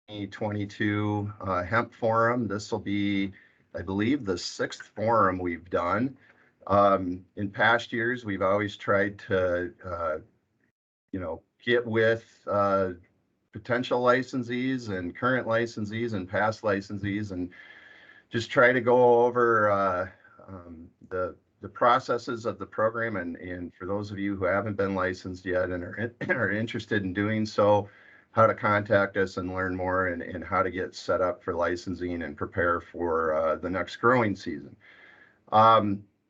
2022 Hemp Forum. This will be, I believe, the 6th forum we've done. In past years, we've always tried to, get with potential licensees and current licensees and past licensees and just try to go over the processes of the program. And for those of you who haven't been licensed yet and are interested in doing so, how to contact us and learn more and how to get set up for licensing and prepare for the next growing season.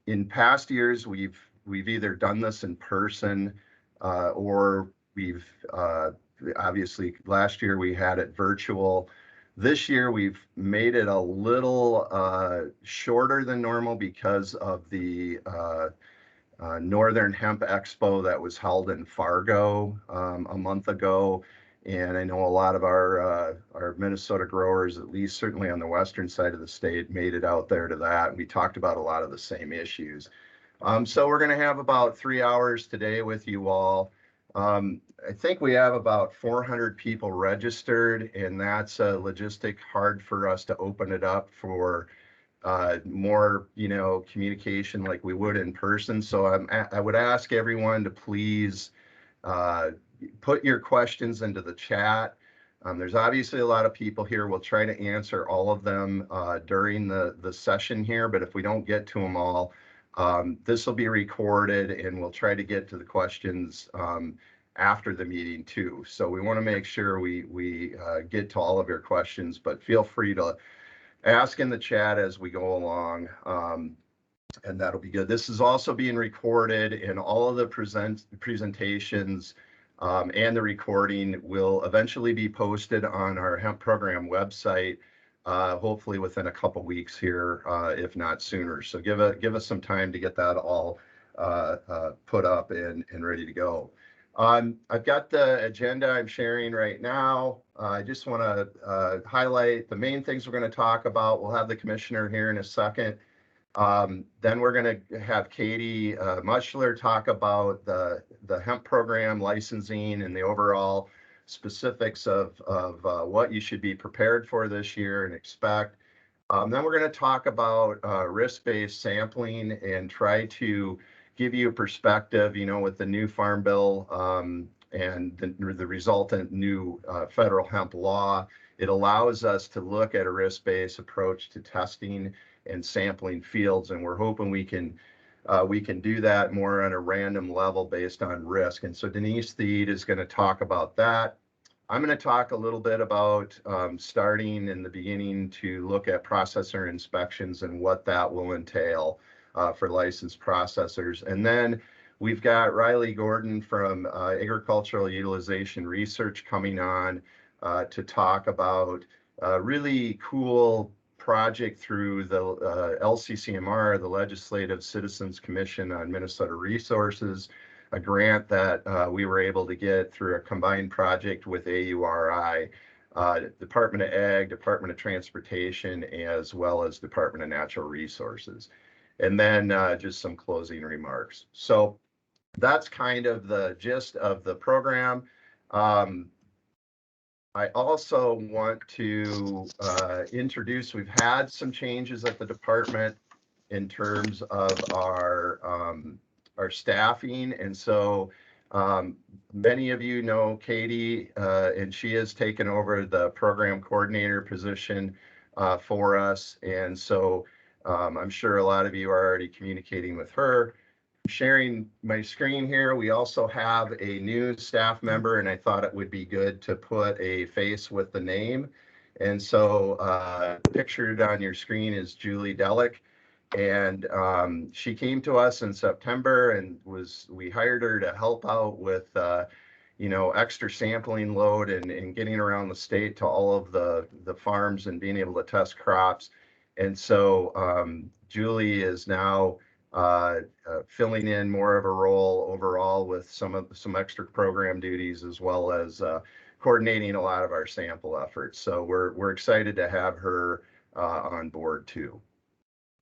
In past years, we've either done this in person or we've obviously last year we had it virtual. This year we've made it a little shorter than normal because of the Northern Hemp Expo that was held in Fargo a month ago. And I know a lot of our Minnesota growers, at least certainly on the western side of the state, made it out there to that. And we talked about a lot of the same issues. So we're going to have about 3 hours today with you all. I think we have about 400 people registered, and that's a logistic hard for us to open it up for more, communication like we would in person. So I would ask everyone to please put your questions into the chat. There's obviously a lot of people here. We'll try to answer all of them during the session here, but if we don't get to them all, this will be recorded and we'll try to get to the questions after the meeting too. So we want to make sure we get to all of your questions, but feel free to ask in the chat as we go along. And that'll be good. This is also being recorded, and all of the presentations and the recording will eventually be posted on our hemp program website, hopefully within a couple weeks here, if not sooner. So give us some time to get that all put up and ready to go. I've got the agenda I'm sharing right now. I just want to highlight the main things we're going to talk about. We'll have the commissioner here in a second. Then we're going to have Katie Muschler talk about the hemp program licensing and the overall specifics of what you should be prepared for this year and expect. Then we're going to talk about risk-based sampling and try to give you a perspective, with the new Farm Bill and the resultant new federal hemp law. It allows us to look at a risk-based approach to testing and sampling fields, and we're hoping we can do that more on a random level based on risk. And so Denise Theed is going to talk about that. I'm going to talk a little bit about starting in the beginning to look at processor inspections and what that will entail for licensed processors. And then we've got Riley Gordon from Agricultural Utilization Research coming on to talk about a really cool project through the LCCMR, the Legislative Citizens Commission on Minnesota Resources, a grant that we were able to get through a combined project with AURI, Department of Ag, Department of Transportation, as well as Department of Natural Resources. And then just some closing remarks. So that's kind of the gist of the program. I also want to introduce, we've had some changes at the department in terms of our staffing. And so many of you know Katie, and she has taken over the program coordinator position for us. And so I'm sure a lot of you are already communicating with her. Sharing my screen here, we also have a new staff member, and I thought it would be good to put a face with the name. And so pictured on your screen is Julie Delick, and she came to us in September, and we hired her to help out with extra sampling load and getting around the state to all of the farms and being able to test crops. And so Julie is now filling in more of a role overall with some extra program duties, as well as coordinating a lot of our sample efforts. So we're excited to have her on board too.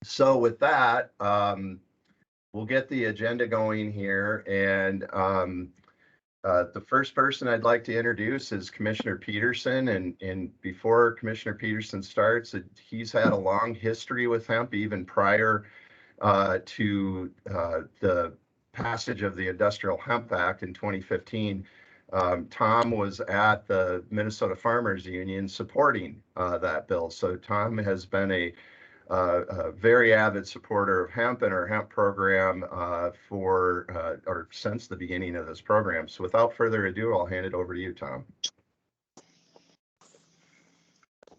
So with that, we'll get the agenda going here, and The first person I'd like to introduce is Commissioner Peterson, and before Commissioner Peterson starts, he's had a long history with hemp, even prior to the passage of the Industrial Hemp Act in 2015. Tom was at the Minnesota Farmers Union supporting that bill. So Tom has been a very avid supporter of hemp and our hemp program or since the beginning of this program. So without further ado, I'll hand it over to you, Tom.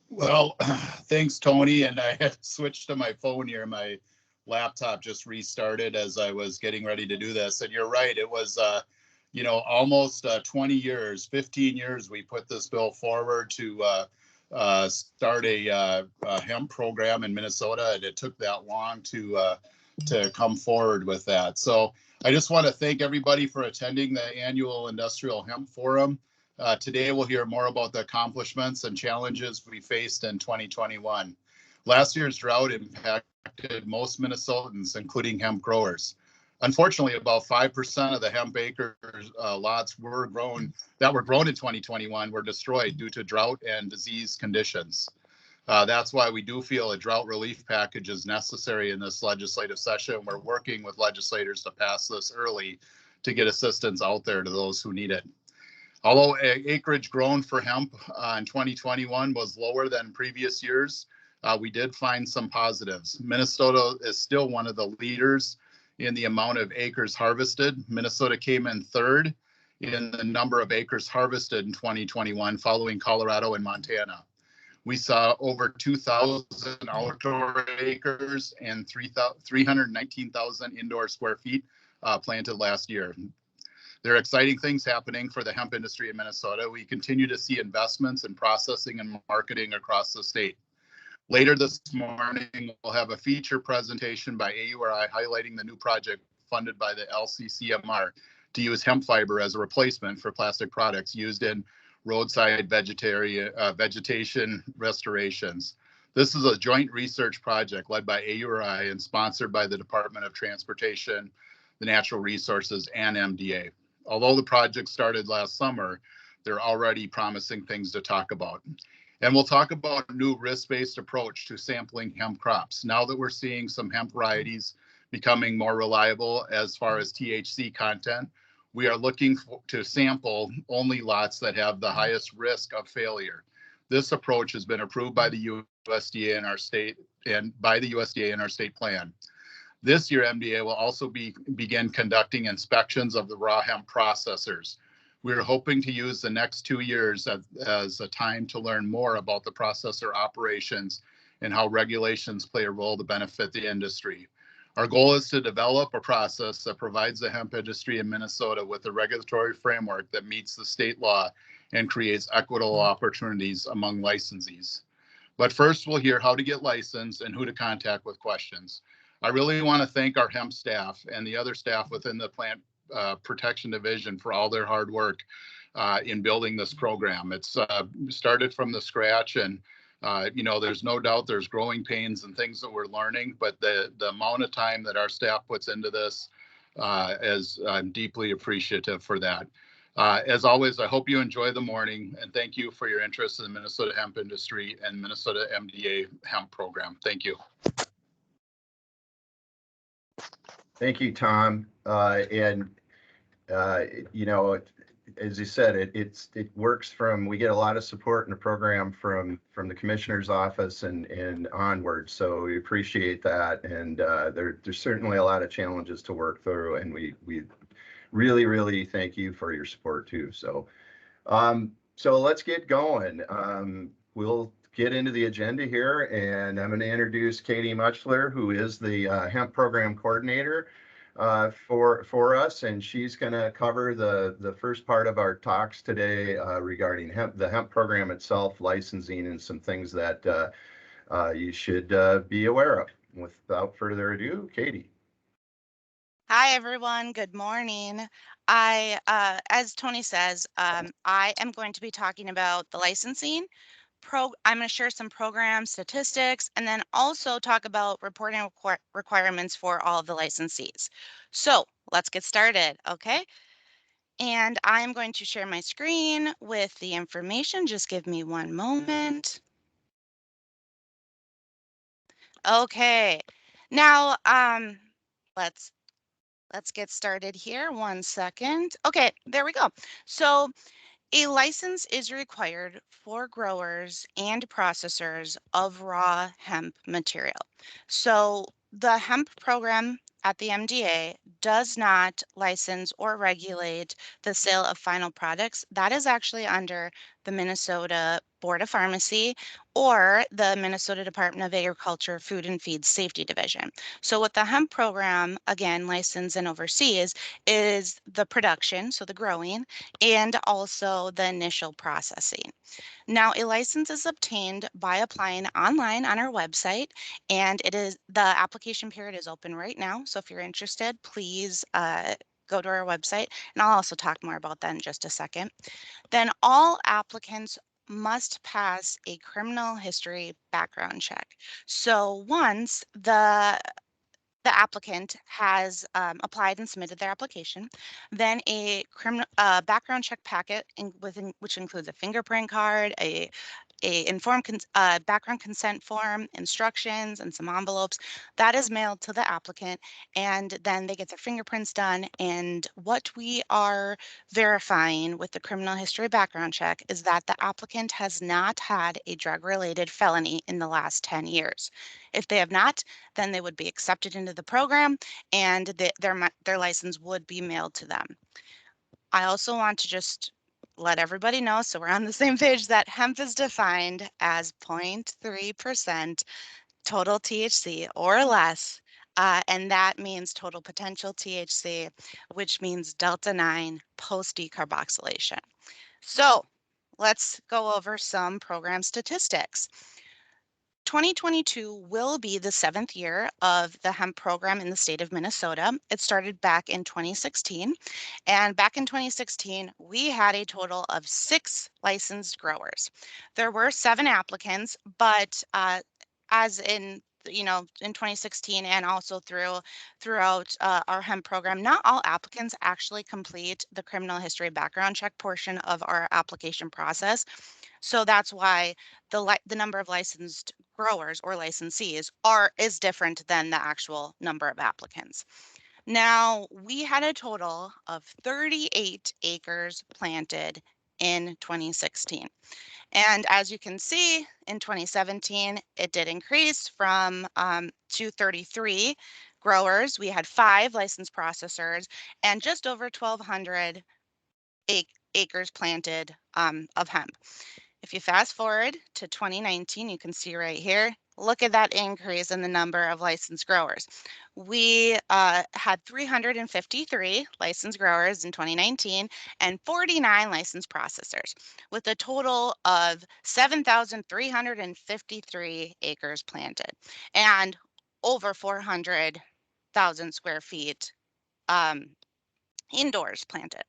Well, thanks, Tony. And I had switched to my phone here. My laptop just restarted as I was getting ready to do this. And you're right. It was, almost 20 years, 15 years we put this bill forward to start a hemp program in Minnesota, and it took that long to come forward with that. So I just want to thank everybody for attending the annual Industrial Hemp Forum. Today we'll hear more about the accomplishments and challenges we faced in 2021. Last year's drought impacted most Minnesotans, including hemp growers. Unfortunately, about 5% of the hemp acre lots that were grown in 2021 were destroyed due to drought and disease conditions. That's why we do feel a drought relief package is necessary in this legislative session. We're working with legislators to pass this early to get assistance out there to those who need it. Although acreage grown for hemp in 2021 was lower than previous years, we did find some positives. Minnesota is still one of the leaders in the amount of acres harvested. Minnesota came in third in the number of acres harvested in 2021, following Colorado and Montana. We saw over 2,000 outdoor acres and 319,000 indoor square feet planted last year. There are exciting things happening for the hemp industry in Minnesota. We continue to see investments in processing and marketing across the state. Later this morning, we'll have a feature presentation by AURI highlighting the new project funded by the LCCMR to use hemp fiber as a replacement for plastic products used in roadside vegetation restorations. This is a joint research project led by AURI and sponsored by the Department of Transportation, the Natural Resources, and MDA. Although the project started last summer, there are already promising things to talk about. And we'll talk about a new risk-based approach to sampling hemp crops. Now that we're seeing some hemp varieties becoming more reliable as far as THC content, we are looking to sample only lots that have the highest risk of failure. This approach has been approved by the USDA in our state plan. This year, MDA will also begin conducting inspections of the raw hemp processors. We're hoping to use the next 2 years as a time to learn more about the processor operations and how regulations play a role to benefit the industry. Our goal is to develop a process that provides the hemp industry in Minnesota with a regulatory framework that meets the state law and creates equitable opportunities among licensees. But first, we'll hear how to get licensed and who to contact with questions. I really want to thank our hemp staff and the other staff within the Plant Protection Division for all their hard work in building this program. It's started from the scratch, and there's no doubt there's growing pains and things that we're learning, but the amount of time that our staff puts into this I'm deeply appreciative for that. As always, I hope you enjoy the morning, and thank you for your interest in the Minnesota hemp industry and Minnesota MDA hemp program. Thank you. Thank you, Tom. As you said, it works we get a lot of support in the program from the commissioner's office and onward. So we appreciate that. And there's certainly a lot of challenges to work through, and we really, really thank you for your support too. So let's get going. We'll get into the agenda here, and I'm going to introduce Katie Muchler, who is the hemp program coordinator for us, and she's going to cover the first part of our talks today regarding the hemp program itself, licensing, and some things that you should be aware of. Without further ado, Katie. Hi, everyone. Good morning. As Tony says, I am going to be talking about the licensing. I'm going to share some program statistics and then also talk about reporting requirements for all of the licensees. So let's get started, okay? And I'm going to share my screen with the information. Just give me one moment. Okay. Now, let's get started here. 1 second. Okay, there we go. So a license is required for growers and processors of raw hemp material. So the hemp program at the MDA does not license or regulate the sale of final products. That is actually under the Minnesota Board of Pharmacy or the Minnesota Department of Agriculture Food and Feed Safety Division. So what the hemp program, again, license and oversees is the production, so the growing, and also the initial processing. Now, a license is obtained by applying online on our website, and the application period is open right now. So if you're interested, please go to our website, and I'll also talk more about that in just a second. Then all applicants must pass a criminal history background check. So once the applicant has applied and submitted their application, then a criminal background check packet which includes a fingerprint card, a informed background consent form, instructions, and some envelopes. That is mailed to the applicant, and then they get their fingerprints done. And what we are verifying with the criminal history background check is that the applicant has not had a drug-related felony in the last 10 years. If they have not, then they would be accepted into the program, and their license would be mailed to them. I also want to just let everybody know, so we're on the same page, that hemp is defined as 0.3% total THC or less, and that means total potential THC, which means delta 9 post-decarboxylation. So let's go over some program statistics. 2022 will be the 7th year of the hemp program in the state of Minnesota. It started back in 2016. And back in 2016, we had a total of 6 licensed growers. There were 7 applicants, but as in in 2016 and also throughout our hemp program, not all applicants actually complete the criminal history background check portion of our application process. So that's why the number of licensed growers or licensees is different than the actual number of applicants. Now, we had a total of 38 acres planted in 2016. And as you can see, in 2017, it did increase from to 33 growers. We had 5 licensed processors and just over 1,200 acres planted of hemp. If you fast forward to 2019, you can see right here, look at that increase in the number of licensed growers. We had 353 licensed growers in 2019 and 49 licensed processors, with a total of 7,353 acres planted and over 400,000 square feet indoors planted.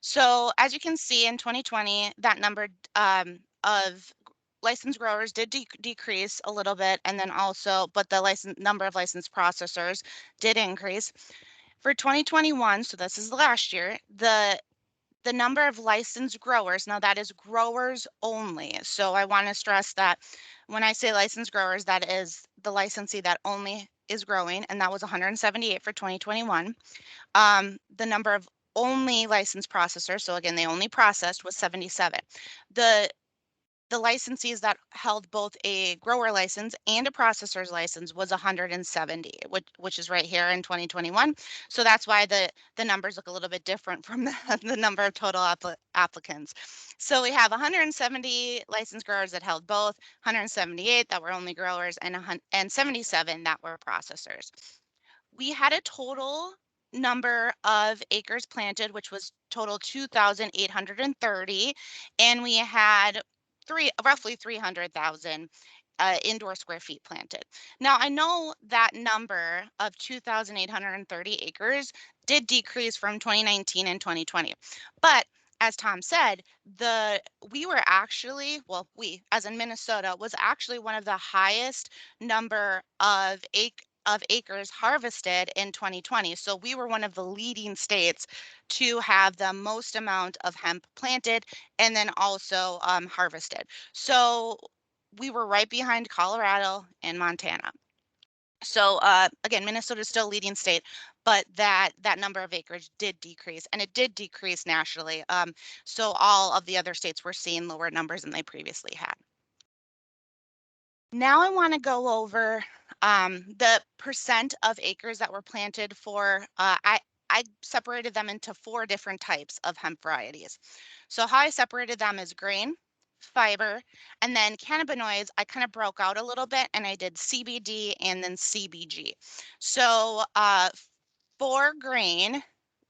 So as you can see in 2020, that number of licensed growers did decrease a little bit, and then also, but the number of licensed processors did increase. For 2021, so this is the last year, the number of licensed growers, now that is growers only. So I want to stress that when I say licensed growers, that is the licensee that only is growing, and that was 178 for 2021. The number of only licensed processors, so again, they only processed, was 77. The licensees that held both a grower license and a processor's license was 170, which is right here in 2021. So that's why the numbers look a little bit different from the number of total applicants. So we have 170 licensed growers that held both, 178 that were only growers, and 77 that were processors. We had a total number of acres planted, which was total 2,830, and we had roughly 300,000 indoor square feet planted. Now, I know that number of 2,830 acres did decrease from 2019 and 2020, but as Tom said, we were actually, we as in Minnesota was actually one of the highest number of of acres harvested in 2020. So we were one of the leading states to have the most amount of hemp planted and then also harvested. So we were right behind Colorado and Montana. So again, Minnesota is still leading state, but that number of acres did decrease, and it did decrease nationally. So all of the other states were seeing lower numbers than they previously had. Now I want to go over the percent of acres that were planted for, I separated them into 4 different types of hemp varieties. So how I separated them is grain, fiber, and then cannabinoids, I kind of broke out a little bit and I did CBD and then CBG. So for grain,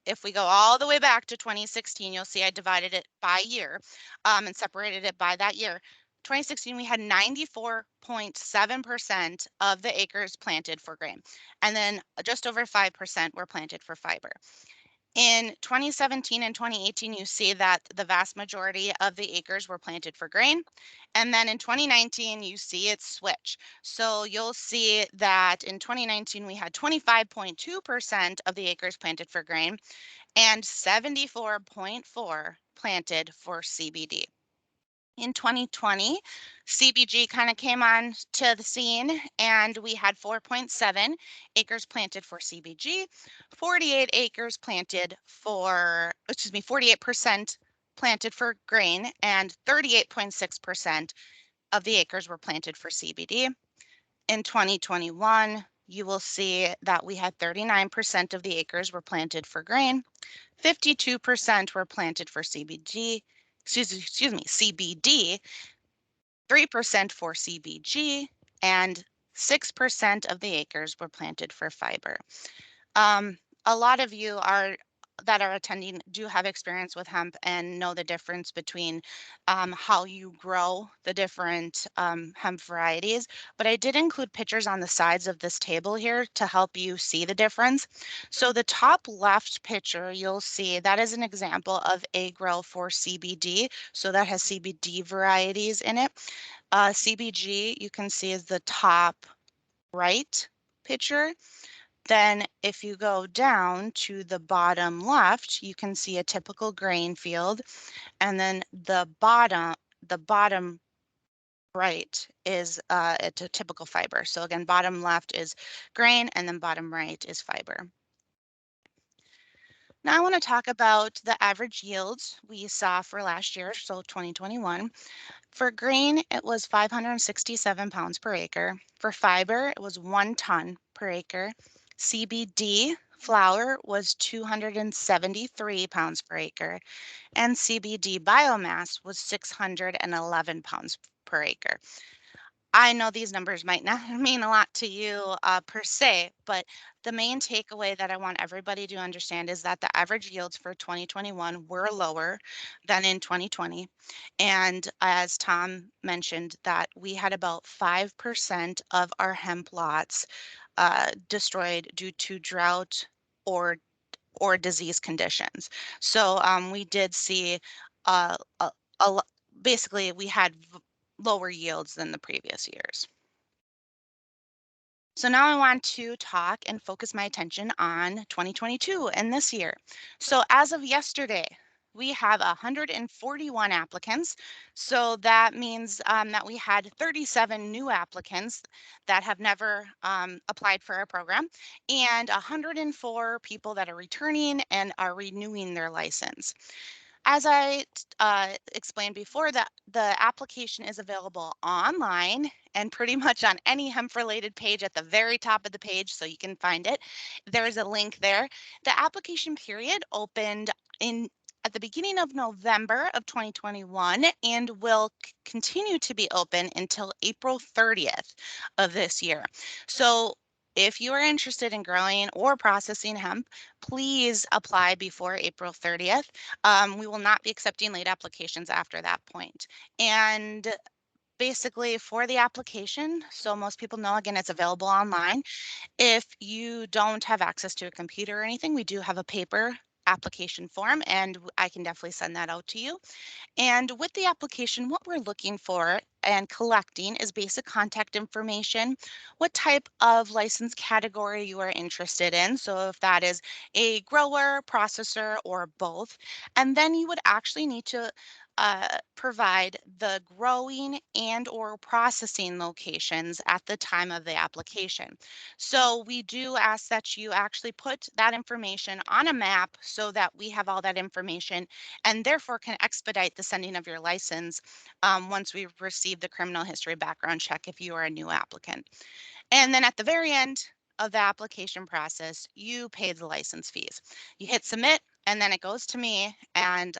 if we go all the way back to 2016, you'll see I divided it by year and separated it by that year. 2016, we had 94.7% of the acres planted for grain, and then just over 5% were planted for fiber. In 2017 and 2018, you see that the vast majority of the acres were planted for grain. And then in 2019, you see it switch. So you'll see that in 2019, we had 25.2% of the acres planted for grain and 74.4% planted for CBD. In 2020, CBG kind of came on to the scene and we had 4.7 acres planted for CBG, 48 acres planted for, 48% planted for grain, and 38.6% of the acres were planted for CBD. In 2021, you will see that we had 39% of the acres were planted for grain, 52% were planted for CBD, CBD, 3% for CBG, and 6% of the acres were planted for fiber. A lot of you that are attending do have experience with hemp and know the difference between how you grow the different hemp varieties, but I did include pictures on the sides of this table here to help you see the difference. So the top left picture, you'll see that is an example of a grow for CBD. So that has CBD varieties in it. CBG, you can see, is the top right picture. Then if you go down to the bottom left, you can see a typical grain field. And then the bottom right is a typical fiber. So again, bottom left is grain and then bottom right is fiber. Now I want to talk about the average yields we saw for last year, so 2021. For grain, it was 567 pounds per acre. For fiber, it was 1 ton per acre. CBD flour was 273 pounds per acre, and CBD biomass was 611 pounds per acre. I know these numbers might not mean a lot to you per se, but the main takeaway that I want everybody to understand is that the average yields for 2021 were lower than in 2020. And as Tom mentioned, that we had about 5% of our hemp lots destroyed due to drought or disease conditions. So we did see basically we had lower yields than the previous years. So now I want to talk and focus my attention on 2022 and this year. So as of yesterday, we have 141 applicants. So that means that we had 37 new applicants that have never applied for our program and 104 people that are returning and are renewing their license. As I explained before, that the application is available online and pretty much on any hemp-related page at the very top of the page, so you can find it. There's a link there. The application period opened at the beginning of November of 2021 and will continue to be open until April 30th of this year. So if you are interested in growing or processing hemp, please apply before April 30th. We will not be accepting late applications after that point. And basically for the application, so most people know, again, it's available online. If you don't have access to a computer or anything, we do have a paper application form, and I can definitely send that out to you. And with the application, what we're looking for and collecting is basic contact information, what type of license category you are interested in. So if that is a grower, processor, or both. And then you would actually need to provide the growing and or processing locations at the time of the application. So we do ask that you actually put that information on a map so that we have all that information and therefore can expedite the sending of your license once we receive the criminal history background check if you are a new applicant. And then at the very end of the application process, you pay the license fees. You hit submit, and then it goes to me, and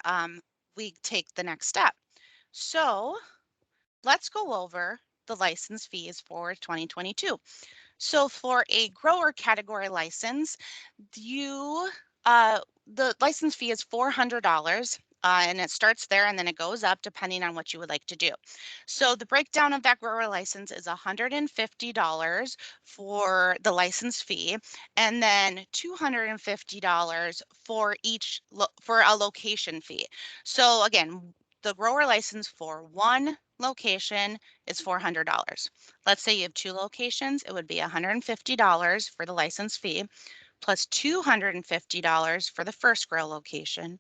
we take the next step. So let's go over the license fees for 2022. So for a grower category license, you the license fee is $400. And it starts there and then it goes up depending on what you would like to do. So the breakdown of that grower license is $150 for the license fee, and then $250 for each for a location fee. So again, the grower license for one location is $400. Let's say you have two locations, it would be $150 for the license fee, plus $250 for the first grow location,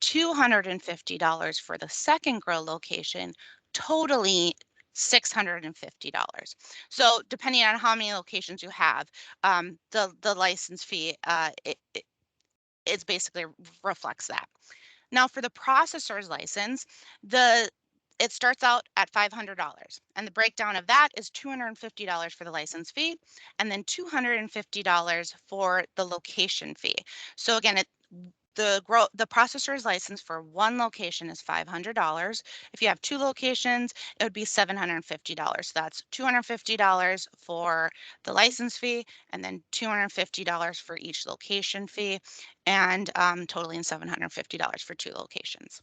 $250 for the second grow location, totally $650. So depending on how many locations you have, the license fee it basically reflects that. Now for the processor's license, it starts out at $500, and the breakdown of that is $250 for the license fee and then $250 for the location fee. So again, the processor's license for one location is $500. If you have two locations, it would be $750. So that's $250 for the license fee and then $250 for each location fee, and totaling $750 for two locations.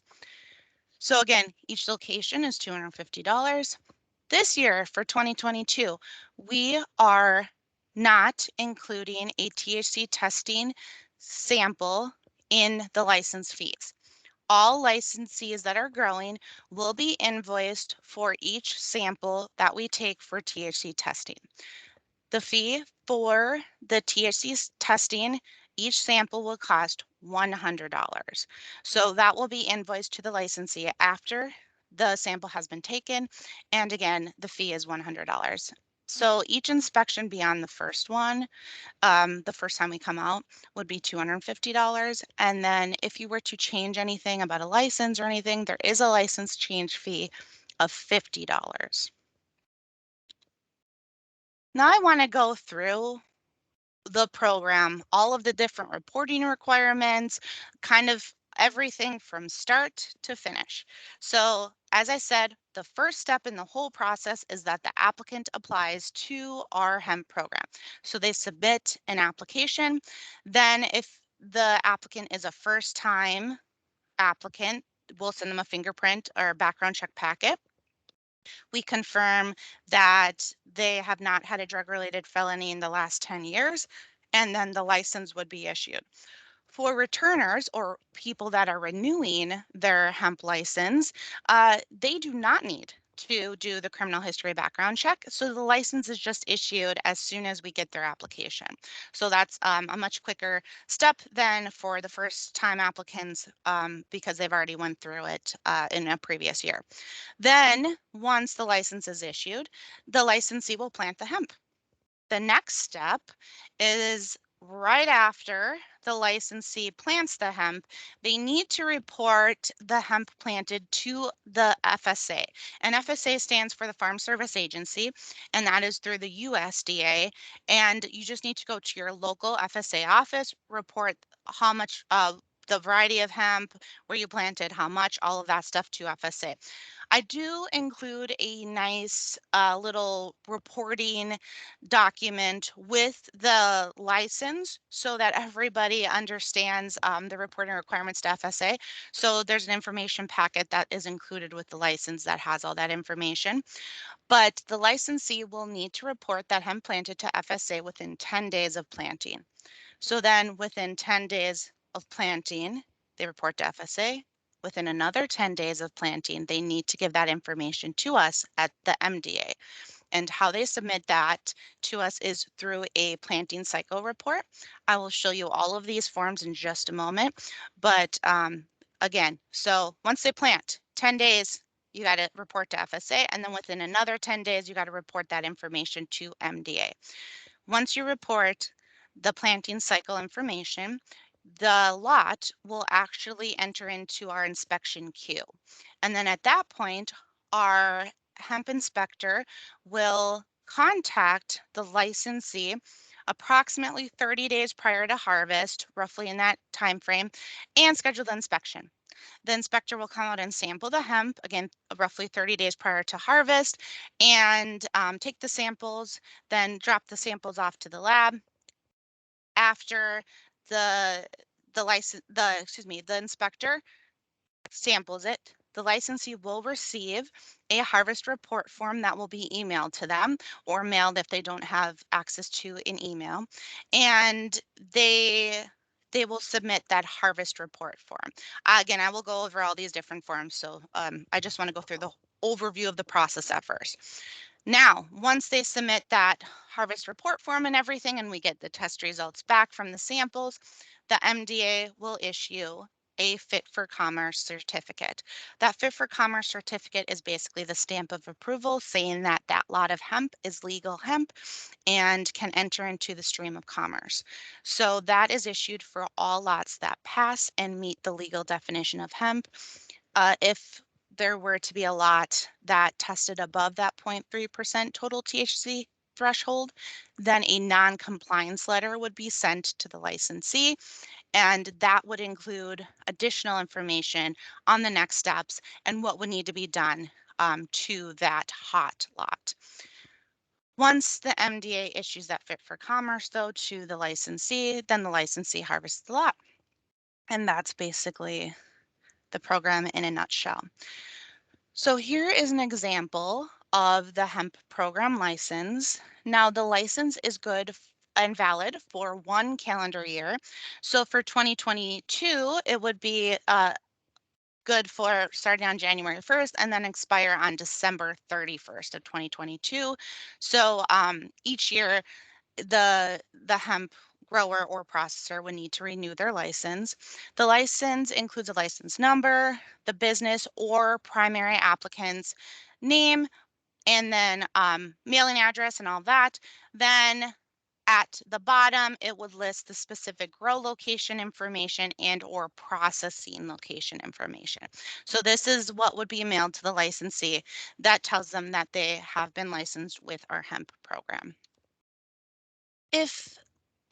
So again, each location is $250. This year for 2022, we are not including a THC testing sample in the license fees. All licensees that are growing will be invoiced for each sample that we take for THC testing. The fee for the THC testing, each sample will cost $100. So that will be invoiced to the licensee after the sample has been taken. And again, the fee is $100. So each inspection beyond the first one, the first time we come out, would be $250. And then if you were to change anything about a license or anything, there is a license change fee of $50. Now I want to go through the program, all of the different reporting requirements, kind of everything from start to finish. So as I said, the first step in the whole process is that the applicant applies to our hemp program. So they submit an application. Then if the applicant is a first time applicant, we'll send them a fingerprint or background check packet. We confirm that they have not had a drug-related felony in the last 10 years, and then the license would be issued. For returners or people that are renewing their hemp license, they do not need to do the criminal history background check. So the license is just issued as soon as we get their application. So that's a much quicker step than for the first time applicants because they've already went through it in a previous year. Then once the license is issued, the licensee will plant the hemp. The next step is right after the licensee plants the hemp, they need to report the hemp planted to the FSA. And FSA stands for the Farm Service Agency, and that is through the USDA. And you just need to go to your local FSA office, report how much the variety of hemp, where you planted, how much, all of that stuff to FSA. I do include a nice little reporting document with the license so that everybody understands the reporting requirements to FSA. So there's an information packet that is included with the license that has all that information. But the licensee will need to report that hemp planted to FSA within 10 days of planting. So then within 10 days, of planting, they report to FSA. Within another 10 days of planting, they need to give that information to us at the MDA. And how they submit that to us is through a planting cycle report. I will show you all of these forms in just a moment. But again, so once they plant, 10 days, you got to report to FSA. And then within another 10 days, you got to report that information to MDA. Once you report the planting cycle information, the lot will actually enter into our inspection queue. And then at that point, our hemp inspector will contact the licensee approximately 30 days prior to harvest, roughly in that time frame, and schedule the inspection. The inspector will come out and sample the hemp, again, roughly 30 days prior to harvest, and take the samples, then drop the samples off to the lab. After the the inspector samples it, the licensee will receive a harvest report form that will be emailed to them or mailed if they don't have access to an email. And they will submit that harvest report form. Again, I will go over all these different forms. So I just want to go through the overview of the process at first. Now, once they submit that harvest report form and everything, and we get the test results back from the samples, the MDA will issue a Fit for Commerce certificate. That Fit for Commerce certificate is basically the stamp of approval saying that that lot of hemp is legal hemp and can enter into the stream of commerce. So that is issued for all lots that pass and meet the legal definition of hemp. If there were to be a lot that tested above that 0.3% total THC threshold, then a non-compliance letter would be sent to the licensee, and that would include additional information on the next steps and what would need to be done to that hot lot. Once the MDA issues that Fit for Commerce, though, to the licensee, then the licensee harvests the lot. And that's basically the program in a nutshell. So here is an example of the hemp program license. Now the license is good and valid for 1 calendar year. So for 2022, it would be good for starting on January 1st and then expire on December 31st of 2022. So each year the hemp grower or processor would need to renew their license. The license includes a license number, the business or primary applicant's name, and then mailing address and all that. Then at the bottom, it would list the specific grow location information and or processing location information. So this is what would be mailed to the licensee that tells them that they have been licensed with our hemp program. If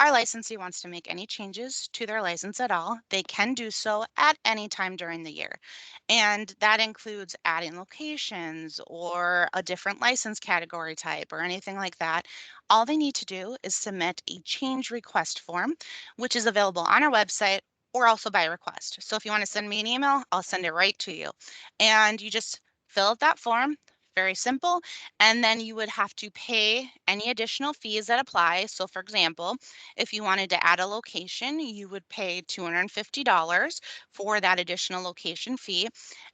our licensee wants to make any changes to their license at all, they can do so at any time during the year. And that includes adding locations or a different license category type or anything like that. All they need to do is submit a change request form, which is available on our website or also by request. So if you want to send me an email, I'll send it right to you. And you just fill out that form. Very simple. And then you would have to pay any additional fees that apply. So for example, if you wanted to add a location, you would pay $250 for that additional location fee.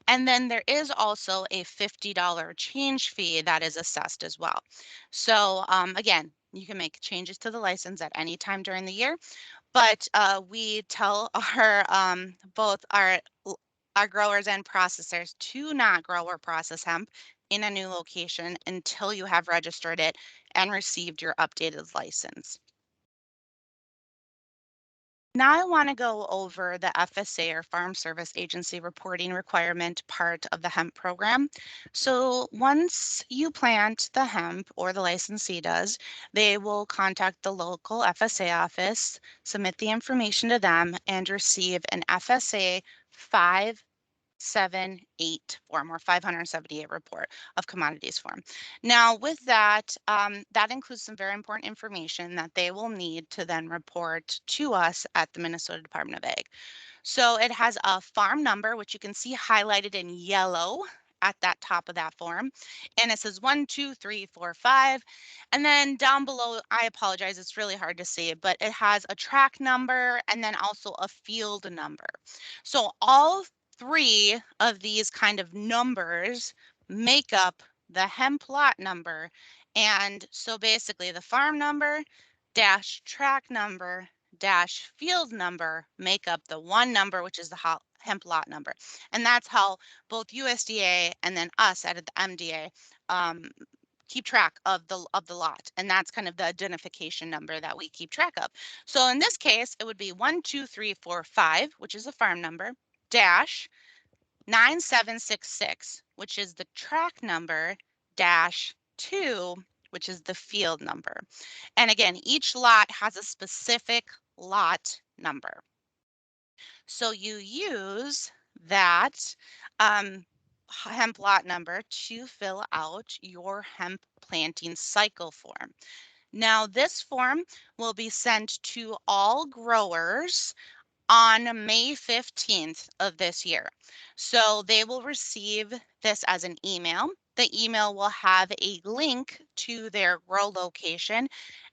And then there is also a $50 change fee that is assessed as well. So again, you can make changes to the license at any time during the year, but we tell our both our growers and processors to not grow or process hemp in a new location until you have registered it and received your updated license. Now I want to go over the FSA or Farm Service Agency reporting requirement part of the hemp program. So once you plant the hemp, or the licensee does, they will contact the local FSA office, submit the information to them, and receive an FSA 578 form or 578 report of commodities form. Now with that, that includes some very important information that they will need to then report to us at the Minnesota Department of Ag. So it has a farm number, which you can see highlighted in yellow at that top of that form. And it says 1, 2, 3, 4, 5. And then down below, I apologize, it's really hard to see, but it has a track number and then also a field number. So all 3 of these kind of numbers make up the hemp lot number. And so basically the farm number dash track number dash field number make up the one number, which is the hemp lot number. And that's how both USDA and then us at the MDA keep track of the lot. And that's kind of the identification number that we keep track of. So in this case, it would be 1, 2, 3, 4, 5, which is a farm number, dash 9766, which is the track number, dash 2, which is the field number. And again, each lot has a specific lot number. So you use that hemp lot number to fill out your hemp planting cycle form. Now, this form will be sent to all growers on May 15th of this year. So they will receive this as an email. The email will have a link to their grow location.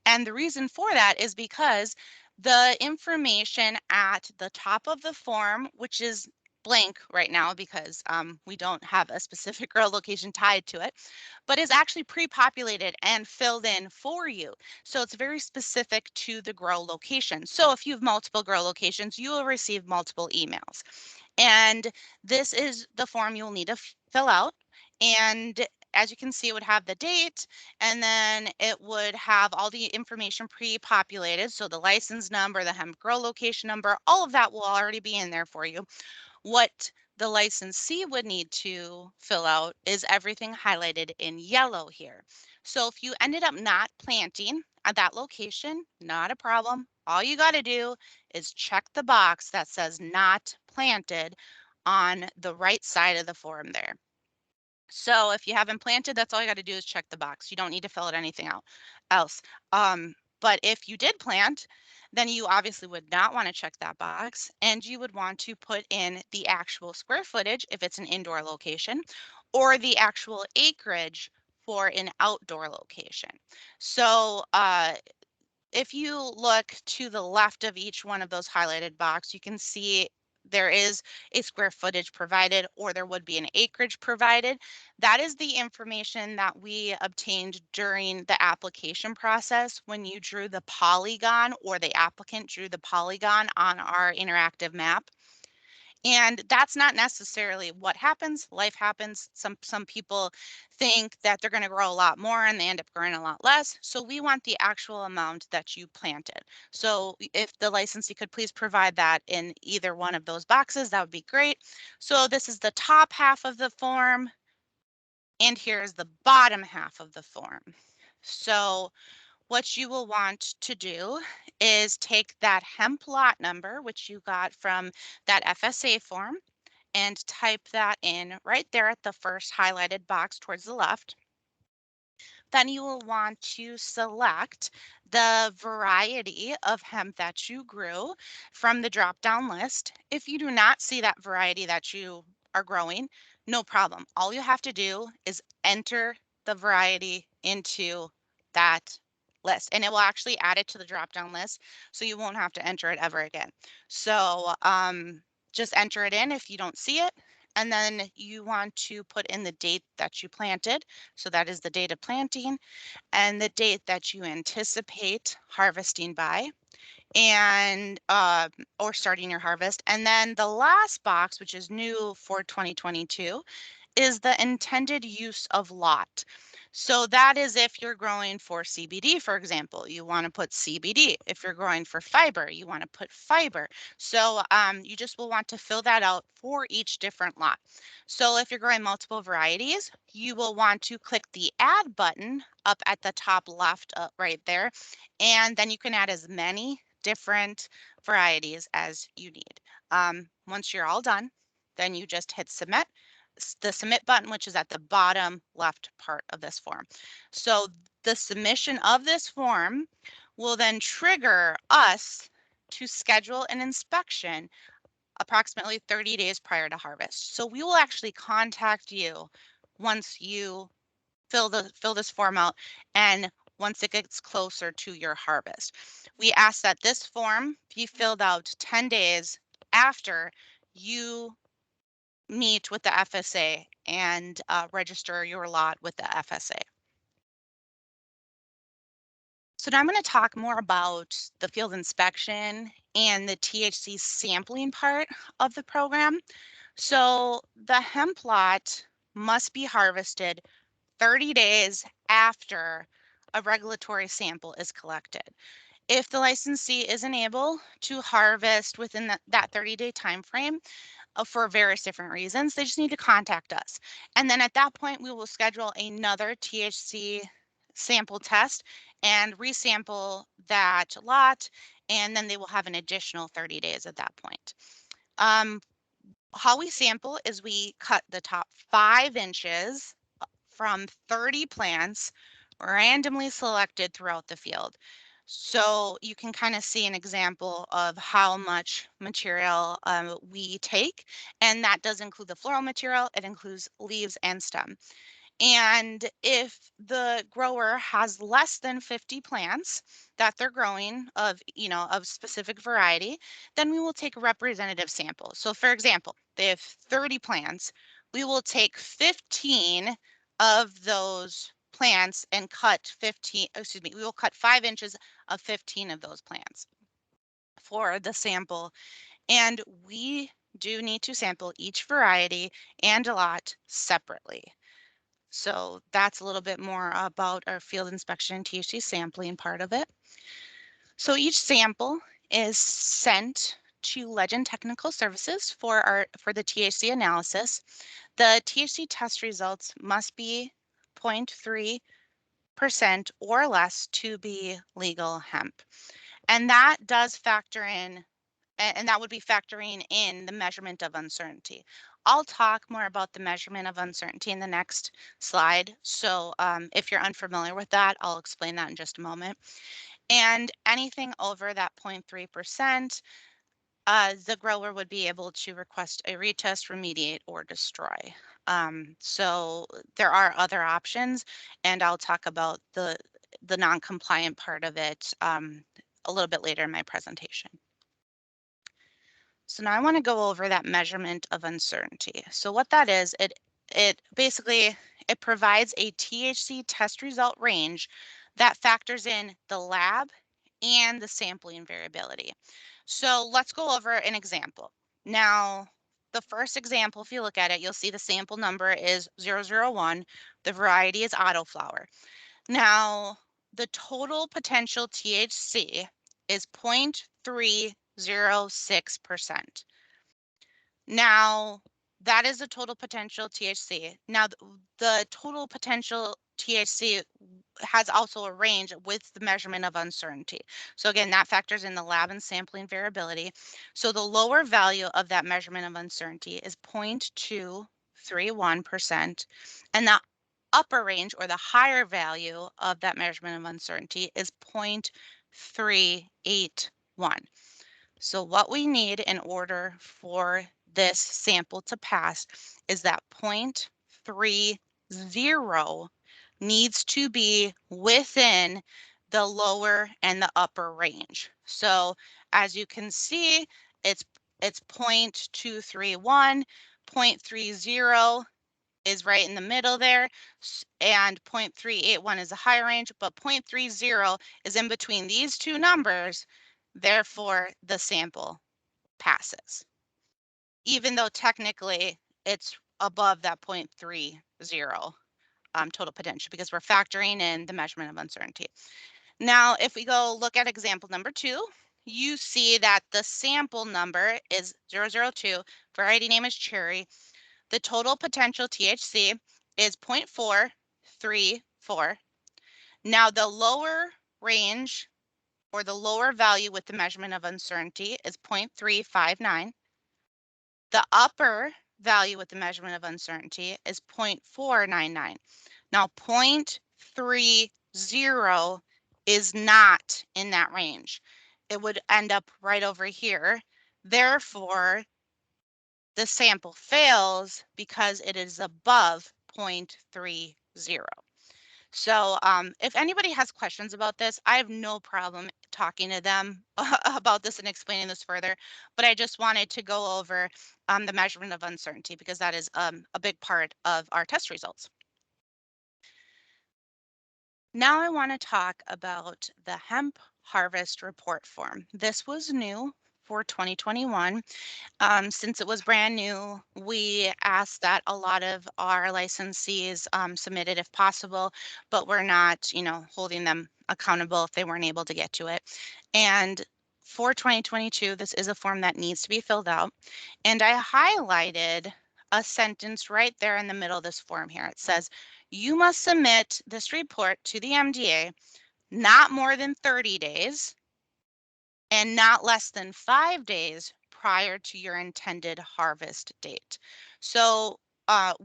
And the reason for that is because the information at the top of the form, which is blank right now because we don't have a specific grow location tied to it, but is actually pre-populated and filled in for you. So it's very specific to the grow location. So if you have multiple grow locations, you will receive multiple emails. And this is the form you'll need to fill out. And as you can see, it would have the date, and then it would have all the information pre-populated. So the license number, the hemp grow location number, all of that will already be in there for you. What the licensee would need to fill out is everything highlighted in yellow here. So if you ended up not planting at that location, not a problem. All you got to do is check the box that says not planted on the right side of the form there. So if you haven't planted, that's all you got to do is check the box. You don't need to fill out anything else. But if you did plant, then you obviously would not want to check that box, and you would want to put in the actual square footage if it's an indoor location, or the actual acreage for an outdoor location. So if you look to the left of each one of those highlighted box, you can see there is a square footage provided, or there would be an acreage provided. That is the information that we obtained during the application process when you drew the polygon, or the applicant drew the polygon on our interactive map. And that's not necessarily what happens. Life happens. Some people think that they're going to grow a lot more and they end up growing a lot less. So we want the actual amount that you planted. So if the licensee could please provide that in either one of those boxes, that would be great. So this is the top half of the form, and here's the bottom half of the form. So what you will want to do is take that hemp lot number, which you got from that FSA form, and type that in right there at the first highlighted box towards the left. Then you will want to select the variety of hemp that you grew from the drop-down list. If you do not see that variety that you are growing, no problem. All you have to do is enter the variety into that list, and it will actually add it to the drop-down list, so you won't have to enter it ever again. So just enter it in if you don't see it, and then you want to put in the date that you planted. So that is the date of planting and the date that you anticipate harvesting by, and or starting your harvest. And then the last box, which is new for 2022, is the intended use of lot. So that is if you're growing for CBD, for example, you want to put CBD. If you're growing for fiber, you want to put fiber. So you just will want to fill that out for each different lot. So if you're growing multiple varieties, you will want to click the add button up at the top left right there, and then you can add as many different varieties as you need. Once you're all done, then you just hit submit, the submit button, which is at the bottom left part of this form. So the submission of this form will then trigger us to schedule an inspection approximately 30 days prior to harvest. So we will actually contact you once you fill this form out and once it gets closer to your harvest. We ask that this form be filled out 10 days after you meet with the FSA and register your lot with the FSA. So now I'm going to talk more about the field inspection and the THC sampling part of the program. So the hemp lot must be harvested 30 days after a regulatory sample is collected. If the licensee isn't able to harvest within that 30-day time frame, for various different reasons, they just need to contact us. And then at that point, we will schedule another THC sample test and resample that lot, and then they will have an additional 30 days at that point. How we sample is we cut the top 5 inches from 30 plants randomly selected throughout the field. So you can kind of see an example of how much material we take, and that does include the floral material. It includes leaves and stem. And if the grower has less than 50 plants that they're growing of specific variety, then we will take a representative sample. So for example, they have 30 plants, we will take 15 of those plants and we will cut 5 inches of 15 of those plants for the sample. And we do need to sample each variety and a lot separately. So that's a little bit more about our field inspection and THC sampling part of it. So each sample is sent to Legend Technical Services for the THC analysis. The THC test results must be 0.3% or less to be legal hemp. And that does factor in, and that would be factoring in the measurement of uncertainty. I'll talk more about the measurement of uncertainty in the next slide. So if you're unfamiliar with that, I'll explain that in just a moment. And anything over that 0.3%, the grower would be able to request a retest, remediate, or destroy. So there are other options, and I'll talk about the non-compliant part of it a little bit later in my presentation. So now I want to go over that measurement of uncertainty. So what that is, it basically, it provides a THC test result range that factors in the lab and the sampling variability. So let's go over an example. Now, the first example, if you look at it, you'll see the sample number is 001. The variety is autoflower. Now, the total potential THC is 0.306%. Now, that is the total potential THC. Now, the total potential THC has also a range with the measurement of uncertainty. So again, that factors in the lab and sampling variability. So the lower value of that measurement of uncertainty is 0.231%, and the upper range or the higher value of that measurement of uncertainty is 0.381. So what we need in order for this sample to pass is that 0.30 needs to be within the lower and the upper range. So as you can see, it's 0.231, 0.30 is right in the middle there, and 0.381 is a higher range, but 0.30 is in between these two numbers. Therefore, the sample passes, even though technically it's above that 0.30 total potential because we're factoring in the measurement of uncertainty. Now, if we go look at example number 2, you see that the sample number is 002, variety name is cherry. The total potential THC is 0.434. Now, the lower range or the lower value with the measurement of uncertainty is 0.359. The upper value with the measurement of uncertainty is 0.499. Now, 0.30 is not in that range. It would end up right over here. Therefore, the sample fails because it is above 0.30. So if anybody has questions about this, I have no problem talking to them about this and explaining this further. But I just wanted to go over the measurement of uncertainty because that is a big part of our test results. Now I want to talk about the hemp harvest report form. This was new for 2021. Since it was brand new, we asked that a lot of our licensees submit it if possible, but we're not, holding them accountable if they weren't able to get to it. And for 2022, this is a form that needs to be filled out. And I highlighted a sentence right there in the middle of this form here. It says, you must submit this report to the MDA not more than 30 days and not less than 5 days prior to your intended harvest date. So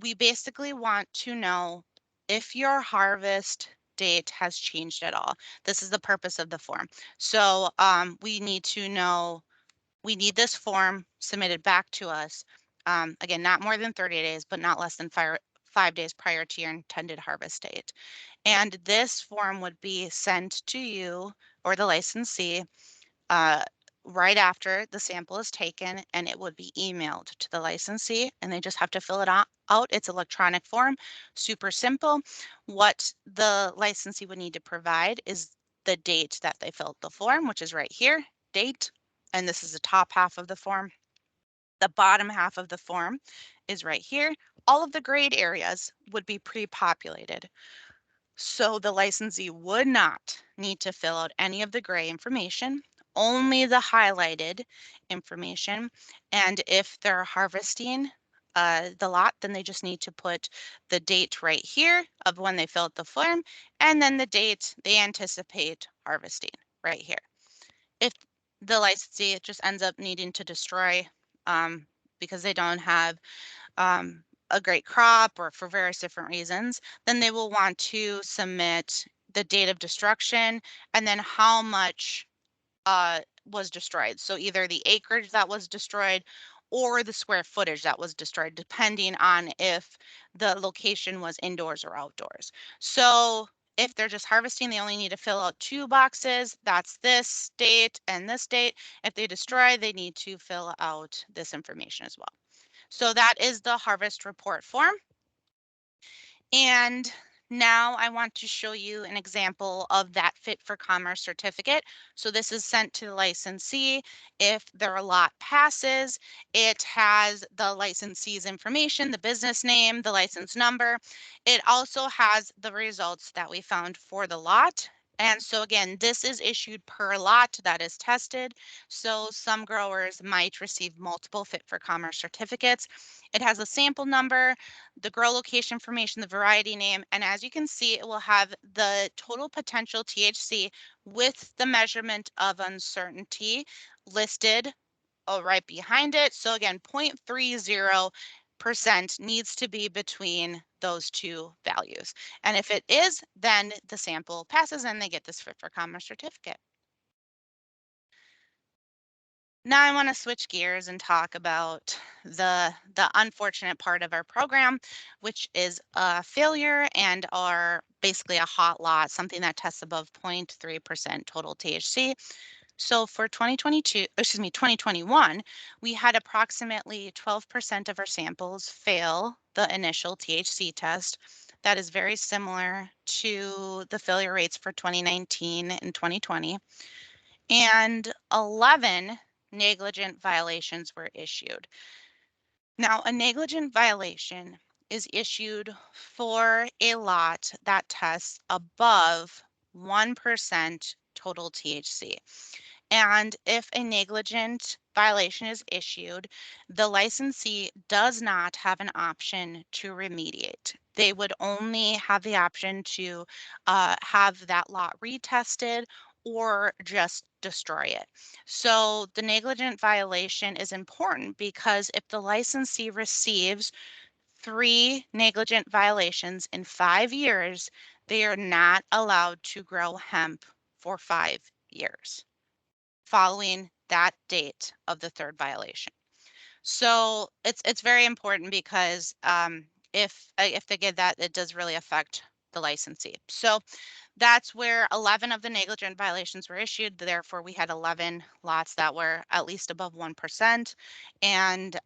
we basically want to know if your harvest date has changed at all. This is the purpose of the form. So we need to know, we need this form submitted back to us. Again, not more than 30 days, but not less than 5 days prior to your intended harvest date. And this form would be sent to you or the licensee right after the sample is taken, and it would be emailed to the licensee, and they just have to fill it out. It's electronic form, super simple. What the licensee would need to provide is the date that they filled the form, which is right here, date, and this is the top half of the form. The bottom half of the form is right here. All of the grayed areas would be pre-populated. So the licensee would not need to fill out any of the gray information, only the highlighted information. And if they're harvesting the lot, then they just need to put the date right here of when they filled the form, and then the date they anticipate harvesting right here. If the licensee just ends up needing to destroy because they don't have a great crop or for various different reasons, then they will want to submit the date of destruction and then how much was destroyed. So either the acreage that was destroyed or the square footage that was destroyed, depending on if the location was indoors or outdoors. So if they're just harvesting, they only need to fill out 2 boxes. That's this date and this date. If they destroy, they need to fill out this information as well. So that is the harvest report form. And now I want to show you an example of that Fit for Commerce certificate. So this is sent to the licensee. If their lot passes, it has the licensee's information, the business name, the license number. It also has the results that we found for the lot. And so again, this is issued per lot that is tested. So some growers might receive multiple Fit for Commerce certificates. It has a sample number, the grow location information, the variety name, and as you can see, it will have the total potential THC with the measurement of uncertainty listed right behind it. So again, 0.30% needs to be between those two values. And if it is, then the sample passes and they get this Fit for Commerce certificate. Now I want to switch gears and talk about the unfortunate part of our program, which is a failure and are basically a hot lot, something that tests above 0.3% total THC. So for 2021, we had approximately 12% of our samples fail the initial THC test. That is very similar to the failure rates for 2019 and 2020. And 11 negligent violations were issued. Now, a negligent violation is issued for a lot that tests above 1% total THC. And if a negligent violation is issued, the licensee does not have an option to remediate. They would only have the option to have that lot retested or just destroy it. So the negligent violation is important because if the licensee receives 3 negligent violations in 5 years, they are not allowed to grow hemp for 5 years following that date of the 3rd violation. So it's very important because if they get that, it does really affect the licensee. So that's where 11 of the negligent violations were issued. Therefore, we had 11 lots that were at least above 1%. And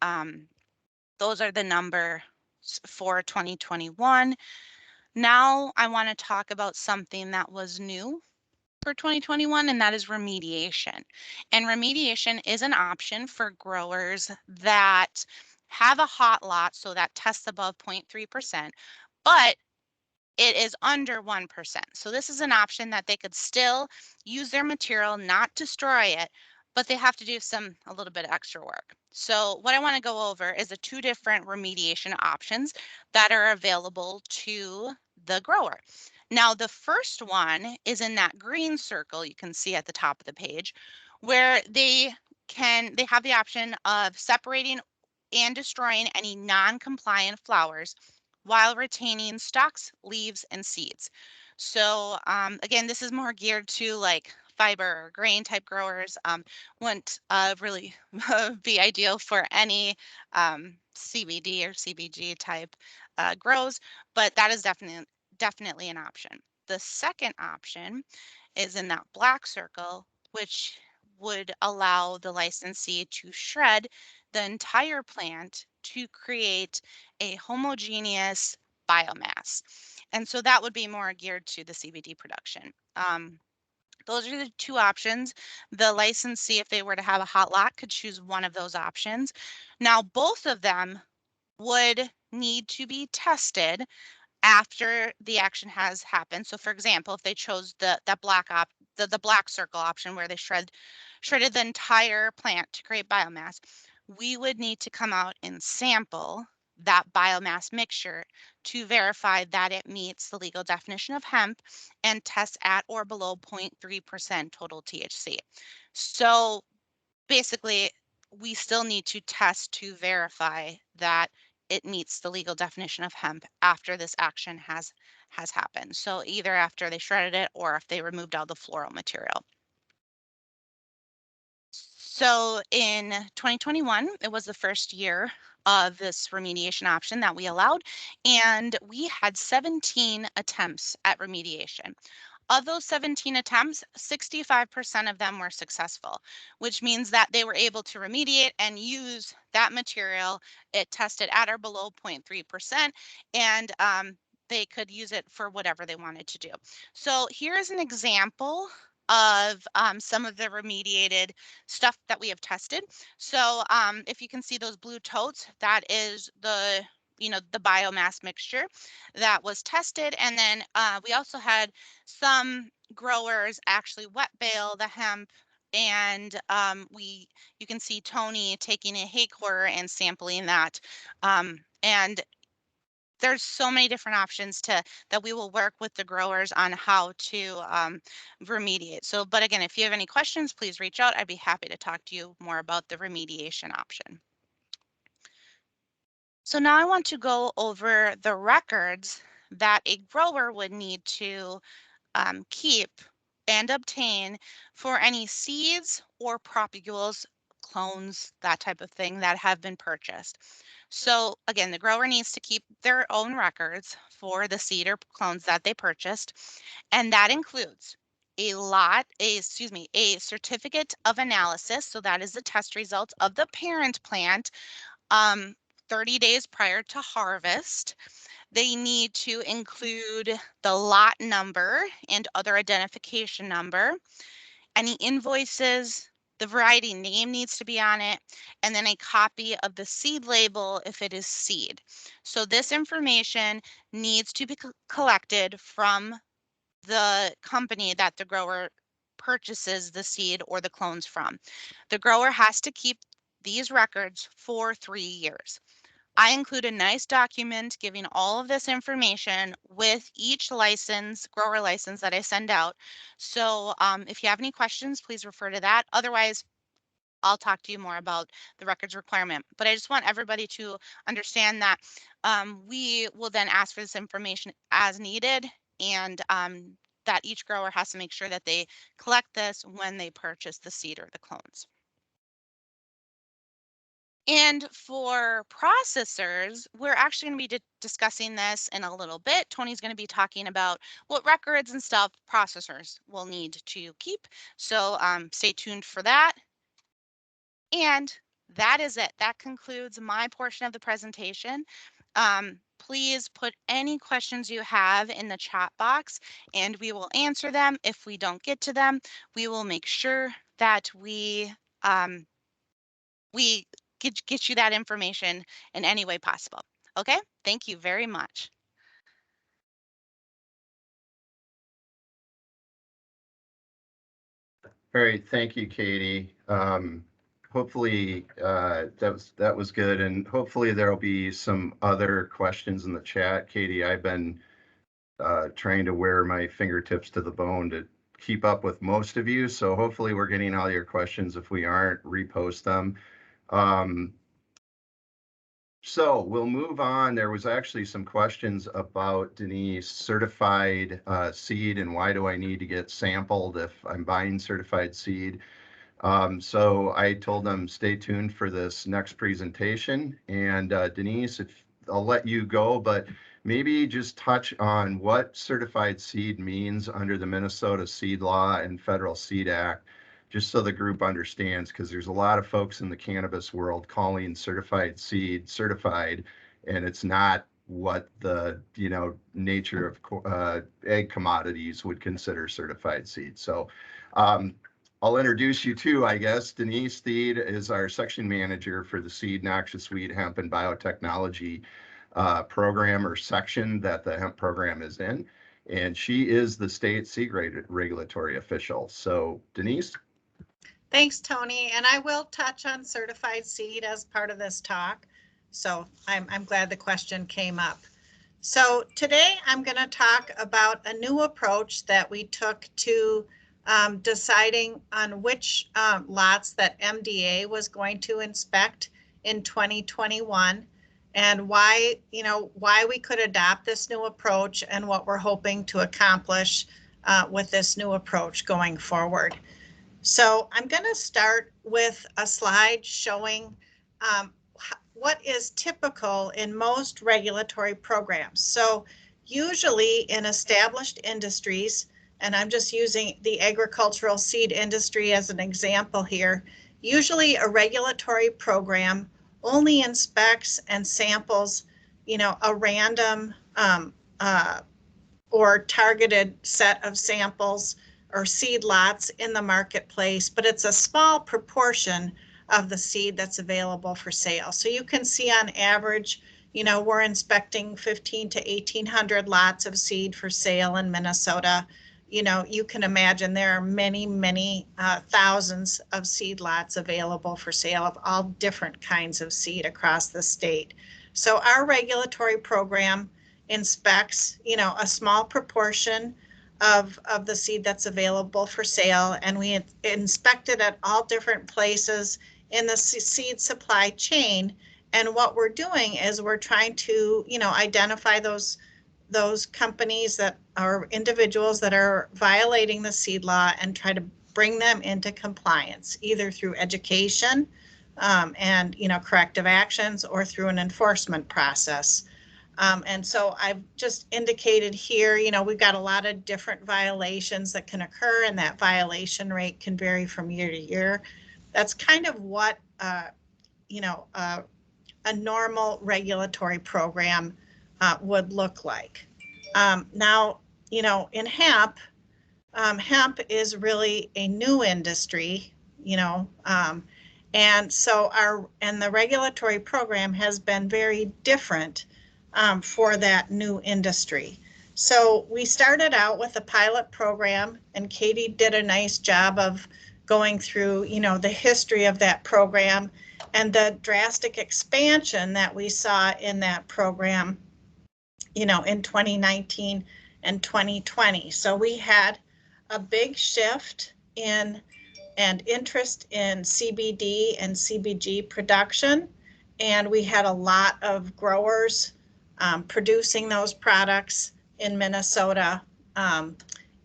those are the numbers for 2021. Now I want to talk about something that was new for 2021, and that is remediation. And remediation is an option for growers that have a hot lot, so that tests above 0.3%, but it is under 1%. So this is an option that they could still use their material, not destroy it, but they have to do a little bit of extra work. So what I want to go over is the two different remediation options that are available to the grower. Now, the first one is in that green circle you can see at the top of the page, where they have the option of separating and destroying any non-compliant flowers while retaining stalks, leaves, and seeds. So again, this is more geared to like fiber or grain type growers. Wouldn't really be ideal for any CBD or CBG type grows, but that is definitely an option. The second option is in that black circle, which would allow the licensee to shred the entire plant to create a homogeneous biomass. And so that would be more geared to the CBD production. Those are the two options. The licensee, if they were to have a hot lot, could choose one of those options. Now, both of them would need to be tested after the action has happened. So for example, if they chose the black circle option where they shredded the entire plant to create biomass, we would need to come out and sample that biomass mixture to verify that it meets the legal definition of hemp and test at or below 0.3% total THC. So basically, we still need to test to verify that it meets the legal definition of hemp after this action has happened. So either after they shredded it or if they removed all the floral material. So in 2021, it was the first year of this remediation option that we allowed, and we had 17 attempts at remediation. Of those 17 attempts, 65% of them were successful, which means that they were able to remediate and use that material. It tested at or below 0.3%, and they could use it for whatever they wanted to do. So here is an example of some of the remediated stuff that we have tested. So if you can see those blue totes, that is the the biomass mixture that was tested. And then we also had some growers actually wet bale the hemp, and you can see Tony taking a hay quarter and sampling that. And there's so many different options that we will work with the growers on how to remediate. So, but again, if you have any questions, please reach out. I'd be happy to talk to you more about the remediation option. So now I want to go over the records that a grower would need to keep and obtain for any seeds or propagules, clones, that type of thing that have been purchased. So again, the grower needs to keep their own records for the seed or clones that they purchased, and that includes a certificate of analysis. So that is the test results of the parent plant 30 days prior to harvest. They need to include the lot number and other identification number, any invoices, the variety name needs to be on it, and then a copy of the seed label if it is seed. So this information needs to be collected from the company that the grower purchases the seed or the clones from. The grower has to keep these records for 3 years. I include a nice document giving all of this information with each grower license that I send out. So if you have any questions, please refer to that. Otherwise, I'll talk to you more about the records requirement. But I just want everybody to understand that we will then ask for this information as needed, and that each grower has to make sure that they collect this when they purchase the seed or the clones. And for processors, we're actually going to be discussing this in a little bit. Tony's going to be talking about what records and stuff processors will need to keep. So stay tuned for that. And that is it. That concludes my portion of the presentation. Please put any questions you have in the chat box and we will answer them. If we don't get to them, we will make sure that we get you that information in any way possible. Okay, thank you very much. All right, thank you, Katie. Hopefully that was good, and hopefully there'll be some other questions in the chat. Katie, I've been trying to wear my fingertips to the bone to keep up with most of you, so hopefully we're getting all your questions. If we aren't, repost them. So we'll move on. There was actually some questions about, Denise, certified seed and why do I need to get sampled if I'm buying certified seed. So I told them stay tuned for this next presentation. And Denise, if I'll let you go, but maybe just touch on what certified seed means under the Minnesota Seed Law and Federal Seed Act, just so the group understands, because there's a lot of folks in the cannabis world calling certified seed certified, and it's not what the nature of egg commodities would consider certified seed. So I'll introduce you to, I guess, Denise Steed is our section manager for the Seed, Noxious Weed, Hemp, and Biotechnology program or section that the hemp program is in. And she is the state seed regulatory official. So Denise. Thanks, Tony. And I will touch on certified seed as part of this talk. So I'm glad the question came up. So today I'm going to talk about a new approach that we took to deciding on which lots that MDA was going to inspect in 2021 and why we could adopt this new approach and what we're hoping to accomplish with this new approach going forward. So I'm going to start with a slide showing what is typical in most regulatory programs. So usually in established industries, and I'm just using the agricultural seed industry as an example here, usually a regulatory program only inspects and samples, a random or targeted set of samples or seed lots in the marketplace, but it's a small proportion of the seed that's available for sale. So you can see on average, we're inspecting 15 to 1,800 lots of seed for sale in Minnesota. You can imagine there are many, many thousands of seed lots available for sale of all different kinds of seed across the state. So our regulatory program inspects, a small proportion of the seed that's available for sale, and we inspect it at all different places in the seed supply chain. And what we're doing is we're trying to, identify those companies that are individuals that are violating the seed law and try to bring them into compliance, either through education and, corrective actions or through an enforcement process. And so I've just indicated here, we've got a lot of different violations that can occur, and that violation rate can vary from year to year. That's kind of what, a normal regulatory program would look like. Now, in hemp, hemp is really a new industry, and so the regulatory program has been very different for that new industry. So we started out with a pilot program, and Katie did a nice job of going through, the history of that program and the drastic expansion that we saw in that program, in 2019 and 2020. So we had a big shift in and interest in CBD and CBG production, and we had a lot of growers producing those products in Minnesota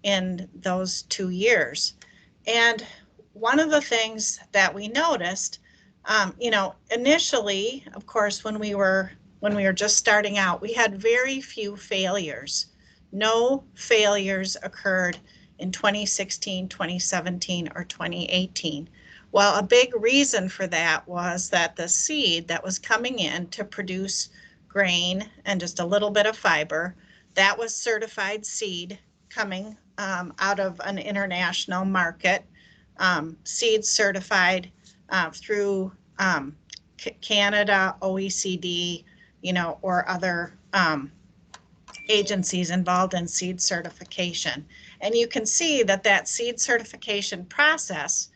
in those 2 years. And one of the things that we noticed Initially, of course, when we were just starting out, we had very few failures. No failures occurred in 2016, 2017, or 2018. Well, a big reason for that was that the seed that was coming in to produce grain and just a little bit of fiber, that was certified seed coming out of an international market, seed certified through Canada, OECD, or other agencies involved in seed certification. And you can see that that seed certification process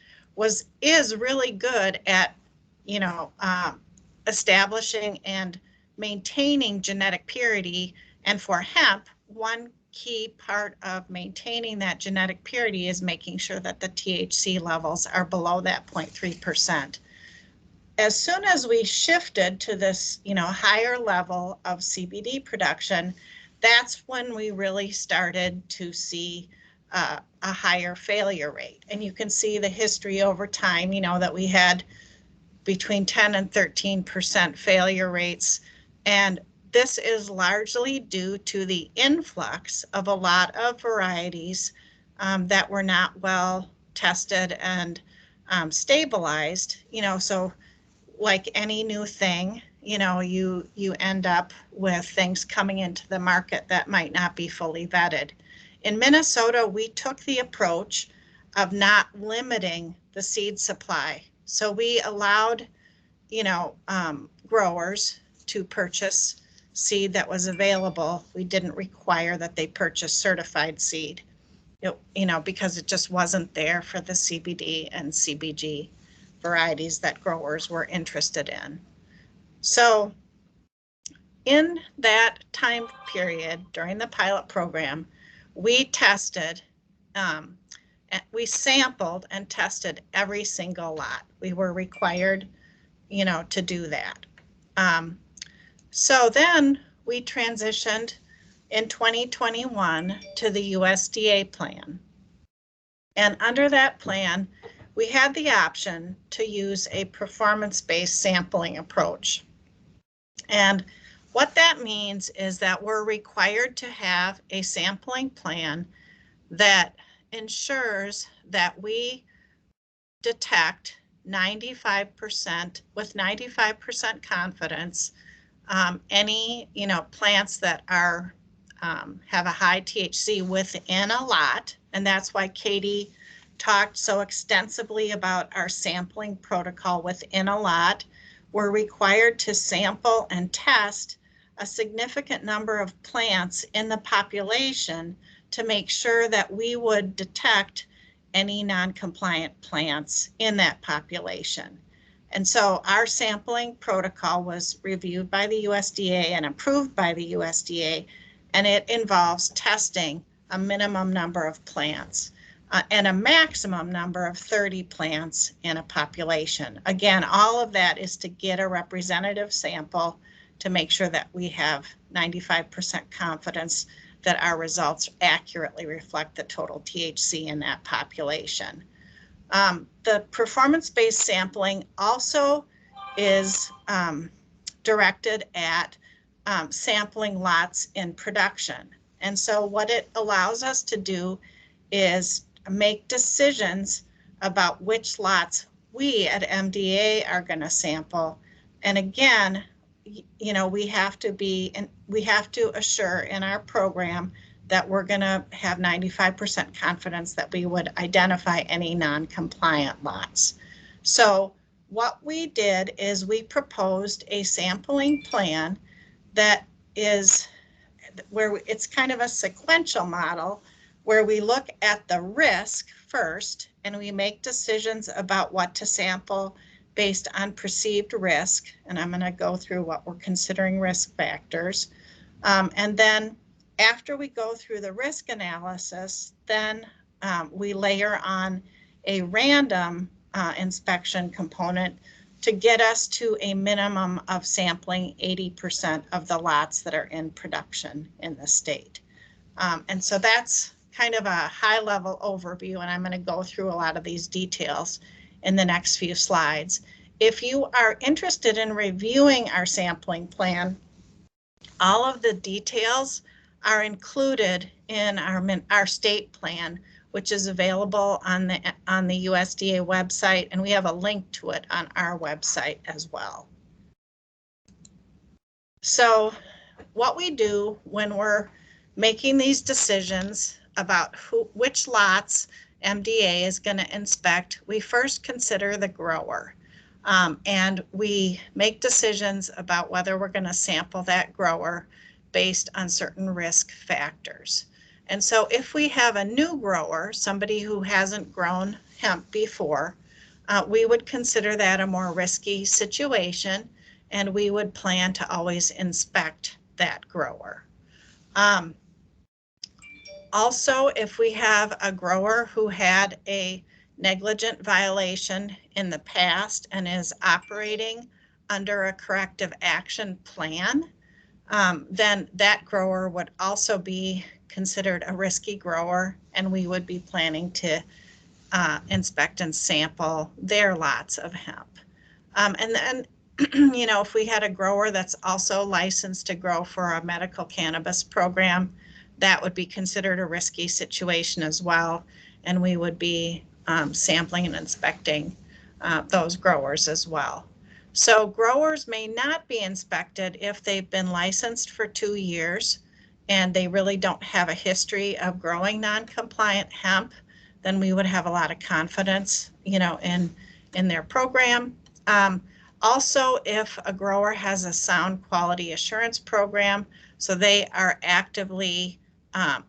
is really good at, establishing and maintaining genetic purity. And for hemp, one key part of maintaining that genetic purity is making sure that the THC levels are below that 0.3%. As soon as we shifted to this, higher level of CBD production, that's when we really started to see a higher failure rate. And you can see the history over time, that we had between 10 and 13% failure rates. And this is largely due to the influx of a lot of varieties that were not well tested and stabilized, so like any new thing, you end up with things coming into the market that might not be fully vetted. In Minnesota, we took the approach of not limiting the seed supply. So we allowed, growers to purchase seed that was available. We didn't require that they purchase certified seed, because it just wasn't there for the CBD and CBG varieties that growers were interested in. So in that time period during the pilot program, we tested, we sampled and tested every single lot. We were required, to do that. So then we transitioned in 2021 to the USDA plan. And under that plan, we had the option to use a performance-based sampling approach. And what that means is that we're required to have a sampling plan that ensures that we detect 95% with 95% confidence any plants that are have a high THC within a lot. And that's why Katie talked so extensively about our sampling protocol within a lot. We're required to sample and test a significant number of plants in the population to make sure that we would detect any non-compliant plants in that population. And so our sampling protocol was reviewed by the USDA and approved by the USDA, and it involves testing a minimum number of plants and a maximum number of 30 plants in a population. Again, all of that is to get a representative sample to make sure that we have 95% confidence that our results accurately reflect the total THC in that population. The performance-based sampling also is directed at sampling lots in production. And so what it allows us to do is make decisions about which lots we at MDA are going to sample. And again, we have to assure in our program that we're going to have 95% confidence that we would identify any non-compliant lots. So what we did is we proposed a sampling plan that is where it's kind of a sequential model where we look at the risk first and we make decisions about what to sample based on perceived risk. And I'm going to go through what we're considering risk factors. And then after we go through the risk analysis, then we layer on a random inspection component to get us to a minimum of sampling 80% of the lots that are in production in the state. And so that's kind of a high level overview, and I'm going to go through a lot of these details in the next few slides. If you are interested in reviewing our sampling plan, all of the details are included in our state plan, which is available on the USDA website, and we have a link to it on our website as well. So what we do when we're making these decisions about which lots MDA is going to inspect, we first consider the grower. And we make decisions about whether we're going to sample that grower based on certain risk factors. And so if we have a new grower, somebody who hasn't grown hemp before, we would consider that a more risky situation, and we would plan to always inspect that grower. Also, if we have a grower who had a negligent violation in the past and is operating under a corrective action plan, then that grower would also be considered a risky grower, and we would be planning to inspect and sample their lots of hemp. And then, you know, if we had a grower that's also licensed to grow for a medical cannabis program, that would be considered a risky situation as well, and we would be sampling and inspecting those growers as well. So growers may not be inspected if they've been licensed for 2 years and they really don't have a history of growing non-compliant hemp. Then we would have a lot of confidence, you know, in their program. Also, if a grower has a sound quality assurance program, so they are actively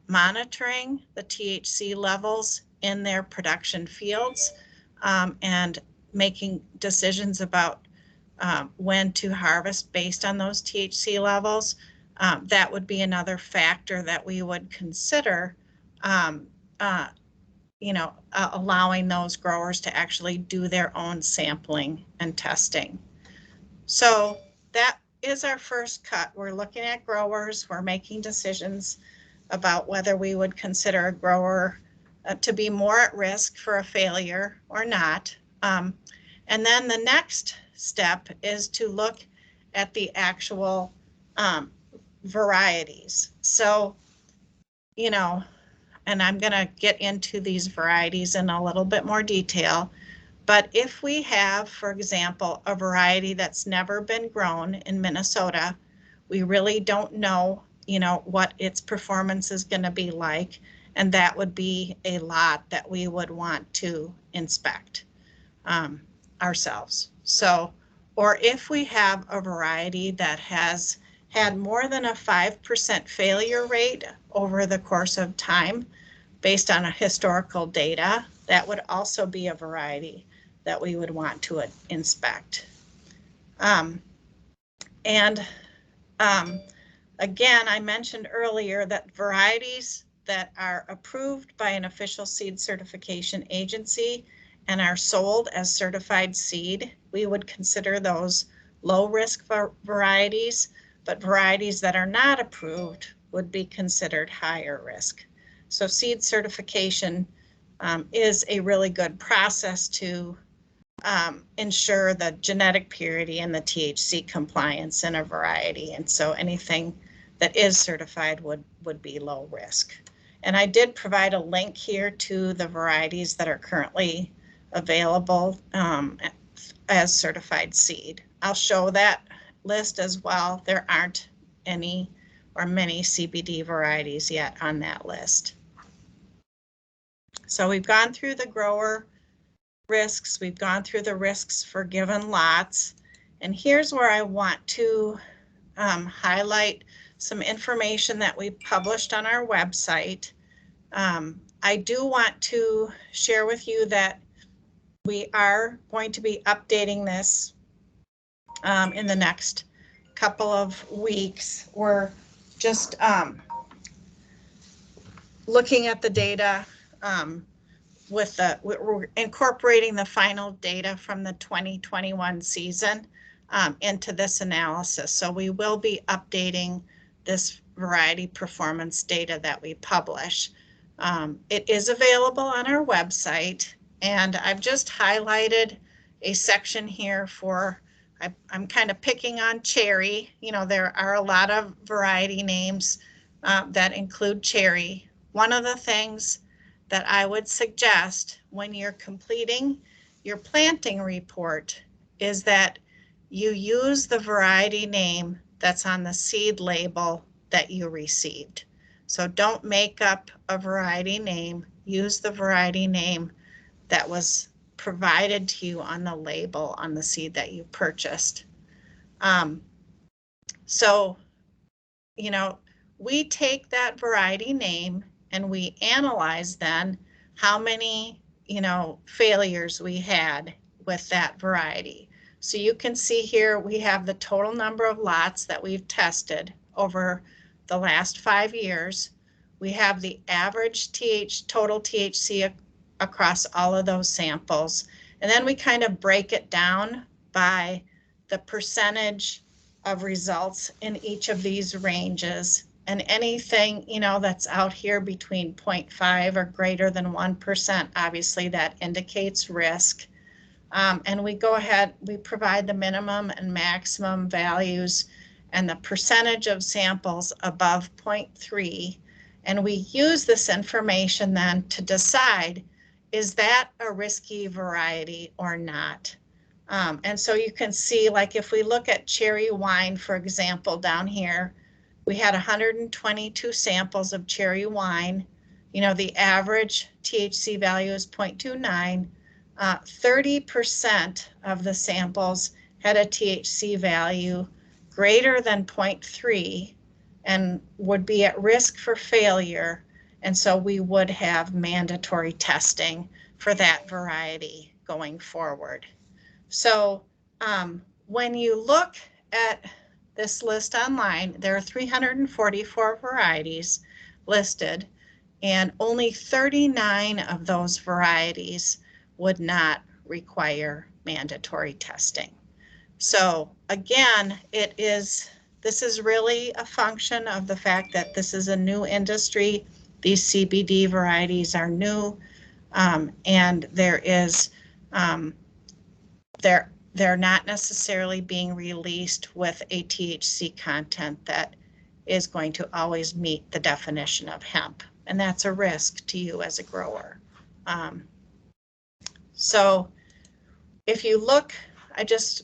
monitoring the THC levels in their production fields and making decisions about when to harvest based on those THC levels, that would be another factor that we would consider, you know, allowing those growers to actually do their own sampling and testing. So that is our first cut. We're looking at growers. We're making decisions about whether we would consider a grower to be more at risk for a failure or not. And then the next step is to look at the actual varieties. So, you know, and I'm going to get into these varieties in a little bit more detail. But if we have, for example, a variety that's never been grown in Minnesota, we really don't know, you know, what its performance is going to be like. And that would be a lot that we would want to inspect ourselves. So, or if we have a variety that has had more than a 5% failure rate over the course of time based on a historical data, that would also be a variety that we would want to inspect. Again, I mentioned earlier that varieties that are approved by an official seed certification agency and are sold as certified seed, we would consider those low risk varieties, but varieties that are not approved would be considered higher risk. So seed certification is a really good process to ensure the genetic purity and the THC compliance in a variety. And so anything that is certified would be low risk. And I did provide a link here to the varieties that are currently available as certified seed. I'll show that list as well. There aren't any or many CBD varieties yet on that list. So we've gone through the grower risks, we've gone through the risks for given lots, and here's where I want to highlight some information that we published on our website. I do want to share with you that we are going to be updating this in the next couple of weeks. We're just looking at the data we're incorporating the final data from the 2021 season into this analysis. So we will be updating this variety performance data that we publish. It is available on our website, and I've just highlighted, a section here for, I'm kind of picking on cherry. You know, there are a lot of variety names that include cherry. One of the things that I would suggest when you're completing your planting report is that you use the variety name that's on the seed label that you received. So don't make up a variety name, use the variety name that was provided to you on the label on the seed that you purchased. So, you know, we take that variety name and we analyze then how many, you know, failures we had with that variety. So you can see here we have the total number of lots that we've tested over the last 5 years. We have the average total THC across all of those samples. And then we kind of break it down by the percentage of results in each of these ranges. And anything, you know, that's out here between 0.5 or greater than 1%, obviously that indicates risk. And we go ahead, we provide the minimum and maximum values and the percentage of samples above 0.3. And we use this information then to decide, is that a risky variety or not? And so you can see, like if we look at cherry wine, for example, down here, we had 122 samples of cherry wine. You know, the average THC value is 0.29. 30% of the samples had a THC value greater than 0.3 and would be at risk for failure. And so we would have mandatory testing for that variety going forward. So when you look at this list online, there are 344 varieties listed, and only 39 of those varieties would not require mandatory testing. So again, this is really a function of the fact that this is a new industry. These CBD varieties are new, and they're not necessarily being released with a THC content that is going to always meet the definition of hemp. And that's a risk to you as a grower. So if you look, I just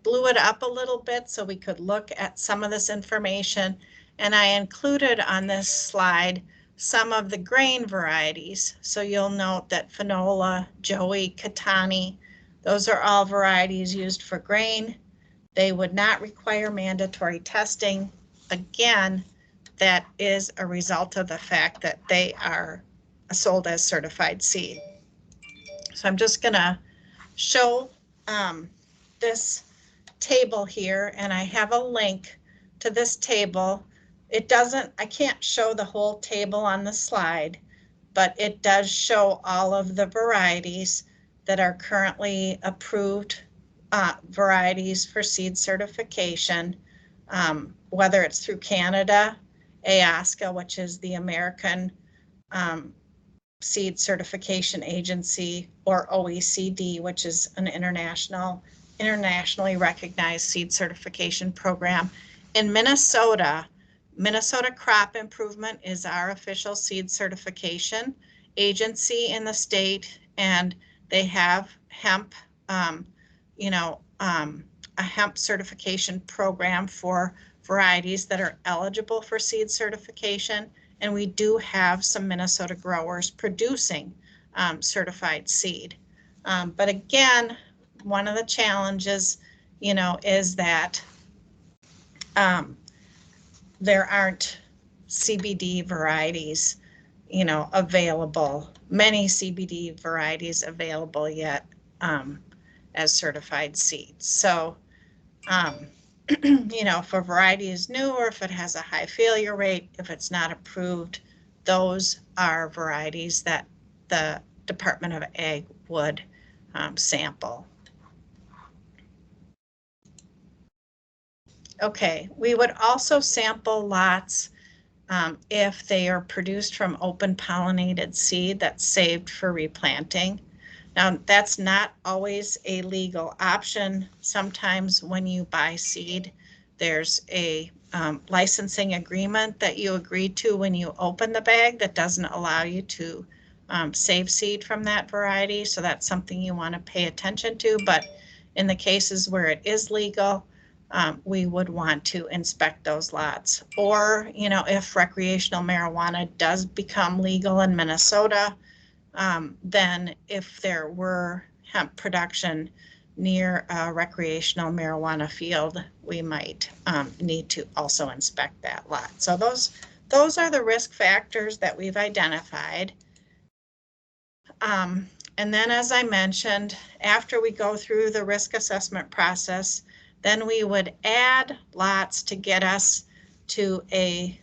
blew it up a little bit so we could look at some of this information. And I included on this slide some of the grain varieties. So you'll note that Finola, Joey, Katani, those are all varieties used for grain. They would not require mandatory testing. Again, that is a result of the fact that they are sold as certified seed. So I'm just gonna show this table here, and I have a link to this table. I can't show the whole table on the slide, but it does show all of the varieties that are currently approved varieties for seed certification, whether it's through Canada, AOSCA, which is the American Seed Certification Agency, or OECD, which is an internationally recognized seed certification program. In Minnesota, Minnesota Crop Improvement is our official seed certification agency in the state, and they have hemp, a hemp certification program for varieties that are eligible for seed certification. And we do have some Minnesota growers producing certified seed. But again, one of the challenges, is that there aren't CBD varieties, available, many CBD varieties available yet as certified seeds. So, if a variety is new or if it has a high failure rate, if it's not approved, those are varieties that the Department of Ag would sample. Okay, we would also sample lots if they are produced from open pollinated seed that's saved for replanting. Now, that's not always a legal option. Sometimes when you buy seed, there's a licensing agreement that you agree to when you open the bag that doesn't allow you to save seed from that variety. So that's something you want to pay attention to. But in the cases where it is legal, we would want to inspect those lots. Or, you know, if recreational marijuana does become legal in Minnesota, then if there were hemp production near a recreational marijuana field, we might need to also inspect that lot. So those are the risk factors that we've identified. And then, as I mentioned, after we go through the risk assessment process, then we would add lots to get us to a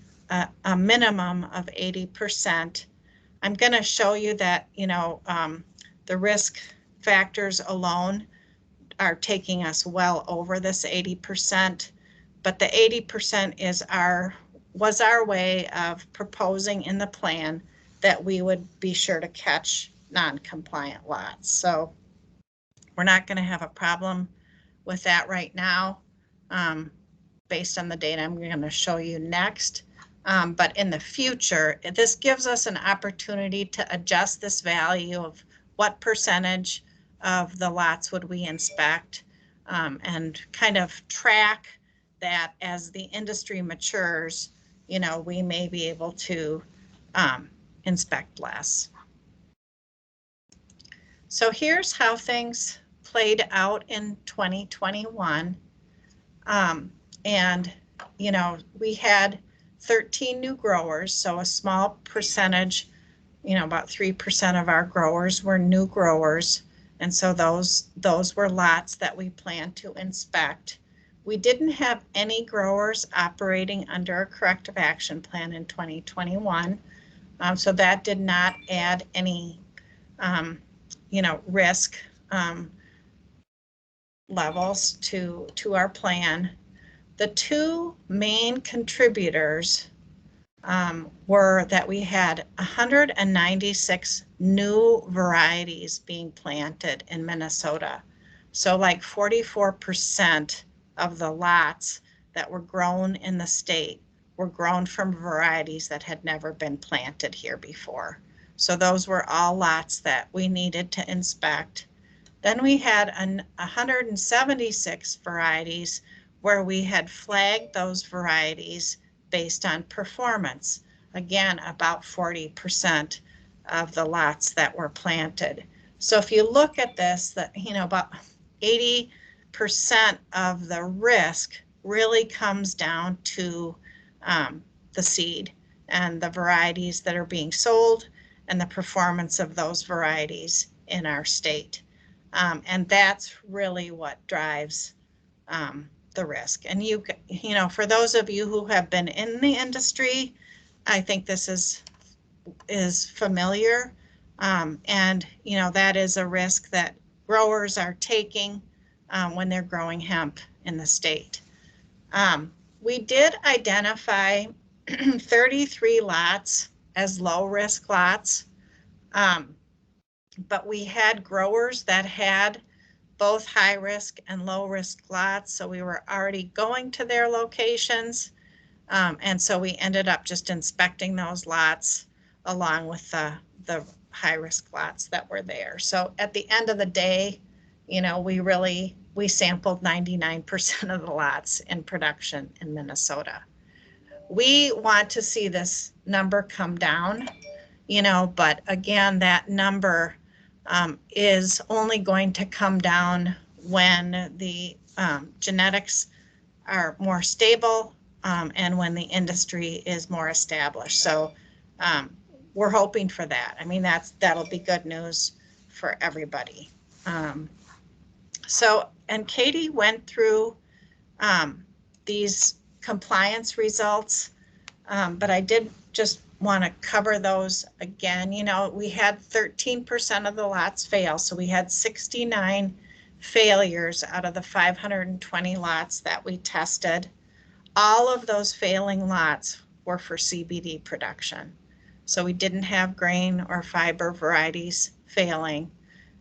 minimum of 80%. I'm going to show you that, you know, the risk factors alone are taking us well over this 80%, but the 80% was our way of proposing in the plan that we would be sure to catch non-compliant lots. So we're not going to have a problem with that right now, based on the data I'm going to show you next. But in the future, this gives us an opportunity to adjust this value of what percentage of the lots would we inspect, and kind of track that as the industry matures, you know, we may be able to inspect less. So here's how things played out in 2021. And, you know, we had 13 new growers, so a small percentage, you know, about 3% of our growers were new growers. And so those were lots that we planned to inspect. We didn't have any growers operating under a corrective action plan in 2021. So that did not add any, you know, risk levels to our plan. The two main contributors were that we had 196 new varieties being planted in Minnesota. So like 44% of the lots that were grown in the state were grown from varieties that had never been planted here before. So those were all lots that we needed to inspect. Then we had 176 varieties where we had flagged those varieties based on performance. Again, about 40% of the lots that were planted. So if you look at this, that, you know, about 80% of the risk really comes down to the seed and the varieties that are being sold and the performance of those varieties in our state. And that's really what drives the risk. And you know, for those of you who have been in the industry, I think this is familiar. And, you know, that is a risk that growers are taking when they're growing hemp in the state. We did identify 33 lots as low risk lots, but we had growers that had both high risk and low risk lots. So we were already going to their locations. And so we ended up just inspecting those lots along with the high risk lots that were there. So at the end of the day, you know, we sampled 99% of the lots in production in Minnesota. We want to see this number come down, you know, but again, that number is only going to come down when the genetics are more stable and when the industry is more established. So we're hoping for that. I mean, that'll be good news for everybody. So, and Katie went through these compliance results, but I did just want to cover those again. You know, we had 13% of the lots fail. So we had 69 failures out of the 520 lots that we tested. All of those failing lots were for CBD production. So we didn't have grain or fiber varieties failing.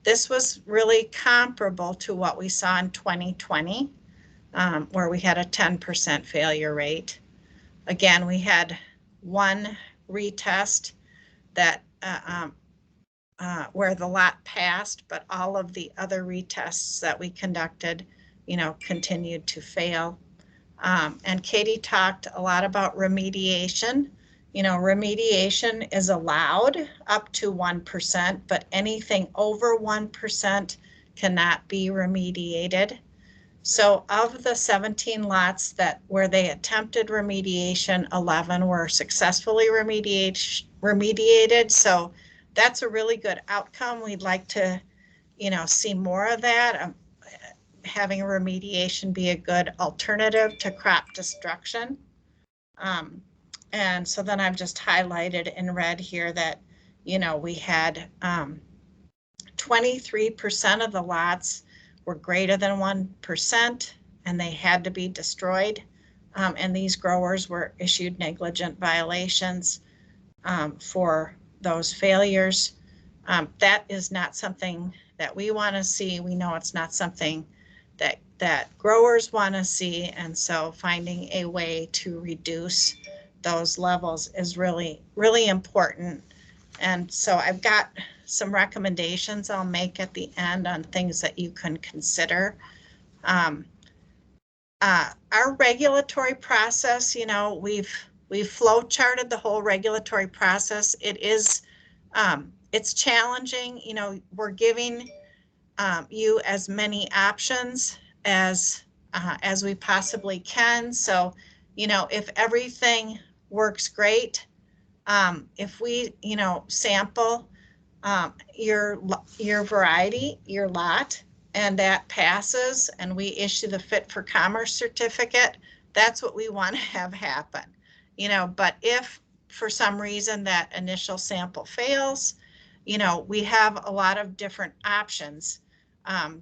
This was really comparable to what we saw in 2020, where we had a 10% failure rate. Again, we had one retest that where the lot passed, but all of the other retests that we conducted, continued to fail. And Katie talked a lot about remediation. Remediation is allowed up to 1%, but anything over 1% cannot be remediated. So of the 17 lots where they attempted remediation, 11 were successfully remediated. So that's a really good outcome. We'd like to, see more of that. Having a remediation be a good alternative to crop destruction. And so then I've just highlighted in red here that, we had 23% of the lots were greater than 1% and they had to be destroyed. And these growers were issued negligent violations for those failures. That is not something that we want to see. We know it's not something that growers want to see. And so finding a way to reduce those levels is really, really important. And so I've got some recommendations I'll make at the end on things that you can consider. Our regulatory process, we've flow charted the whole regulatory process. It's challenging. We're giving you as many options as we possibly can. So, if everything works great, if we, sample your variety, your lot, and that passes and we issue the Fit for Commerce certificate, that's what we want to have happen. But if for some reason that initial sample fails, we have a lot of different options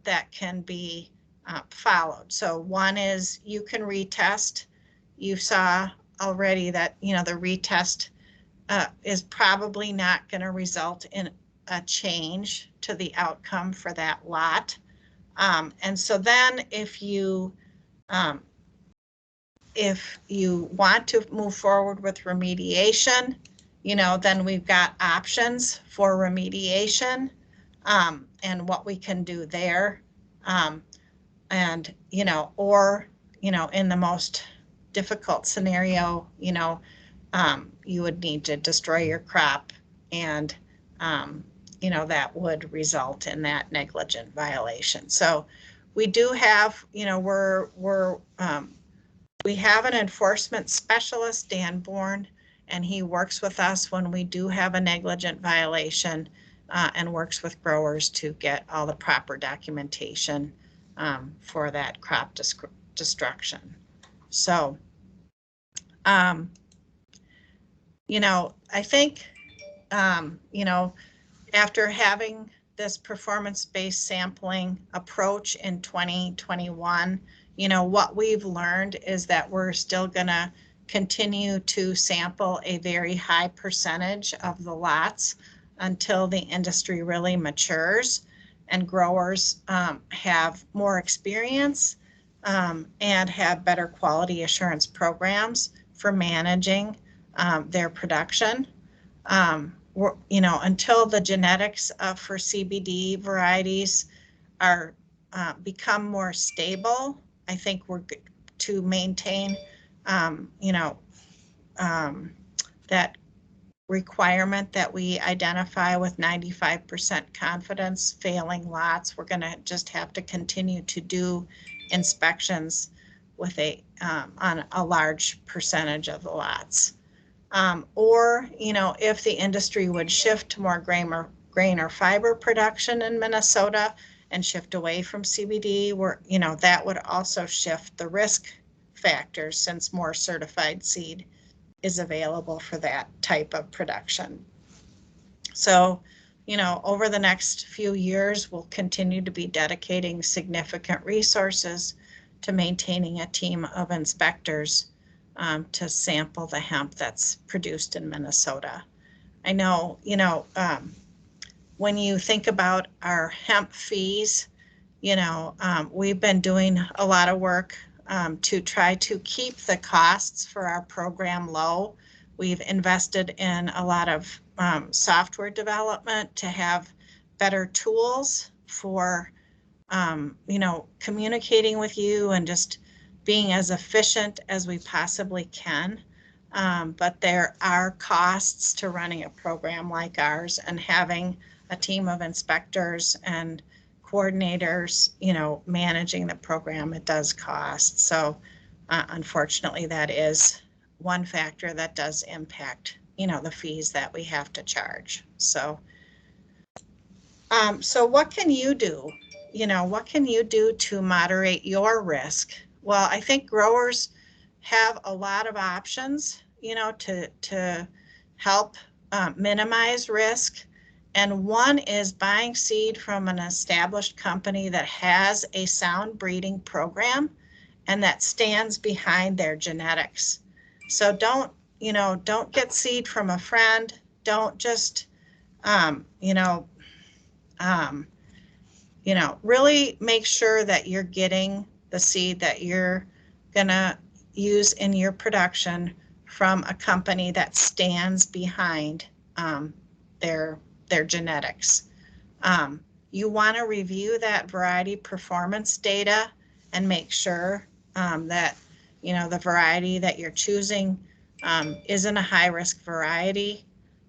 that can be followed. So one is you can retest. You saw already that, the retest is probably not going to result in a change to the outcome for that lot. And so then if you want to move forward with remediation, then we've got options for remediation and what we can do there. And, or, in the most difficult scenario, you would need to destroy your crop and, that would result in that negligent violation. So we do have, we have an enforcement specialist, Dan Bourne, and he works with us when we do have a negligent violation and works with growers to get all the proper documentation for that crop destruction. So, I think, after having this performance-based sampling approach in 2021, what we've learned is that we're still going to continue to sample a very high percentage of the lots until the industry really matures and growers have more experience and have better quality assurance programs for managing their production. Until the genetics for CBD varieties are become more stable, I think we're to maintain, that requirement that we identify with 95% confidence failing lots. We're going to just have to continue to do inspections with on a large percentage of the lots. Or, if the industry would shift to more grain or fiber production in Minnesota and shift away from CBD, that would also shift the risk factors since more certified seed is available for that type of production. So, over the next few years, we'll continue to be dedicating significant resources to maintaining a team of inspectors to sample the hemp that's produced in Minnesota. I know, when you think about our hemp fees, you know, we've been doing a lot of work to try to keep the costs for our program low. We've invested in a lot of software development to have better tools for, you know, communicating with you and just being as efficient as we possibly can. But there are costs to running a program like ours, and having a team of inspectors and coordinators, you know, managing the program, it does cost. So unfortunately, that is one factor that does impact, you know, the fees that we have to charge. So, so what can you do? You know, what can you do to moderate your risk? Well, I think growers have a lot of options, you know, to help minimize risk. And one is buying seed from an established company that has a sound breeding program and that stands behind their genetics. So don't, you know, don't get seed from a friend. Don't just, you know, really make sure that you're getting the seed that you're gonna use in your production from a company that stands behind their genetics. You want to review that variety performance data and make sure that, you know, the variety that you're choosing isn't a high-risk variety.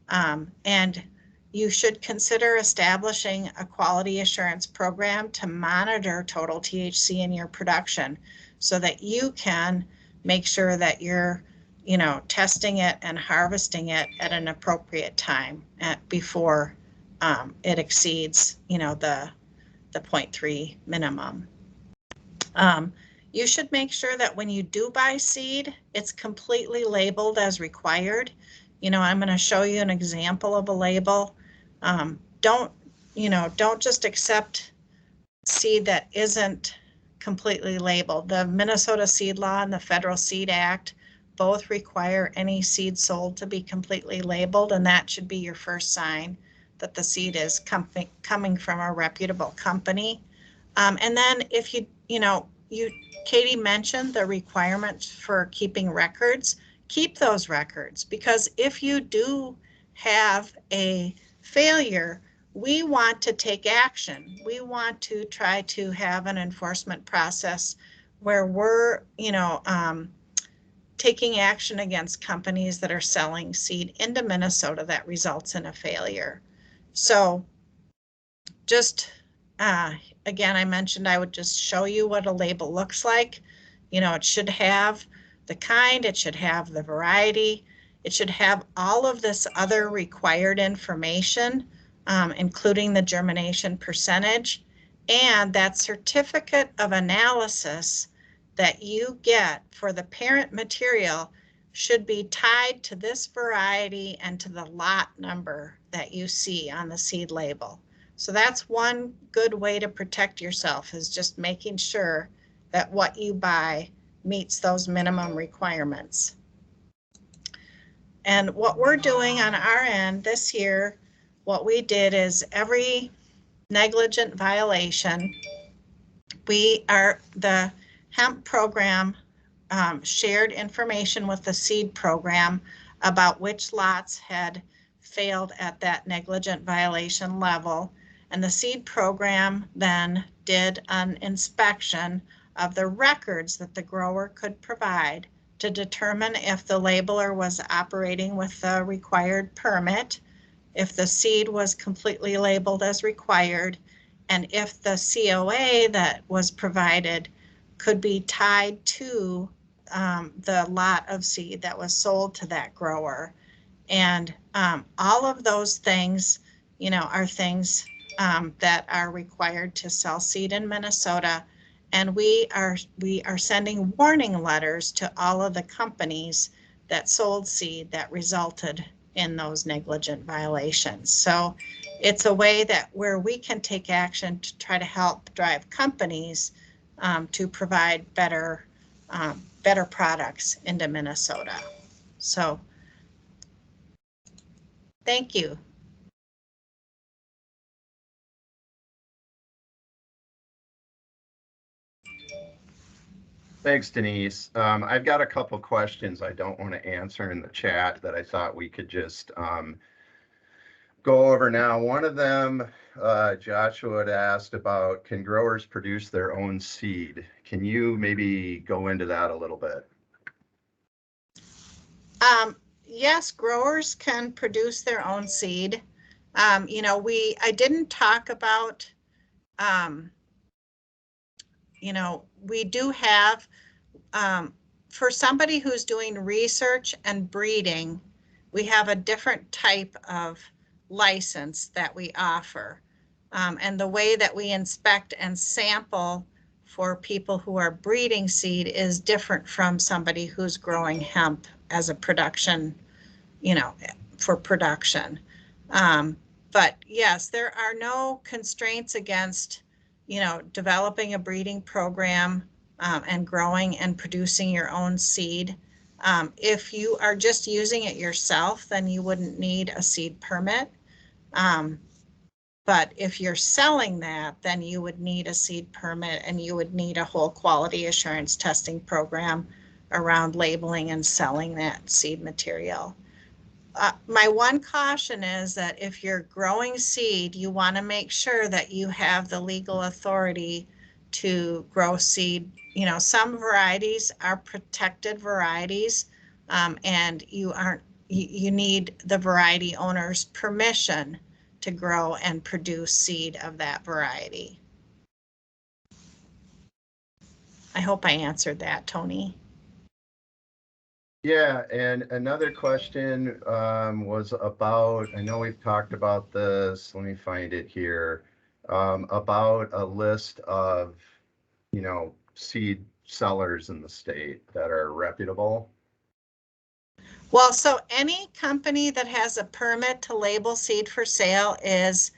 And you should consider establishing a quality assurance program to monitor total THC in your production so that you can make sure that you're, you know, testing it and harvesting it at an appropriate time before it exceeds, you know, the 0.3 minimum. You should make sure that when you do buy seed, it's completely labeled as required. You know, I'm going to show you an example of a label. Don't just accept seed that isn't completely labeled. The Minnesota Seed Law and the Federal Seed Act both require any seed sold to be completely labeled, and that should be your first sign that the seed is coming from a reputable company. And then if Katie mentioned the requirements for keeping records, keep those records, because if you do have a failure, we want to take action. We want to try to have an enforcement process where we're, taking action against companies that are selling seed into Minnesota that results in a failure. So just, again, I mentioned I would just show you what a label looks like. You know, it should have the kind, it should have the variety, it should have all of this other required information, including the germination percentage, and that certificate of analysis that you get for the parent material should be tied to this variety and to the lot number that you see on the seed label. So that's one good way to protect yourself, is just making sure that what you buy meets those minimum requirements. And what we're doing on our end this year, what we did is every negligent violation, the hemp program shared information with the seed program about which lots had failed at that negligent violation level. And the seed program then did an inspection of the records that the grower could provide to determine if the labeler was operating with the required permit, if the seed was completely labeled as required, and if the COA that was provided could be tied to the lot of seed that was sold to that grower. And all of those things, are things that are required to sell seed in Minnesota. And we are sending warning letters to all of the companies that sold seed that resulted in those negligent violations. So it's a way where we can take action to try to help drive companies to provide better products into Minnesota. So thank you. Thanks, Denise. I've got a couple questions I don't want to answer in the chat that I thought we could just go over now. One of them, Joshua had asked about, can growers produce their own seed? Can you maybe go into that a little bit? Yes, growers can produce their own seed. You know, I didn't talk about, you know, we do have, for somebody who's doing research and breeding, we have a different type of license that we offer. And the way that we inspect and sample for people who are breeding seed is different from somebody who's growing hemp as a production, you know, for production. But yes, there are no constraints against, you know, developing a breeding program and growing and producing your own seed. If you are just using it yourself, then you wouldn't need a seed permit. But if you're selling that, then you would need a seed permit and you would need a whole quality assurance testing program around labeling and selling that seed material. My one caution is that if you're growing seed, you want to make sure that you have the legal authority to grow seed. You know, some varieties are protected varieties, and you need the variety owner's permission to grow and produce seed of that variety. I hope I answered that, Tony. Yeah, and another question was about, I know we've talked about this, let me find it here, about a list of, you know, seed sellers in the state that are reputable. Well, so any company that has a permit to label seed for sale is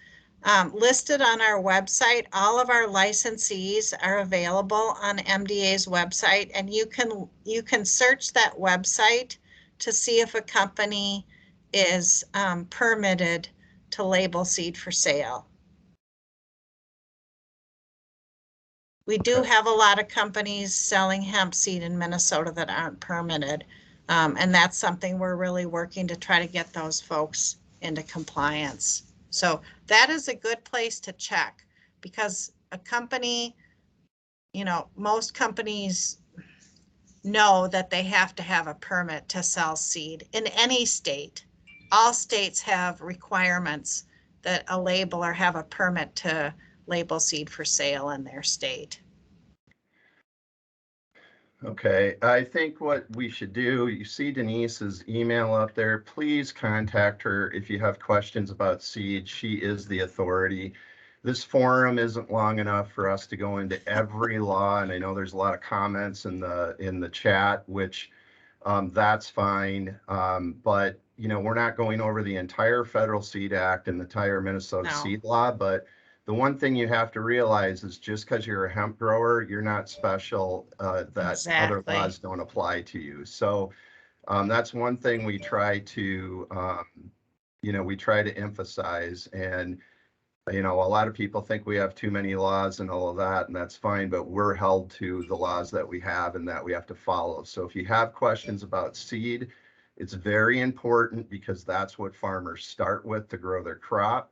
listed on our website. All of our licensees are available on MDA's website, and you can search that website to see if a company is permitted to label seed for sale. We do have a lot of companies selling hemp seed in Minnesota that aren't permitted. And that's something we're really working to try to get those folks into compliance. So that is a good place to check, because a company, you know, most companies know that they have to have a permit to sell seed in any state. All states have requirements that a labeler have a permit to label seed for sale in their state. Okay, I think what we should do, you see Denise's email up there. Please contact her if you have questions about seed. She is the authority. This forum isn't long enough for us to go into every law, and I know there's a lot of comments in the chat, which that's fine. But you know, we're not going over the entire Federal Seed Act and the entire Minnesota seed law, but the one thing you have to realize is just because you're a hemp grower, you're not special, that other laws don't apply to you. So that's one thing we try to, you know, we try to emphasize. And, you know, a lot of people think we have too many laws and all of that, and that's fine, but we're held to the laws that we have and that we have to follow. So if you have questions about seed, it's very important because that's what farmers start with to grow their crop.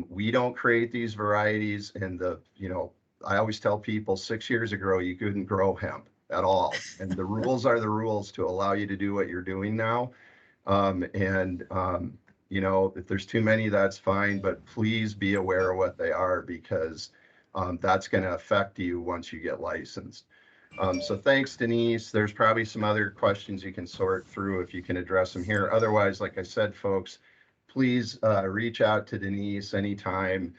We don't create these varieties, and you know, I always tell people 6 years ago, you couldn't grow hemp at all. And the rules are the rules to allow you to do what you're doing now. You know, if there's too many, that's fine, but please be aware of what they are, because that's going to affect you once you get licensed. So thanks, Denise. There's probably some other questions you can sort through if you can address them here. Otherwise, like I said, folks, please reach out to Denise anytime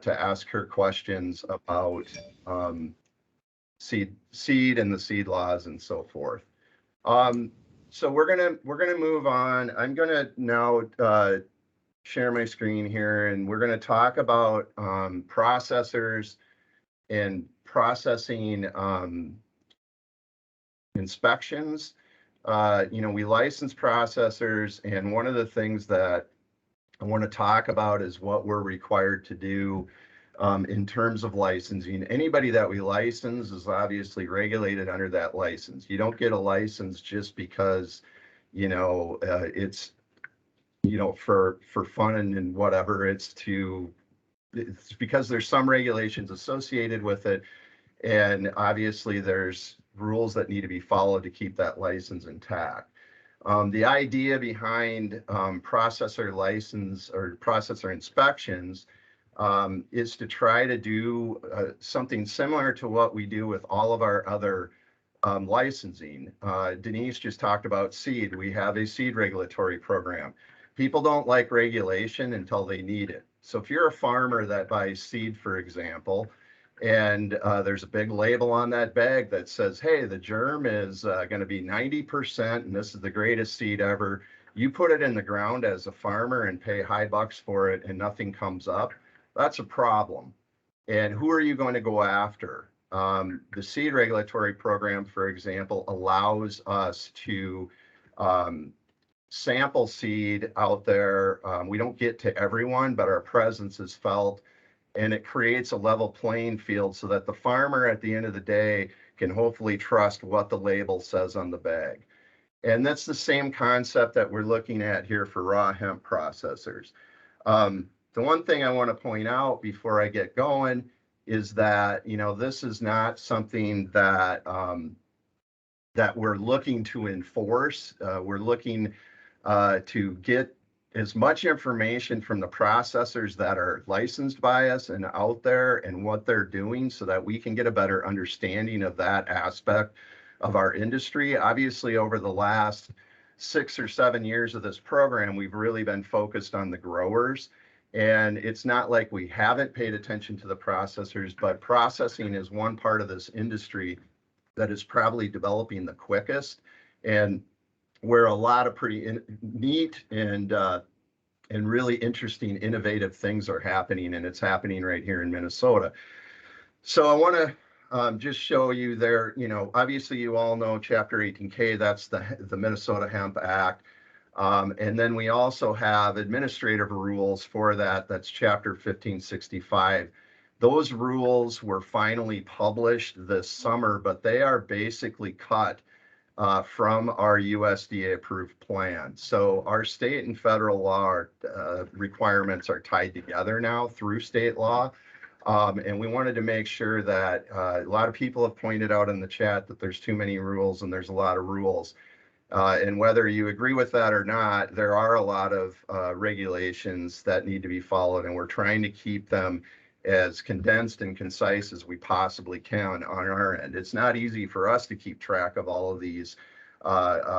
to ask her questions about seed and the seed laws and so forth. So we're gonna move on. I'm gonna now share my screen here, and we're gonna talk about processors and processing inspections. You know, we license processors, and one of the things that I want to talk about is what we're required to do in terms of licensing. Anybody that we license is obviously regulated under that license. You don't get a license just because, it's, for fun and whatever. It's because there's some regulations associated with it. And obviously there's rules that need to be followed to keep that license intact. The idea behind processor license or processor inspections is to try to do something similar to what we do with all of our other licensing. Denise just talked about seed. We have a seed regulatory program. People don't like regulation until they need it. So if you're a farmer that buys seed, for example, and there's a big label on that bag that says, hey, the germ is going to be 90%, and this is the greatest seed ever. You put it in the ground as a farmer and pay high bucks for it, and nothing comes up. That's a problem. And who are you going to go after? The seed regulatory program, for example, allows us to sample seed out there. We don't get to everyone, but our presence is felt, and it creates a level playing field so that the farmer at the end of the day can hopefully trust what the label says on the bag. And that's the same concept that we're looking at here for raw hemp processors. The one thing I want to point out before I get going is that, this is not something that that we're looking to enforce. We're looking to get as much information from the processors that are licensed by us and out there and what they're doing so that we can get a better understanding of that aspect of our industry. Obviously, over the last 6 or 7 years of this program, we've really been focused on the growers. And it's not like we haven't paid attention to the processors, but processing is one part of this industry that is probably developing the quickest, and where a lot of pretty neat and really interesting, innovative things are happening, and it's happening right here in Minnesota. So I want to just show you there. Obviously you all know Chapter 18K. That's the Minnesota Hemp Act. And then we also have administrative rules for that. That's Chapter 1565. Those rules were finally published this summer, but they are basically cut from our USDA approved plan. So our state and federal law requirements are tied together now through state law. And we wanted to make sure that a lot of people have pointed out in the chat that there's too many rules and there's a lot of rules. And whether you agree with that or not, there are a lot of regulations that need to be followed, and we're trying to keep them as condensed and concise as we possibly can on our end. It's not easy for us to keep track of all of these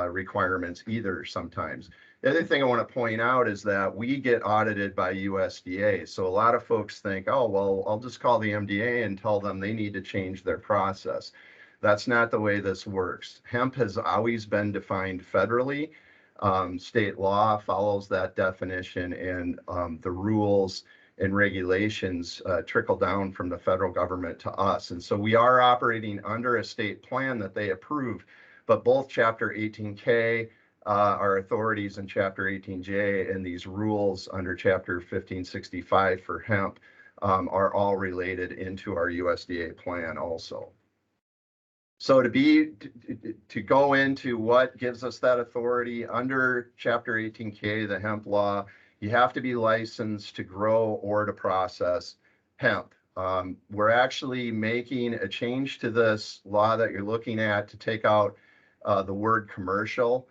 requirements either sometimes. The other thing I want to point out is that we get audited by USDA. So a lot of folks think, oh, well, I'll just call the MDA and tell them they need to change their process. That's not the way this works. Hemp has always been defined federally. State law follows that definition, and the rules and regulations trickle down from the federal government to us. And so we are operating under a state plan that they approve, but both Chapter 18K, our authorities, in Chapter 18J, and these rules under Chapter 1565 for hemp are all related into our USDA plan also. So to go into what gives us that authority under Chapter 18K, the hemp law, you have to be licensed to grow or to process hemp. We're actually making a change to this law that you're looking at to take out the word commercial.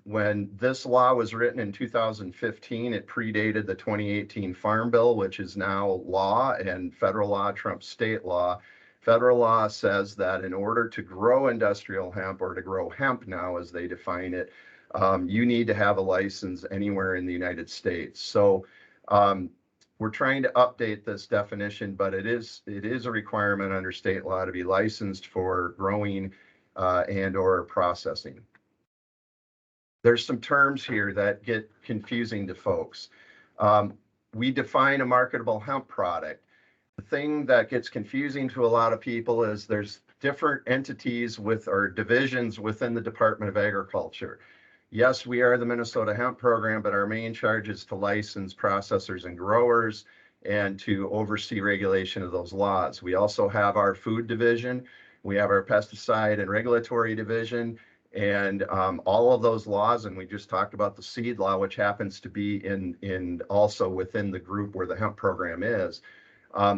When this law was written in 2015, it predated the 2018 Farm Bill, which is now law, and federal law trumps state law. Federal law says that in order to grow industrial hemp, or to grow hemp now as they define it, you need to have a license anywhere in the United States. So we're trying to update this definition, but it is a requirement under state law to be licensed for growing and or processing. There's some terms here that get confusing to folks. We define a marketable hemp product. The thing that gets confusing to a lot of people is there's different entities or divisions within the Department of Agriculture. Yes, we are the Minnesota Hemp Program, but our main charge is to license processors and growers. and to oversee regulation of those laws. We also have our food division, we have our pesticide and regulatory division, and all of those laws, and we just talked about the seed law, which happens to be in also within the group where the hemp program is.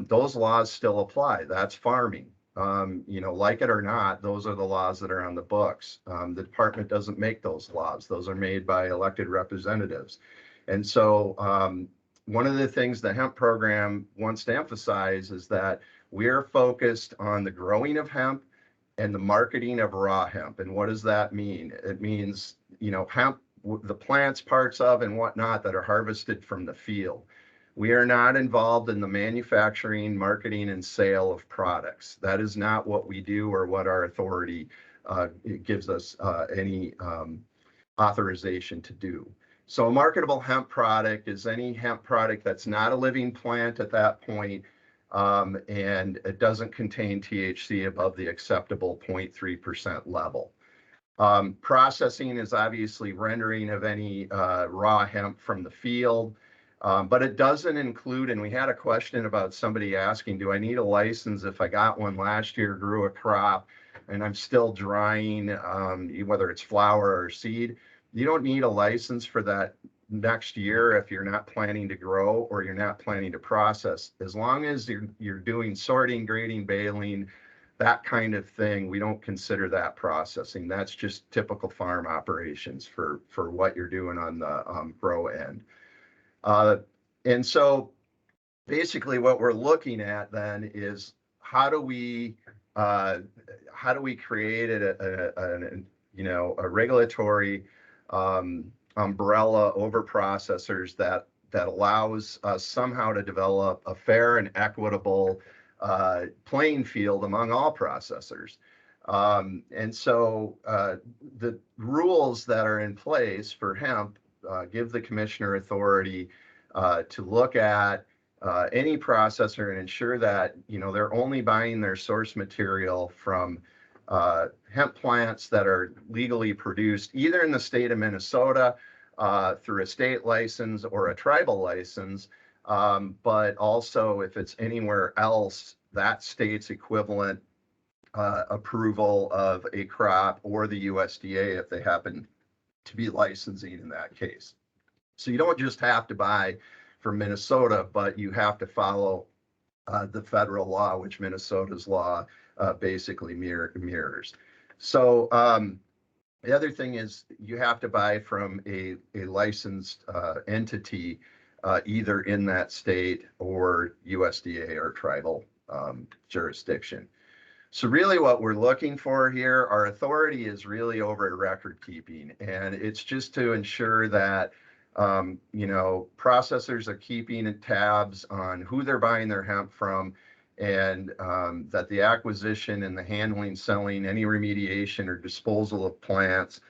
Those laws still apply. That's farming. You know, like it or not, those are the laws that are on the books. The department doesn't make those laws. Those are made by elected representatives. And so one of the things the hemp program wants to emphasize is that we're focused on the growing of hemp and the marketing of raw hemp. And what does that mean? It means, you know, hemp, the plants, parts of and whatnot that are harvested from the field. We are not involved in the manufacturing, marketing, and sale of products. That is not what we do or what our authority gives us any authorization to do. So a marketable hemp product is any hemp product that's not a living plant at that point, and it doesn't contain THC above the acceptable 0.3% level. Processing is obviously rendering of any raw hemp from the field. But it doesn't include, and we had a question about somebody asking, do I need a license if I got one last year, grew a crop, and I'm still drying, whether it's flower or seed? You don't need a license for that next year if you're not planning to grow or you're not planning to process. As long as you're doing sorting, grading, baling, that kind of thing, we don't consider that processing. That's just typical farm operations for what you're doing on the grow end. And so basically what we're looking at then is how do we create a regulatory umbrella over processors that allows us somehow to develop a fair and equitable playing field among all processors. And so the rules that are in place for hemp give the commissioner authority to look at any processor and ensure that, you know, they're only buying their source material from hemp plants that are legally produced either in the state of Minnesota through a state license or a tribal license, but also if it's anywhere else, that state's equivalent approval of a crop or the USDA if they happen to be licensing in that case. So you don't just have to buy from Minnesota, but you have to follow the federal law, which Minnesota's law basically mirrors. So the other thing is you have to buy from a licensed entity either in that state or USDA or tribal jurisdiction. So really what we're looking for here, our authority is really over record keeping, and it's just to ensure that you know, processors are keeping tabs on who they're buying their hemp from, and that the acquisition and the handling, selling, any remediation or disposal of plants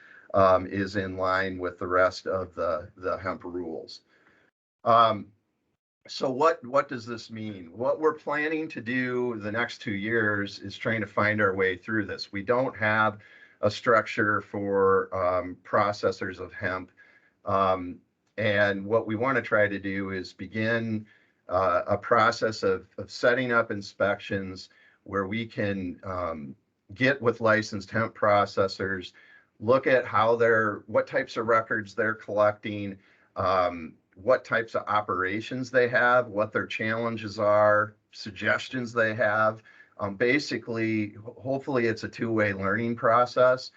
is in line with the rest of the hemp rules. So what does this mean? What we're planning to do the next 2 years is trying to find our way through this. We don't have a structure for processors of hemp. And what we want to try to do is begin a process of setting up inspections where we can get with licensed hemp processors, look at what types of records they're collecting, what types of operations they have, what their challenges are, suggestions they have. Basically, hopefully it's a two-way learning process.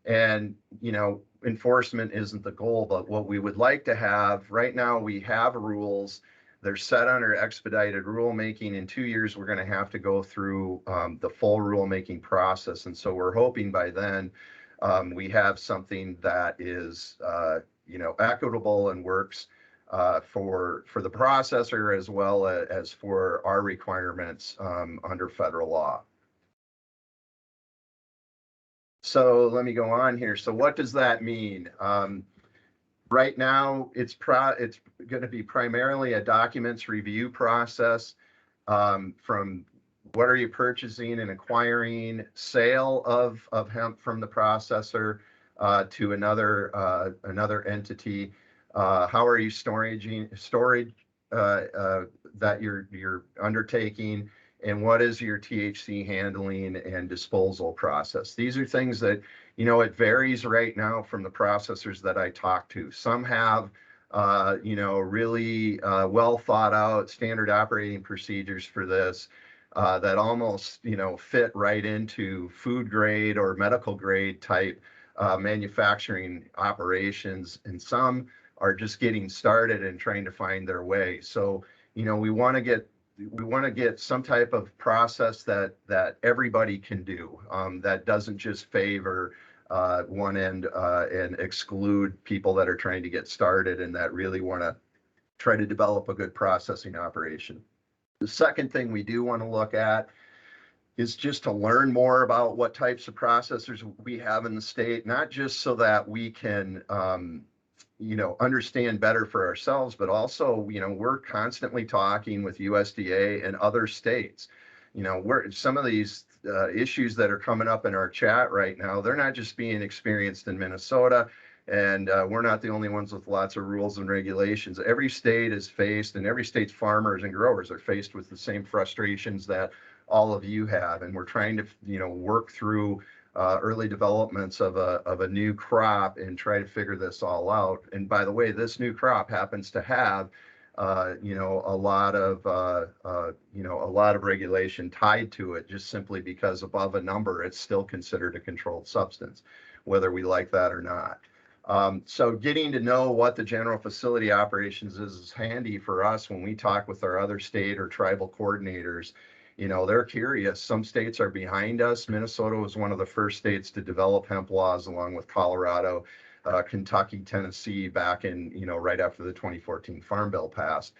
And, you know, enforcement isn't the goal, but what we would like to have, right now we have rules. They're set under expedited rulemaking. In 2 years, we're going to have to go through the full rulemaking process. And so we're hoping by then we have something that is, you know, equitable and works for the processor as well as for our requirements under federal law. So let me go on here. So what does that mean? Right now, it's going to be primarily a documents review process from what are you purchasing and acquiring, sale of hemp from the processor to another entity. How are you storing that you're undertaking, and what is your THC handling and disposal process? These are things that, it varies right now from the processors that I talk to. Some have, really well thought out standard operating procedures for this that almost, fit right into food grade or medical grade type manufacturing operations. And some are just getting started and trying to find their way. So, we want to get some type of process that everybody can do, that doesn't just favor one end and exclude people that are trying to get started and that really want to try to develop a good processing operation. The second thing we do want to look at is just to learn more about what types of processors we have in the state, not just so that we can understand better for ourselves, but also, we're constantly talking with USDA and other states. Some of these issues that are coming up in our chat right now, they're not just being experienced in Minnesota, and we're not the only ones with lots of rules and regulations. Every state is faced, and every state's farmers and growers are faced with the same frustrations that all of you have, and we're trying to, work through early developments of a new crop and try to figure this all out. And by the way, this new crop happens to have, a lot of regulation tied to it, just simply because above a number, it's still considered a controlled substance, whether we like that or not. So getting to know what the general facility operations is handy for us when we talk with our other state or tribal coordinators. They're curious. Some states are behind us. Minnesota was one of the first states to develop hemp laws, along with Colorado, Kentucky, Tennessee, back in, right after the 2014 Farm Bill passed.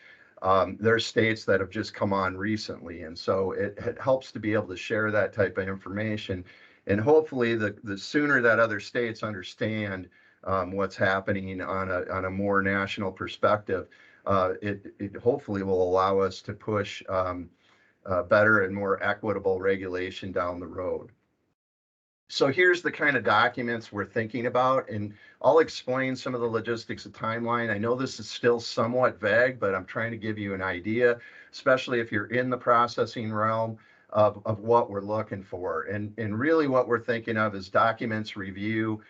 There's states that have just come on recently. And so it helps to be able to share that type of information. And hopefully the sooner that other states understand what's happening on a more national perspective, it hopefully will allow us to push better and more equitable regulation down the road. So here's the kind of documents we're thinking about, and I'll explain some of the logistics of timeline. I know this is still somewhat vague, but I'm trying to give you an idea, especially if you're in the processing realm, of what we're looking for. And really what we're thinking of is documents review.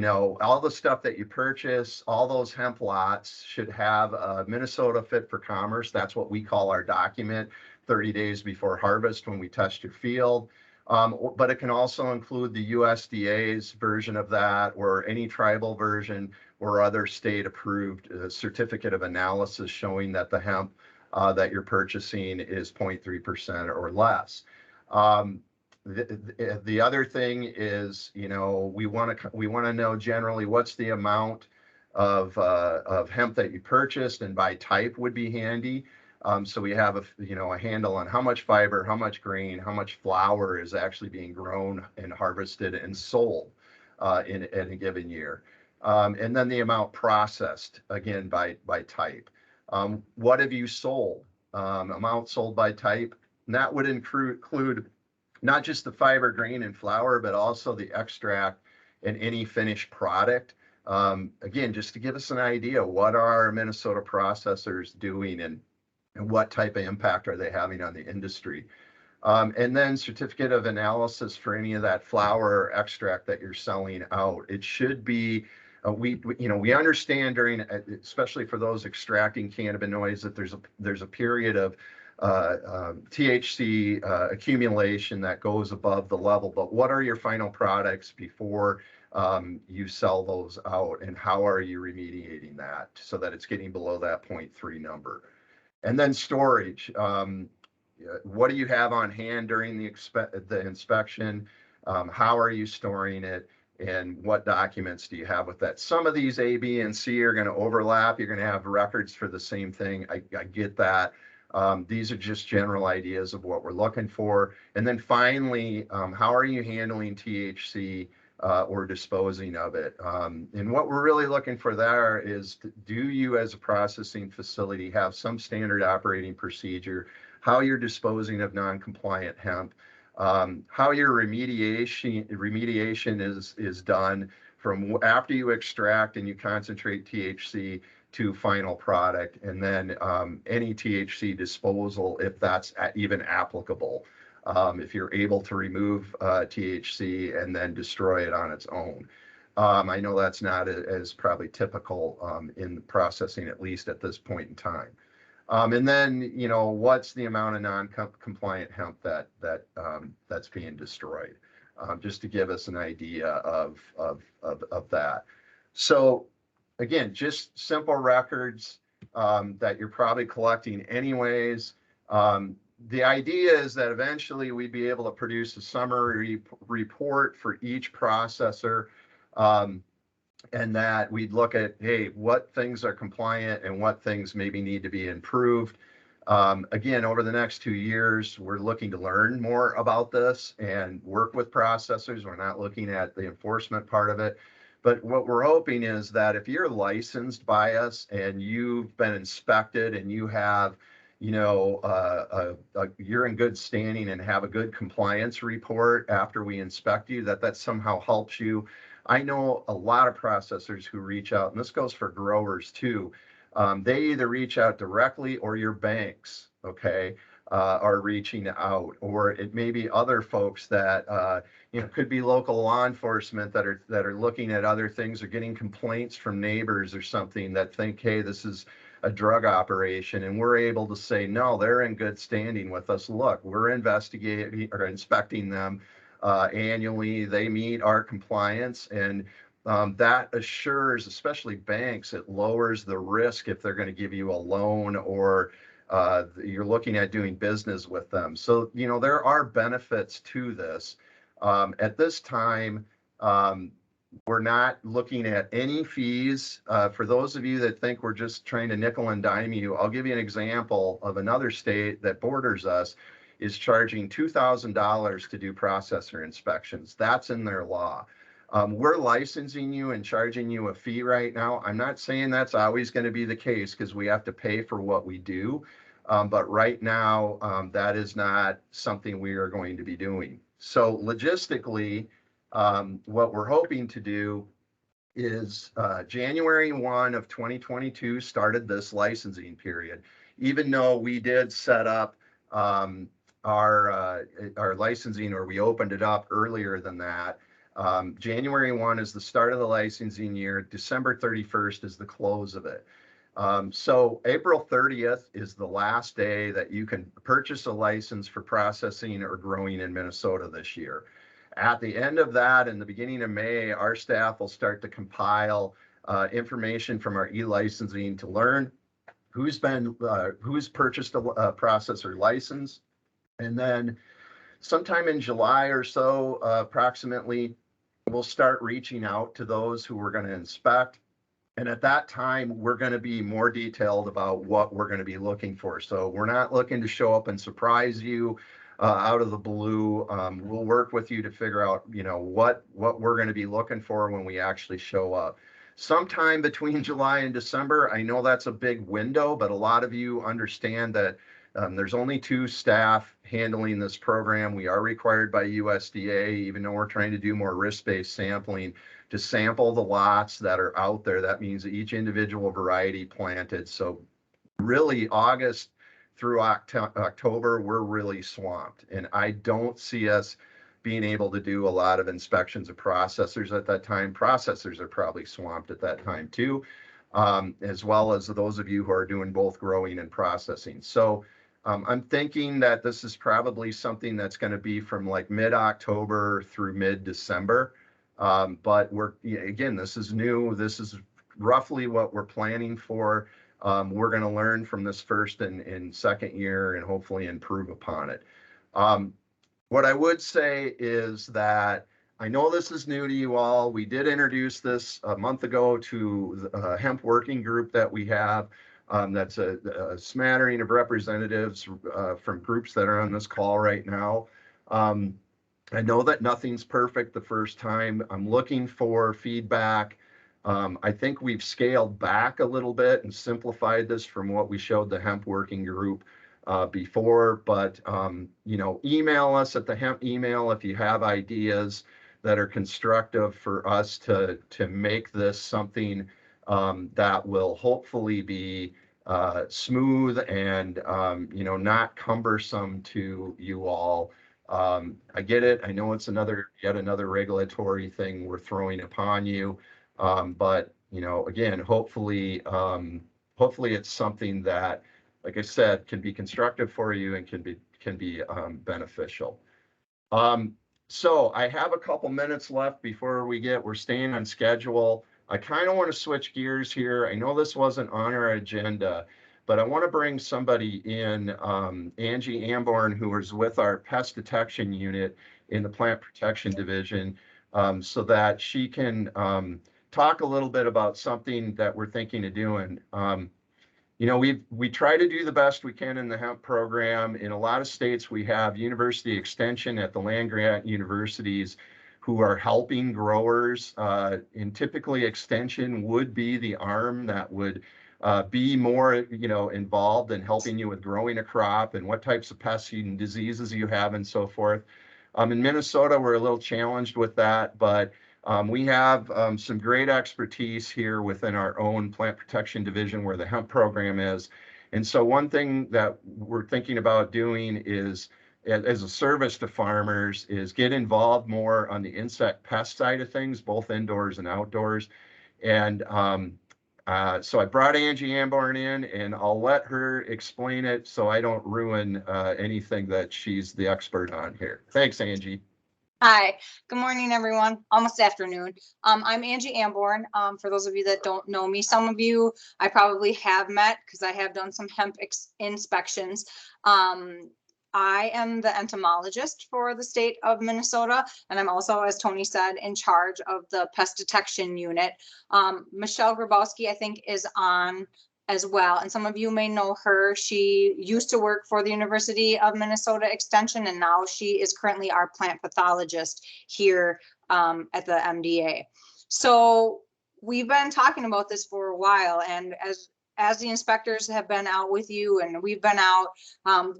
All the stuff that you purchase, all those hemp lots should have a Minnesota Fit for Commerce. That's what we call our document, 30 days before harvest when we test your field. But it can also include the USDA's version of that, or any tribal version, or other state approved certificate of analysis showing that the hemp that you're purchasing is 0.3% or less. The other thing is, we want to know generally what's the amount of hemp that you purchased, and by type would be handy. So we have a handle on how much fiber, how much grain, how much flour is actually being grown and harvested and sold in a given year. And then the amount processed, again, by type. What have you sold? Amount sold by type. And that would include not just the fiber, grain, and flour, but also the extract and any finished product. Again, just to give us an idea, what are our Minnesota processors doing, and what type of impact are they having on the industry? And then certificate of analysis for any of that flour or extract that you're selling out. It should be, we understand during, especially for those extracting cannabinoids, that there's a period of THC accumulation that goes above the level. But what are your final products before you sell those out, and how are you remediating that so that it's getting below that 0.3 number? And then storage. What do you have on hand during the inspection? How are you storing it? And what documents do you have with that? Some of these A, B, and C are going to overlap. You're going to have records for the same thing. I get that. These are just general ideas of what we're looking for. And then finally, how are you handling THC or disposing of it? And what we're really looking for there is, do you as a processing facility have some standard operating procedure, how you're disposing of non-compliant hemp, how your remediation is done from after you extract and you concentrate THC to final product, and then any THC disposal if that's even applicable. If you're able to remove THC and then destroy it on its own. I know that's not as probably typical in the processing, at least at this point in time. And then, you know, what's the amount of non-compliant hemp that's being destroyed? Just to give us an idea of that. So again, just simple records that you're probably collecting anyways. The idea is that eventually we'd be able to produce a summary report for each processor, and that we'd look at, hey, what things are compliant and what things maybe need to be improved. Again, over the next 2 years, we're looking to learn more about this and work with processors. We're not looking at the enforcement part of it. But what we're hoping is that if you're licensed by us and you've been inspected and you have, you know, you're in good standing and have a good compliance report after we inspect you, that somehow helps you. I know a lot of processors who reach out, and this goes for growers too. They either reach out directly or your banks, okay, are reaching out, or it may be other folks that, you know, could be local law enforcement that are looking at other things or getting complaints from neighbors or something that think, hey, this is a drug operation, and we're able to say, no, they're in good standing with us. Look, we're investigating or inspecting them annually. They meet our compliance, and that assures, especially banks, it lowers the risk if they're going to give you a loan or you're looking at doing business with them. So, you know, there are benefits to this. At this time, we're not looking at any fees. For those of you that think we're just trying to nickel and dime you, I'll give you an example of another state that borders us is charging $2,000 to do processor inspections. That's in their law. We're licensing you and charging you a fee right now. I'm not saying that's always going to be the case because we have to pay for what we do. But right now, that is not something we are going to be doing. So logistically, what we're hoping to do is January 1 of 2022 started this licensing period, even though we did set up our licensing, or we opened it up earlier than that. January 1 is the start of the licensing year. December 31st is the close of it. So April 30th is the last day that you can purchase a license for processing or growing in Minnesota this year. At the end of that, in the beginning of May, our staff will start to compile information from our e-licensing to learn who's purchased a processor license. And then sometime in July or so, approximately, we'll start reaching out to those who we're going to inspect. And at that time, we're going to be more detailed about what we're going to be looking for. So we're not looking to show up and surprise you out of the blue. We'll work with you to figure out, you know, what we're going to be looking for when we actually show up. Sometime between July and December, I know that's a big window, but a lot of you understand that there's only 2 staff handling this program. We are required by USDA, even though we're trying to do more risk-based sampling, to sample the lots that are out there. That means each individual variety planted. So really August through October, we're really swamped. And I don't see us being able to do a lot of inspections of processors at that time. Processors are probably swamped at that time too, as well as those of you who are doing both growing and processing. So I'm thinking that this is probably something that's going to be from like mid-October through mid-December. But again, this is new. This is roughly what we're planning for. We're going to learn from this first and second year and hopefully improve upon it. What I would say is that I know this is new to you all. We did introduce this a month ago to the hemp working group that we have. That's a smattering of representatives from groups that are on this call right now. I know that nothing's perfect the first time. I'm looking for feedback. I think we've scaled back a little bit and simplified this from what we showed the hemp working group before, but you know, email us at the hemp email if you have ideas that are constructive for us to make this something that will hopefully be smooth and, not cumbersome to you all. I get it. I know it's yet another regulatory thing we're throwing upon you. But, again, hopefully it's something that, like I said, can be constructive for you and can be beneficial. So I have a couple minutes left before we're staying on schedule. I kind of want to switch gears here. I know this wasn't on our agenda, but I want to bring somebody in, Angie Amborn, who is with our pest detection unit in the plant protection division, so that she can talk a little bit about something that we're thinking of doing. We try to do the best we can in the hemp program. In a lot of states, we have university extension at the land grant universities who are helping growers. And typically extension would be the arm that would be more, involved in helping you with growing a crop and what types of pests and diseases you have and so forth. In Minnesota, we're a little challenged with that, but we have some great expertise here within our own plant protection division where the hemp program is. And so one thing that we're thinking about doing is, as a service to farmers, is get involved more on the insect pest side of things, both indoors and outdoors. And so I brought Angie Amborn in, and I'll let her explain it so I don't ruin anything that she's the expert on here. Thanks, Angie. Hi, good morning, everyone. Almost afternoon. I'm Angie Amborn. For those of you that don't know me, some of you I probably have met because I have done some hemp inspections. I am the entomologist for the state of Minnesota, and I'm also, as Tony said, in charge of the pest detection unit. Michelle Grabowski, I think, is on as well. And some of you may know her. She used to work for the University of Minnesota Extension, and now she is currently our plant pathologist here at the MDA. So we've been talking about this for a while, and as the inspectors have been out with you and we've been out,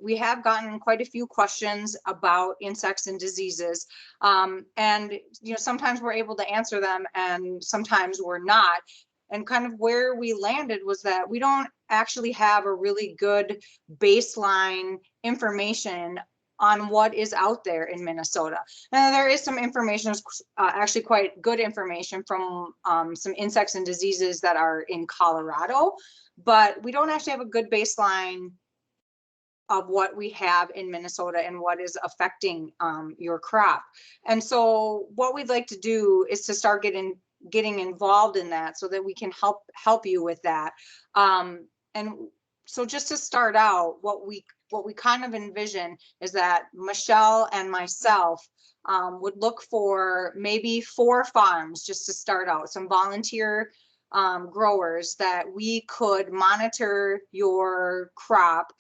we have gotten quite a few questions about insects and diseases. And sometimes we're able to answer them and sometimes we're not. And kind of where we landed was that we don't actually have a really good baseline information on what is out there in Minnesota. Now, there is some information, actually quite good information from some insects and diseases that are in Colorado, but we don't actually have a good baseline of what we have in Minnesota and what is affecting your crop. And so what we'd like to do is to start getting involved in that so that we can help you with that. And so just to start out, what we kind of envision is that Michelle and myself would look for maybe 4 farms just to start out, some volunteer growers that we could monitor your crop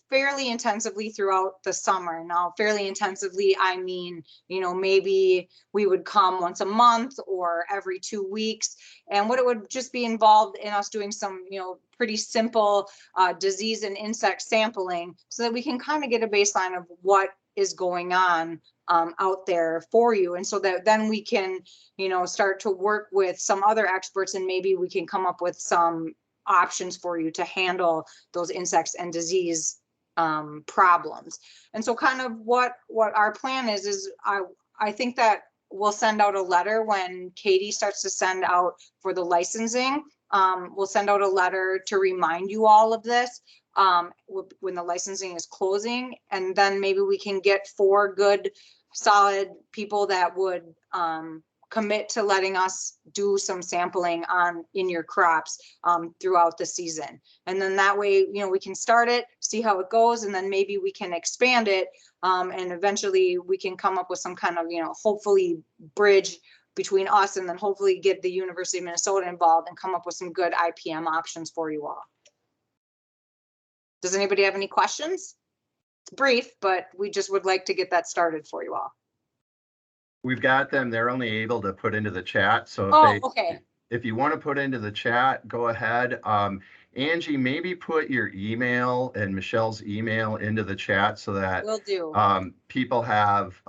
fairly intensively throughout the summer. Now, fairly intensively, I mean, maybe we would come once a month or every 2 weeks. And what it would just be involved in us doing some, pretty simple disease and insect sampling so that we can kind of get a baseline of what is going on out there for you. And so that then we can, start to work with some other experts and maybe we can come up with some options for you to handle those insects and disease problems. And so kind of what our plan is I think that we'll send out a letter when Katie starts to send out for the licensing. We'll send out a letter to remind you all of this when the licensing is closing, and then maybe we can get 4 good solid people that would commit to letting us do some sampling in your crops throughout the season. And then that way, we can start it, see how it goes, and then maybe we can expand it. And eventually we can come up with some kind of, hopefully bridge between us and then hopefully get the University of Minnesota involved and come up with some good IPM options for you all. Does anybody have any questions? It's brief, but we just would like to get that started for you all. We've got them. They're only able to put into the chat. So okay. If you want to put into the chat, go ahead. Angie, maybe put your email and Michelle's email into the chat so that Will do. People have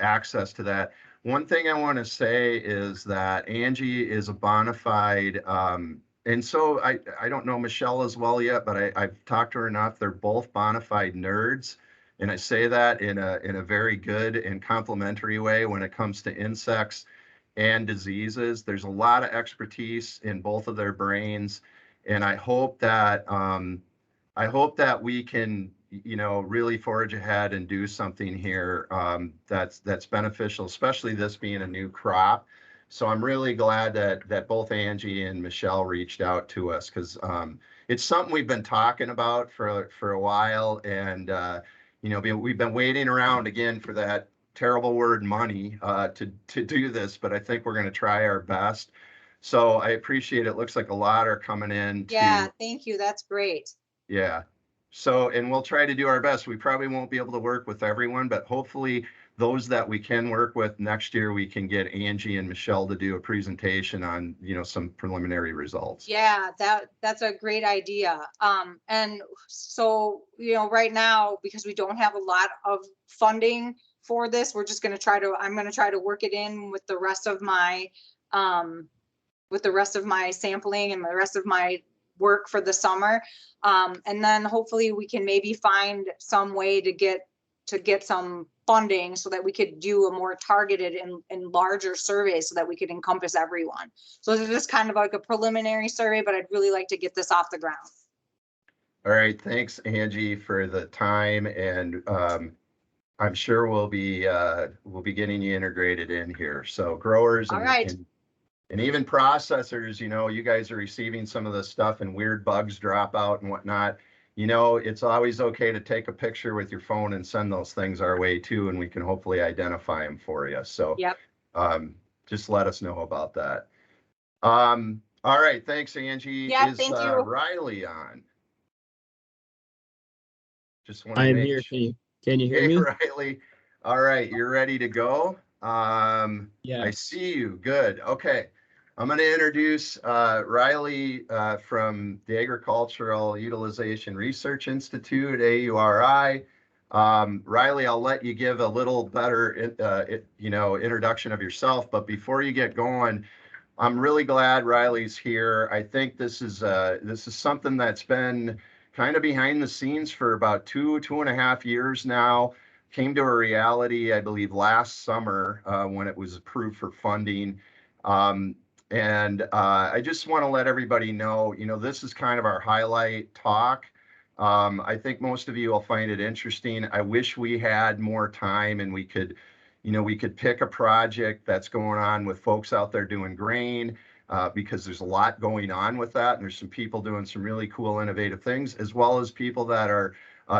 access to that. one thing I want to say is that Angie is a bona fide, and so I don't know Michelle as well yet, but I've talked to her enough. They're both bona fide nerds. And I say that in a very good and complimentary way when it comes to insects and diseases. There's a lot of expertise in both of their brains. And I hope that we can, really forge ahead and do something here that's beneficial, especially this being a new crop. So I'm really glad that both Angie and Michelle reached out to us, because it's something we've been talking about for a while, and we've been waiting around again for that terrible word money to do this, but I think we're going to try our best. So I appreciate it. Looks like a lot are coming in. Yeah, thank you. That's great. Yeah. So, and we'll try to do our best. We probably won't be able to work with everyone, but hopefully those that we can work with next year, we can get Angie and Michelle to do a presentation on, some preliminary results. Yeah, that's a great idea. And so, right now, because we don't have a lot of funding for this, we're just going to I'm going to try to work it in with the rest of my, sampling and the rest of my work for the summer. And then hopefully we can maybe find some way to get some funding so that we could do a more targeted and larger survey so that we could encompass everyone. So this is just kind of like a preliminary survey, but I'd really like to get this off the ground. All right. Thanks, Angie, for the time. And I'm sure we'll be getting you integrated in here. So growers and even processors, you guys are receiving some of this stuff and weird bugs drop out and whatnot. It's always okay to take a picture with your phone and send those things our way too, and we can hopefully identify them for you. So yep. Just let us know about that. All right. Thanks, Angie. Yeah, thank you. Riley on? Just want I am here. Can you hear me? Riley. All right. You're ready to go? Yeah. I see you. Good. Okay. I'm going to introduce Riley from the Agricultural Utilization Research Institute, AURI. Riley, I'll let you give a little better, introduction of yourself. But before you get going, I'm really glad Riley's here. I think this is something that's been kind of behind the scenes for about 2.5 years now. Came to a reality, I believe, last summer when it was approved for funding. I just want to let everybody know, this is kind of our highlight talk. I think most of you will find it interesting. I wish we had more time and we could pick a project that's going on with folks out there doing grain, because there's a lot going on with that. And there's some people doing some really cool, innovative things, as well as people that are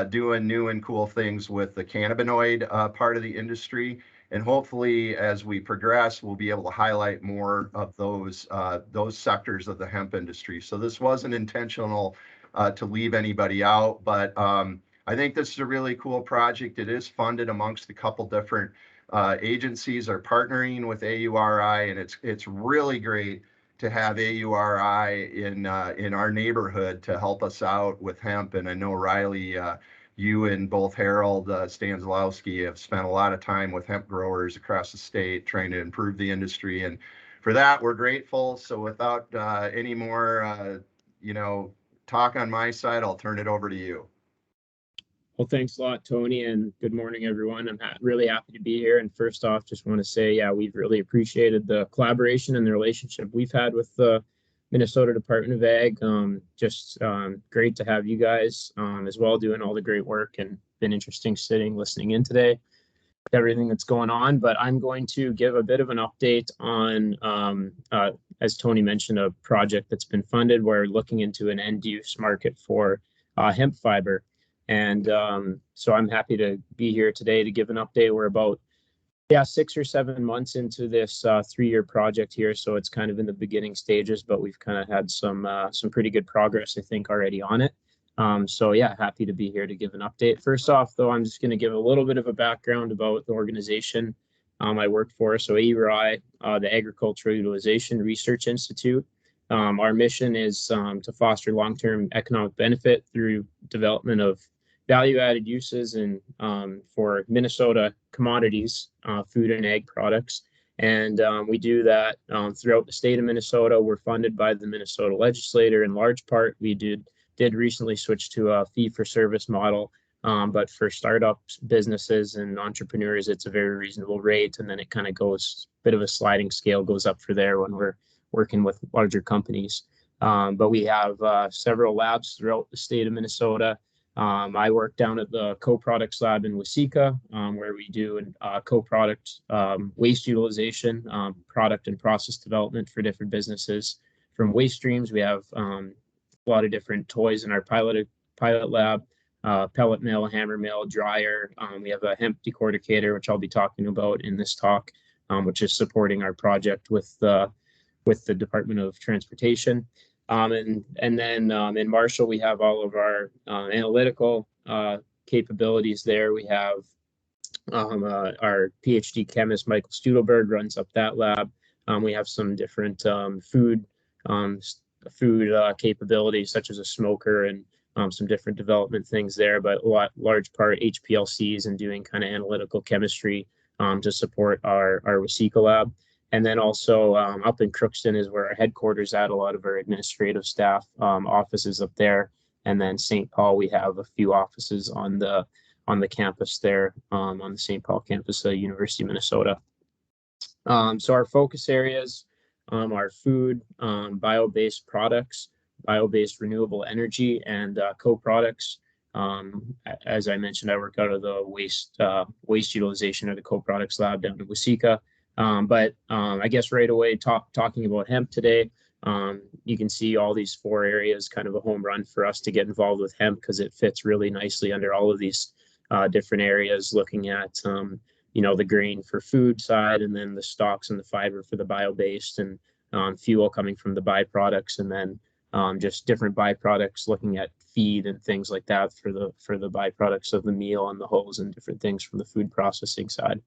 doing new and cool things with the cannabinoid part of the industry. And hopefully, as we progress, we'll be able to highlight more of those sectors of the hemp industry. So this wasn't intentional to leave anybody out, but I think this is a really cool project. It is funded amongst a couple different agencies are partnering with AURI, and it's really great to have AURI in our neighborhood to help us out with hemp. And I know Riley, you and both Harold Stanzlowski have spent a lot of time with hemp growers across the state trying to improve the industry, and for that we're grateful. So without any more talk on my side, I'll turn it over to you. Well, thanks a lot, Tony, and good morning, everyone. I'm really happy to be here. And first off, just want to say, yeah, we've really appreciated the collaboration and the relationship we've had with the Minnesota Department of Ag. Great to have you guys as well doing all the great work, and been interesting listening in today, everything that's going on. But I'm going to give a bit of an update on, as Tony mentioned, a project that's been funded. We're looking into an end use market for hemp fiber. And so I'm happy to be here today to give an update. We're about 6 or 7 months into this 3-year project here, so it's kind of in the beginning stages, but we've kind of had some pretty good progress, I think, already on it. So yeah, happy to be here to give an update. First off, though, I'm just going to give a little bit of a background about the organization I work for. So AURI, the Agricultural Utilization Research Institute. Our mission is to foster long-term economic benefit through development of value-added uses and for Minnesota commodities, food and ag products. And we do that throughout the state of Minnesota. We're funded by the Minnesota legislature in large part. We did recently switch to a fee-for-service model, but for startups, businesses, and entrepreneurs, it's a very reasonable rate. And then it kind of goes a bit of a sliding scale, goes up for there when we're working with larger companies. But we have several labs throughout the state of Minnesota. I work down at the co-products lab in Waseca, where we do co-product waste utilization, product and process development for different businesses. From waste streams, we have a lot of different toys in our pilot lab, pellet mill, hammer mill, dryer. We have a hemp decorticator, which I'll be talking about in this talk, which is supporting our project with the Department of Transportation. And then in Marshall, we have all of our analytical capabilities there. We have our PhD chemist, Michael Studelberg, runs up that lab. We have some different food capabilities, such as a smoker and some different development things there, but large part HPLCs and doing kind of analytical chemistry to support our Waseca lab. And then also up in Crookston is where our headquarters at, a lot of our administrative staff offices up there. And then St. Paul, we have a few offices on the campus there, on the St. Paul campus of University of Minnesota. So our focus areas are food, bio-based products, bio-based renewable energy, and co-products. As I mentioned, I work out of the waste utilization of the co-products lab down in Waseca. But I guess right away, talking about hemp today, you can see all these 4 areas, kind of a home run for us to get involved with hemp because it fits really nicely under all of these different areas, looking at, the grain for food side, and then the stalks and the fiber for the bio-based, and fuel coming from the byproducts, and then just different byproducts, looking at feed and things like that for the byproducts of the meal and the hulls and different things from the food processing side.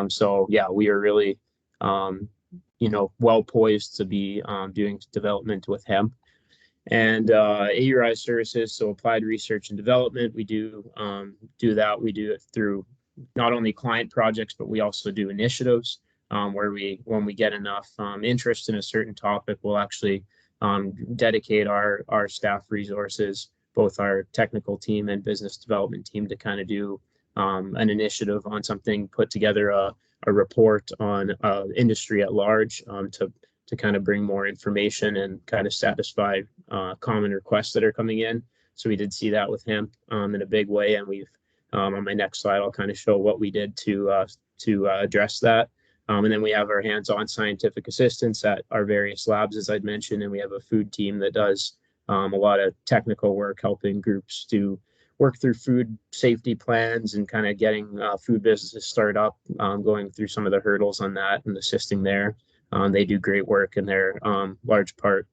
So yeah, we are really, well poised to be doing development with hemp. And AURI services, so applied research and development, we do that. We do it through not only client projects, but we also do initiatives where when we get enough interest in a certain topic, we'll actually dedicate our staff resources, both our technical team and business development team, to kind of do an initiative on something, put together a report on industry at large to kind of bring more information and kind of satisfy common requests that are coming in. So we did see that with hemp in a big way, and we've on my next slide, I'll kind of show what we did to address that. And then we have our hands-on scientific assistants at our various labs, as I'd mentioned, and we have a food team that does a lot of technical work, helping groups to work through food safety plans and kind of getting food businesses started up, going through some of the hurdles on that and assisting there. They do great work in their large part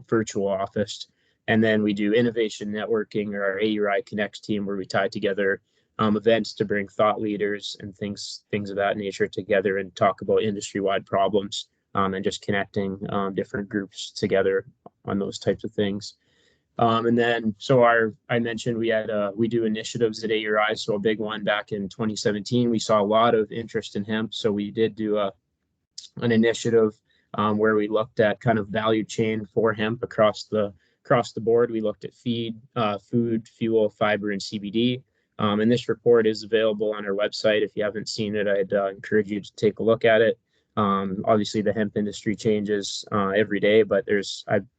virtual office. And then we do innovation networking, or our AURI Connects team, where we tie together events to bring thought leaders and things of that nature together and talk about industry-wide problems, and just connecting different groups together on those types of things. And then, so I mentioned we do initiatives at AURI. So a big one back in 2017, we saw a lot of interest in hemp. So we did do an initiative where we looked at kind of value chain for hemp across the board. We looked at feed, food, fuel, fiber, and CBD. And this report is available on our website. If you haven't seen it, I'd encourage you to take a look at it. Obviously, the hemp industry changes every day, but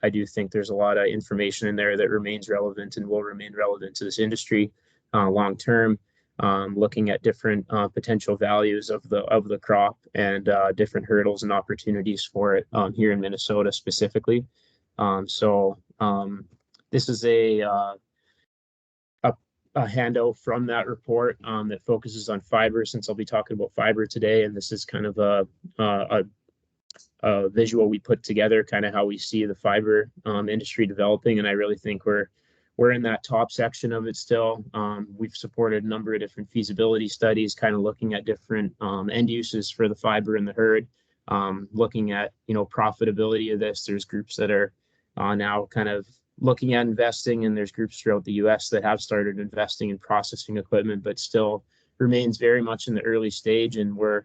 I do think there's a lot of information in there that remains relevant and will remain relevant to this industry long term. Looking at different potential values of the crop and different hurdles and opportunities for it here in Minnesota specifically. So this is a handout from that report that focuses on fiber, since I'll be talking about fiber today. And this is kind of a visual we put together, kind of how we see the fiber industry developing. And I really think we're in that top section of it still. We've supported a number of different feasibility studies, kind of looking at different end uses for the fiber in the herd, looking at, profitability of this. There's groups that are now kind of looking at investing, and there's groups throughout the US that have started investing in processing equipment, but still remains very much in the early stage. And we're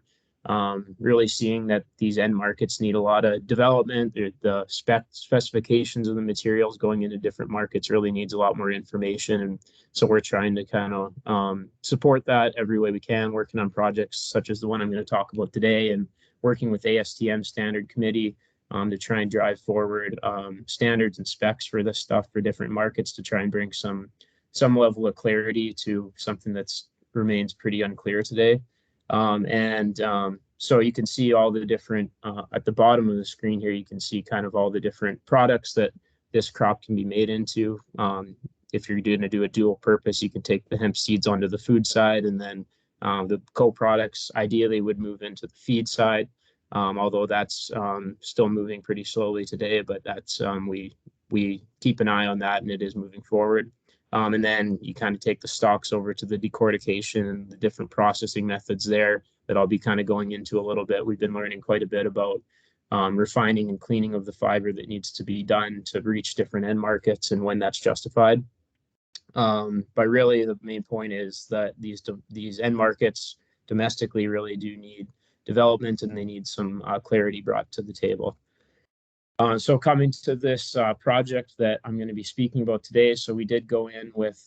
really seeing that these end markets need a lot of development. The specifications of the materials going into different markets really needs a lot more information. And so we're trying to kind of support that every way we can, working on projects such as the one I'm going to talk about today, and working with ASTM Standard Committee to try and drive forward standards and specs for this stuff for different markets, to try and bring some level of clarity to something that's remains pretty unclear today. So you can see all the different, at the bottom of the screen here, you can see kind of all the different products that this crop can be made into. If you're going to do a dual purpose, you can take the hemp seeds onto the food side, and then the co-products ideally would move into the feed side. Although that's still moving pretty slowly today, but that's we keep an eye on that, and it is moving forward. And then you kind of take the stalks over to the decortication and the different processing methods there that I'll be kind of going into a little bit. We've been learning quite a bit about refining and cleaning of the fiber that needs to be done to reach different end markets and when that's justified. But really the main point is that these end markets domestically really do need development, and they need some clarity brought to the table. So coming to this project that I'm going to be speaking about today, so we did go in with,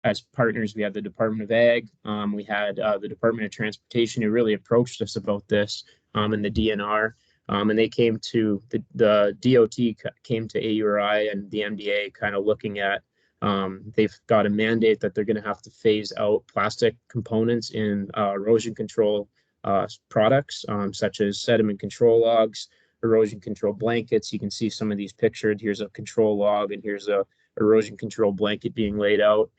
as partners, we had the Department of Ag, we had the Department of Transportation, who really approached us about this, and the DNR, and they came to, the DOT came to AURI and the MDA kind of looking at, they've got a mandate that they're going to have to phase out plastic components in erosion control products, such as sediment control logs, erosion control blankets. You can see some of these pictured. Here's a control log, and here's a erosion control blanket being laid out.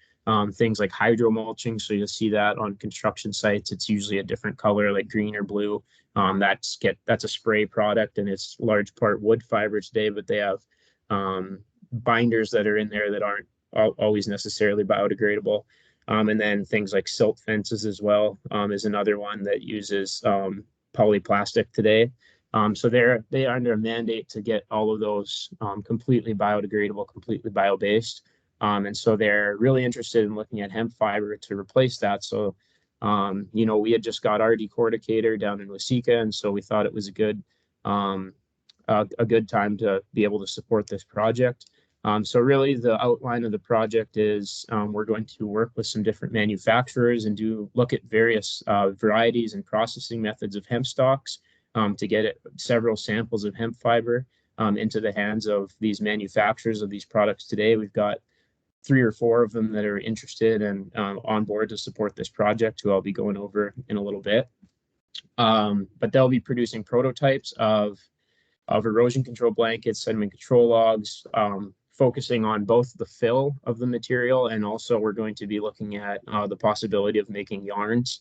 Things like hydro mulching. So you'll see that on construction sites. It's usually a different color, like green or blue. That's a spray product, and it's large part wood fiber today, but they have binders that are in there that aren't always necessarily biodegradable. And then things like silt fences as well is another one that uses polyplastic today. So they're under a mandate to get all of those completely biodegradable, completely bio-based. And so they're really interested in looking at hemp fiber to replace that. So, we had just got our decorticator down in Waseca, and so we thought it was a good time to be able to support this project. So really the outline of the project is we're going to work with some different manufacturers and look at various varieties and processing methods of hemp stalks to get several samples of hemp fiber into the hands of these manufacturers of these products today. We've got 3 or 4 of them that are interested and on board to support this project, who I'll be going over in a little bit. But they'll be producing prototypes of erosion control blankets, sediment control logs, focusing on both the fill of the material, and also we're going to be looking at the possibility of making yarns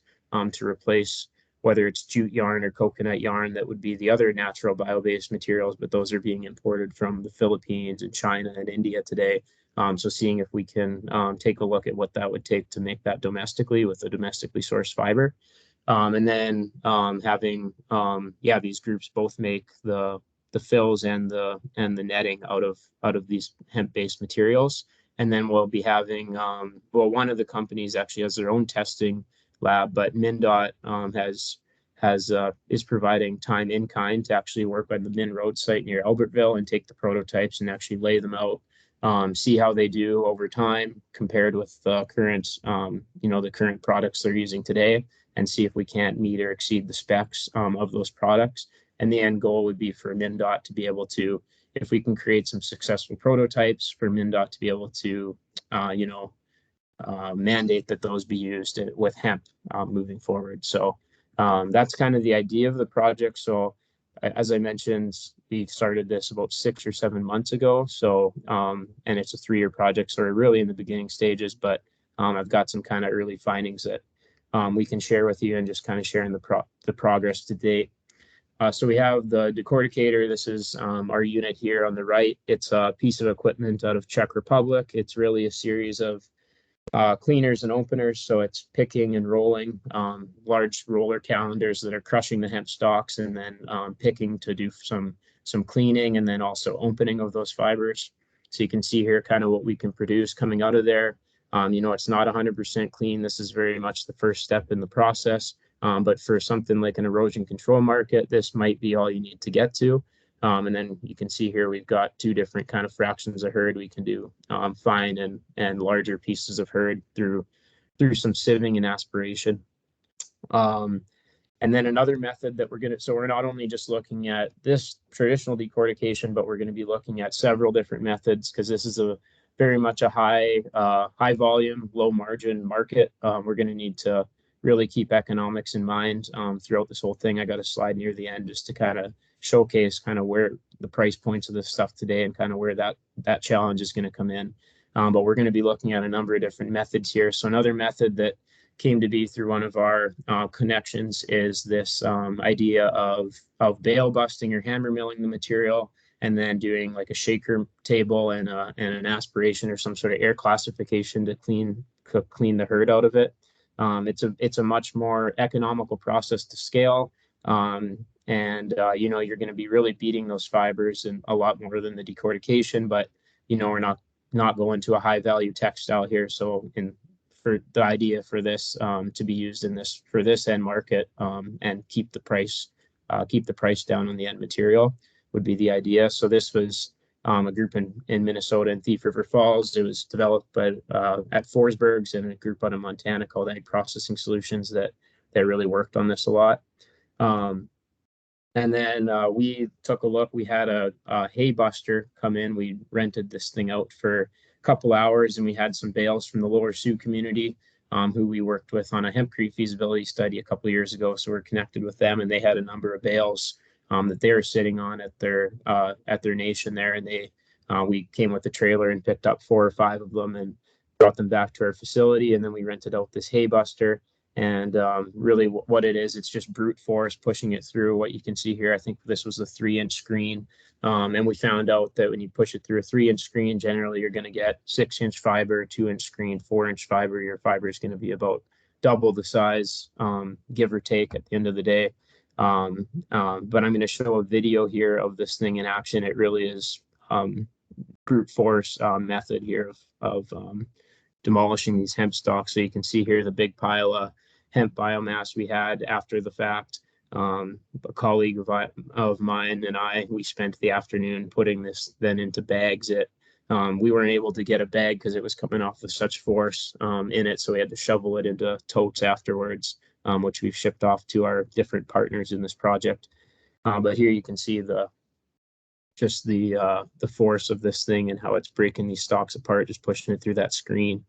to replace, whether it's jute yarn or coconut yarn, that would be the other natural bio-based materials, but those are being imported from the Philippines and China and India today. So seeing if we can take a look at what that would take to make that domestically with a domestically sourced fiber. And then having these groups both make the fills and the netting out of these hemp-based materials. And then we'll be having one of the companies actually has their own testing lab, but MnDOT is providing time in kind to actually work on the Min Road site near Albertville and take the prototypes and actually lay them out, see how they do over time compared with the current the current products they're using today, and see if we can't meet or exceed the specs of those products. And the end goal would be for MnDOT to be able to, if we can create some successful prototypes, for MnDOT to be able to, mandate that those be used with hemp moving forward. So that's kind of the idea of the project. So as I mentioned, we started this about 6 or 7 months ago. So, and it's a 3-year project, so we're really in the beginning stages, but I've got some kind of early findings that we can share with you, and just kind of sharing the progress to date. So we have the decorticator. This is our unit here on the right. It's a piece of equipment out of Czech Republic. It's really a series of cleaners and openers. So it's picking and rolling large roller calendars that are crushing the hemp stalks, and then picking to do some cleaning, and then also opening of those fibers. So you can see here kind of what we can produce coming out of there. It's not 100% clean. This is very much the first step in the process. But for something like an erosion control market, this might be all you need to get to. And then you can see here, we've got two different kind of fractions of herd. We can do fine and larger pieces of herd through some sieving and aspiration. And then another method that so we're not only just looking at this traditional decortication, but we're going to be looking at several different methods, because this is a very much a high volume, low margin market. We're going to need to really keep economics in mind throughout this whole thing. I got a slide near the end just to kind of showcase kind of where the price points of this stuff today and kind of where that challenge is going to come in. But we're going to be looking at a number of different methods here. So another method that came to be through one of our connections is this idea of bale busting or hammer milling the material, and then doing like a shaker table and an aspiration or some sort of air classification to clean the herd out of it. It's a much more economical process to scale. You're going to be really beating those fibers and a lot more than the decortication, but we're not going to a high value textile here. So for the idea for this to be used for this end market and keep the price down on the end material would be the idea. So this was a group in Minnesota and Thief River Falls. It was developed at Forsberg's and a group out of Montana called Ag Processing Solutions that really worked on this a lot. And then we took a look. We had a hay buster come in. We rented this thing out for a couple hours, and we had some bales from the Lower Sioux community who we worked with on a hempcrete feasibility study a couple of years ago. So we're connected with them, and they had a number of bales that they were sitting on at their nation there. And we came with the trailer and picked up 4 or 5 of them and brought them back to our facility. And then we rented out this hay buster. And really what it is, it's just brute force pushing it through. What you can see here, I think this was a 3-inch screen. And we found out that when you push it through a 3-inch screen, generally you're going to get 6-inch fiber, 2-inch screen, 4-inch fiber. Your fiber is going to be about double the size, give or take at the end of the day. But I'm going to show a video here of this thing in action. It really is brute force method here of demolishing these hemp stalks. So you can see here the big pile of hemp biomass we had after the fact. A colleague of mine and we spent the afternoon putting this then into bags. We weren't able to get a bag because it was coming off with such force in it, so we had to shovel it into totes afterwards, which we've shipped off to our different partners in this project. But here you can see the force of this thing and how it's breaking these stalks apart, just pushing it through that screen.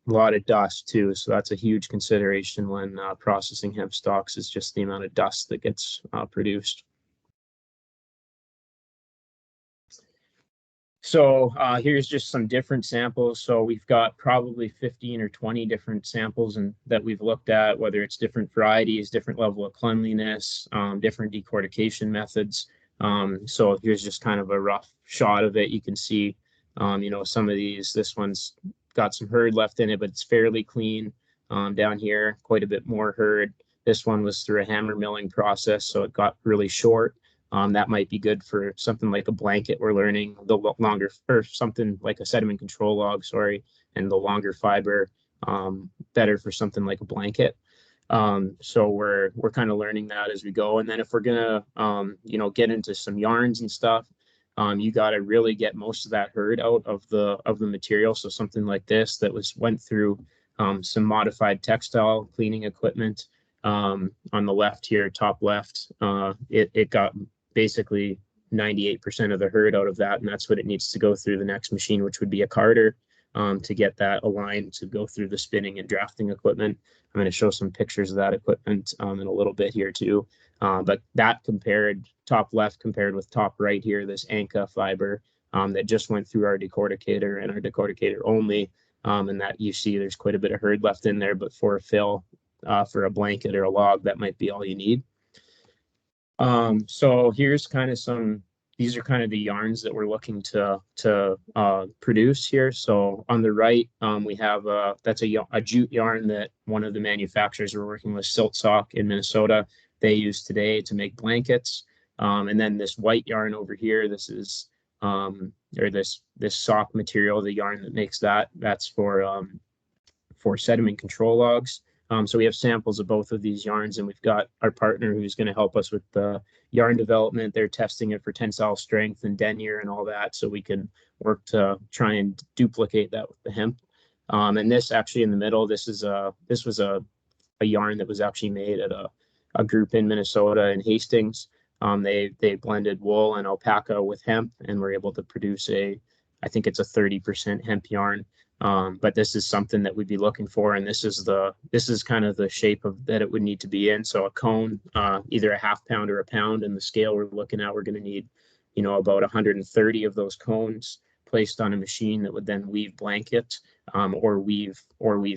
A lot of dust too, so that's a huge consideration when processing hemp stalks, is just the amount of dust that gets produced. So here's just some different samples. So we've got probably 15 or 20 different samples that we've looked at, whether it's different varieties, different level of cleanliness, different decortication methods. So here's just kind of a rough shot of it. You can see, some of these, this one's got some herd left in it, but it's fairly clean. Down here, quite a bit more herd. This one was through a hammer milling process, so it got really short. That might be good for something like a blanket. We're learning the longer, or something like a sediment control log, and the longer fiber, better for something like a blanket. So we're kind of learning that as we go. And then if we're gonna, get into some yarns and stuff, you got to really get most of that herd out of the material. So something like this that went through some modified textile cleaning equipment. On the left here, top left, it got basically 98% of the herd out of that, and that's what it needs to go through the next machine, which would be a carder, to get that aligned to go through the spinning and drafting equipment. I'm going to show some pictures of that equipment in a little bit here too. But that top left compared with top right here, this Anka fiber that just went through our decorticator and our decorticator only, and that you see there's quite a bit of herd left in there, but for a fill, for a blanket or a log, that might be all you need. So here's kind of these are kind of the yarns that we're looking to produce here. So on the right, we have that's a jute yarn that one of the manufacturers we're working with, Silt Sock in Minnesota, they use today to make blankets. And then this white yarn over here, this is or this sock material, the yarn that makes that's for for sediment control logs. So we have samples of both of these yarns, and we've got our partner who's going to help us with the yarn development. They're testing it for tensile strength and denier and all that, so we can work to try and duplicate that with the hemp. And this actually in the middle, this was a yarn that was actually made at a group in Minnesota in Hastings. They blended wool and alpaca with hemp and were able to produce I think it's a 30% hemp yarn. But this is something that we'd be looking for, and this is kind of the shape that it would need to be in. So a cone, either a half pound or a pound, and the scale we're looking at, we're going to need, about 130 of those cones placed on a machine that would then weave blanket, or weave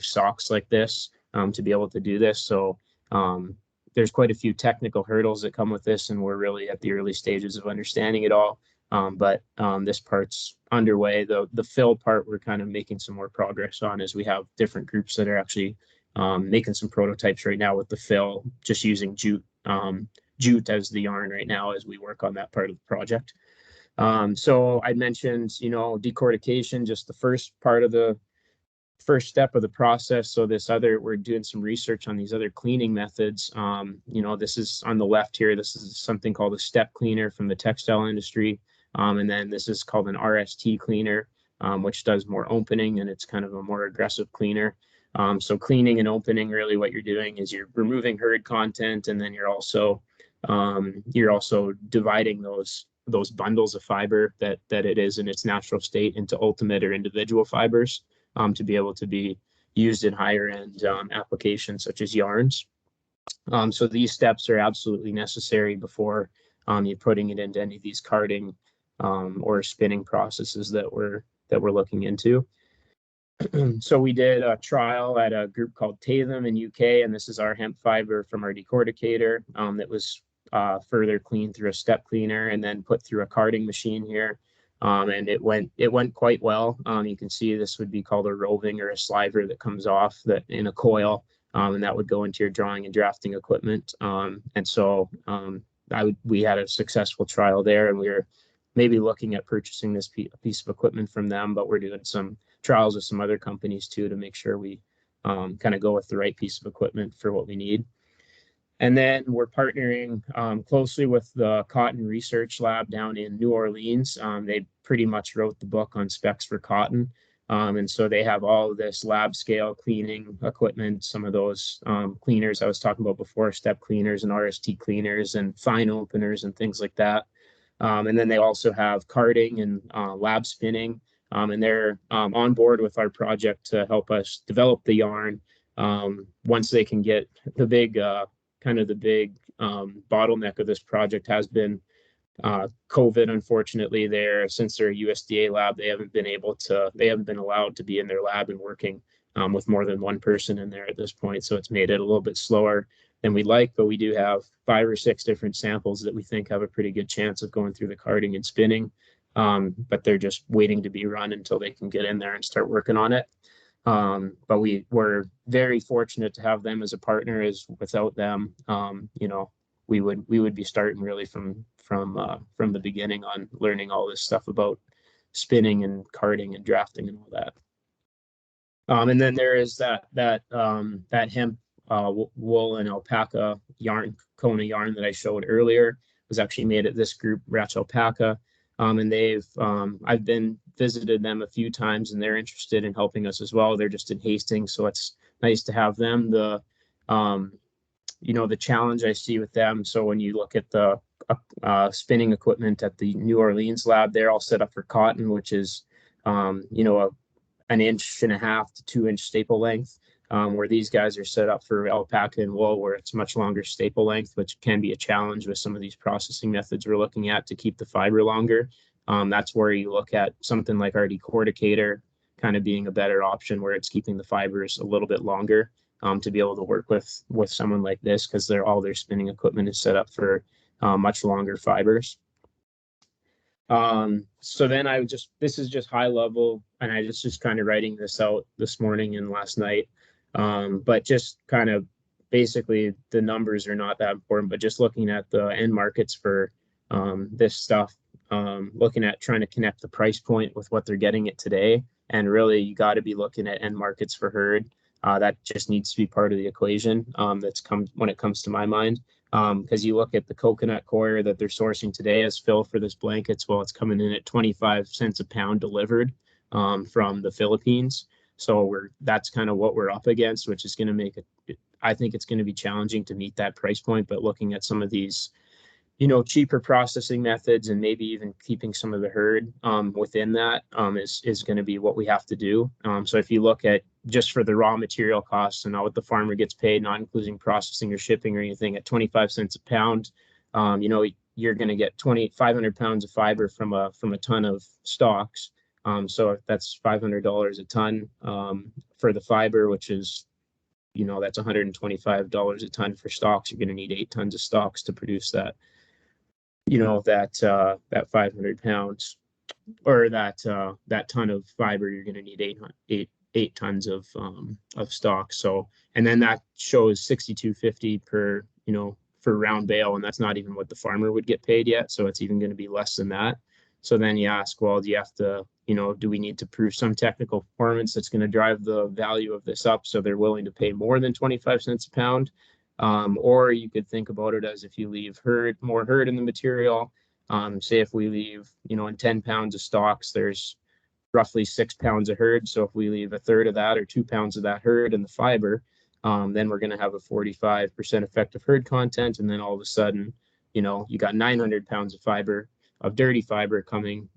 socks like this, to be able to do this. So there's quite a few technical hurdles that come with this, and we're really at the early stages of understanding it all. But this part's underway. The fill part, we're kind of making some more progress on, as we have different groups that are actually making some prototypes right now with the fill, just using jute as the yarn right now as we work on that part of the project. So I mentioned, decortication, just the first step of the process. So we're doing some research on these other cleaning methods. This is on the left here. This is something called a step cleaner from the textile industry. And then this is called an RST cleaner, which does more opening, and it's kind of a more aggressive cleaner. So cleaning and opening, really what you're doing is you're removing hurd content, and then you're also dividing those bundles of fiber that it is in its natural state into ultimate or individual fibers, to be able to be used in higher end applications such as yarns. So these steps are absolutely necessary before you're putting it into any of these carding or spinning processes that we're looking into. So we did a trial at a group called Tatham in UK, and this is our hemp fiber from our decorticator that was further cleaned through a step cleaner and then put through a carding machine here. And it went quite well. You can see this would be called a roving or a sliver that comes off that in a coil, and that would go into your drawing and drafting equipment. And so we had a successful trial there, and we were maybe looking at purchasing this piece of equipment from them, but we're doing some trials with some other companies too to make sure we kind of go with the right piece of equipment for what we need. And then we're partnering closely with the Cotton Research Lab down in New Orleans. They pretty much wrote the book on specs for cotton. And so they have all of this lab scale cleaning equipment, some of those cleaners I was talking about before, step cleaners and RST cleaners and fine openers and things like that. And then they also have carding and lab spinning. And they're on board with our project to help us develop the yarn. Once they can get the big bottleneck of this project has been COVID, unfortunately. Since they're a USDA lab, they haven't been allowed to be in their lab and working with more than one person in there at this point. So it's made it a little bit slower than we'd like, but we do have 5 or 6 different samples that we think have a pretty good chance of going through the carding and spinning. But they're just waiting to be run until they can get in there and start working on it. But we're very fortunate to have them as a partner, as without them, we would be starting really from the beginning on learning all this stuff about spinning and carding and drafting and all that. And then there is that hemp wool and alpaca yarn, Kona yarn that I showed earlier, was actually made at this group, Ratch Alpaca. And I've visited them a few times, and they're interested in helping us as well. They're just in Hastings, so it's nice to have them. The challenge I see with them, so when you look at the spinning equipment at the New Orleans lab, they're all set up for cotton, which is, an 1.5 to 2 inch staple length, where these guys are set up for alpaca and wool, where it's much longer staple length, which can be a challenge with some of these processing methods we're looking at to keep the fiber longer. That's where you look at something like our decorticator kind of being a better option, where it's keeping the fibers a little bit longer, to be able to work with someone like this, because all their spinning equipment is set up for much longer fibers. So then this is just high level, and I just kind of writing this out this morning and last night. But just kind of basically the numbers are not that important, but just looking at the end markets for this stuff, looking at trying to connect the price point with what they're getting it today. And really, you got to be looking at end markets for herd. That just needs to be part of the equation that's come when it comes to my mind. Because you look at the coconut coir that they're sourcing today as fill for this blankets, well, it's coming in at 25 cents a pound delivered from the Philippines. So that's kind of what we're up against, which is going to make it, I think it's going to be challenging to meet that price point. But looking at some of these, cheaper processing methods and maybe even keeping some of the herd within that is going to be what we have to do. So if you look at just for the raw material costs and not what the farmer gets paid, not including processing or shipping or anything, at 25 cents a pound, you're going to get 500 pounds of fiber from a ton of stalks. So if that's $500 a ton for the fiber, which is, that's $125 a ton for stalks. You're going to need 8 tons of stalks to produce that. That 500 pounds or that ton of fiber, you're going to need eight tons of stock. So, and then that shows 62.50 per, for round bale. And that's not even what the farmer would get paid yet. So it's even going to be less than that. So then you ask, well, do you have to, do we need to prove some technical performance that's going to drive the value of this up so they're willing to pay more than 25 cents a pound? Or you could think about it as if you leave more herd in the material. Say if we leave, in 10 pounds of stalks, there's roughly 6 pounds of herd. So if we leave a third of that or 2 pounds of that herd in the fiber, then we're going to have a 45% effective herd content. And then all of a sudden, you got 900 pounds of fiber, of dirty fiber coming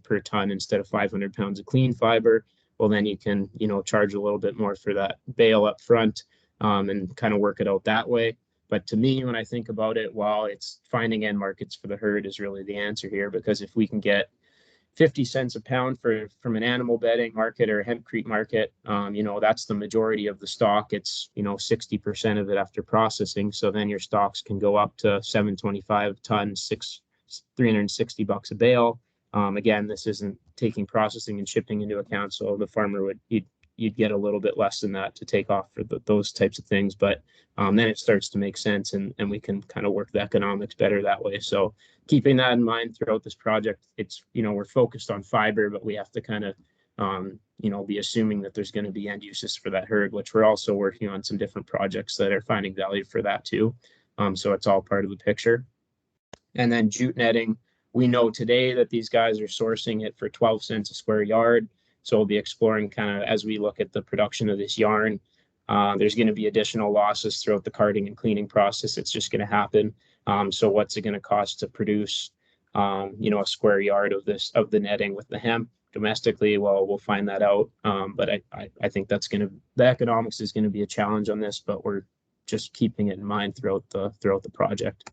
per ton instead of 500 pounds of clean fiber. Well, then you can, charge a little bit more for that bale up front. And kind of work it out that way. But to me, when I think about it, while it's finding end markets for the herd is really the answer here, because if we can get 50 cents a pound from an animal bedding market or a hempcrete market, that's the majority of the stock. It's 60% of it after processing. So then your stocks can go up to $725 a ton, $360 a bale. Again, this isn't taking processing and shipping into account, so the farmer you'd get a little bit less than that to take off for those types of things. But then it starts to make sense and we can kind of work the economics better that way. So keeping that in mind throughout this project, it's, we're focused on fiber, but we have to kind of, be assuming that there's going to be end uses for that herd, which we're also working on some different projects that are finding value for that too. So it's all part of the picture. And then jute netting, we know today that these guys are sourcing it for 12 cents a square yard. So we'll be exploring kind of as we look at the production of this yarn. There's going to be additional losses throughout the carding and cleaning process. It's just going to happen. So what's it going to cost to produce, a square yard of the netting with the hemp domestically? Well, we'll find that out. But I think the economics is going to be a challenge on this, but we're just keeping it in mind throughout the project.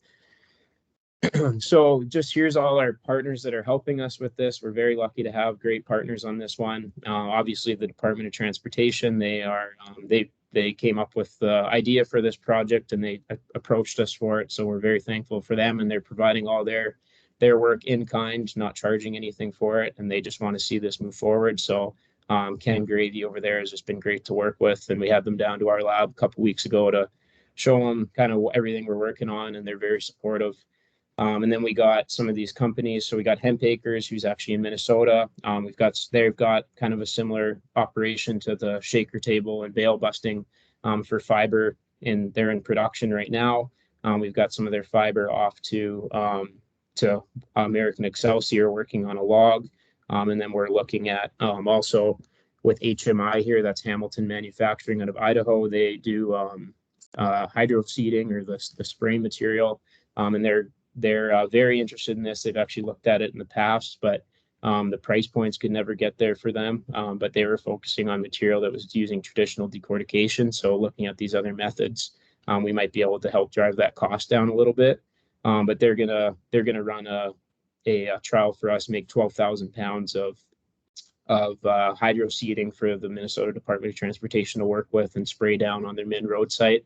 So just here's all our partners that are helping us with this. We're very lucky to have great partners on this one. Obviously, the Department of Transportation, they came up with the idea for this project and they approached us for it. So we're very thankful for them, and they're providing all their work in kind, not charging anything for it. And they just want to see this move forward. So Ken Gravy over there has just been great to work with. And we had them down to our lab a couple weeks ago to show them kind of everything we're working on, and they're very supportive. And then we got some of these companies. So we got Hemp Acres, who's actually in Minnesota. They've got kind of a similar operation to the shaker table and bale busting for fiber, and they're in production right now. We've got some of their fiber off to American Excelsior working on a log. And then we're looking at also with HMI here, that's Hamilton Manufacturing out of Idaho. They do hydro seeding or the spray material, and they're very interested in this. They've actually looked at it in the past, but the price points could never get there for them. But they were focusing on material that was using traditional decortication. So looking at these other methods, we might be able to help drive that cost down a little bit. But they're gonna run a trial for us, make 12,000 pounds of hydro seeding for the Minnesota Department of Transportation to work with and spray down on their Min Road site.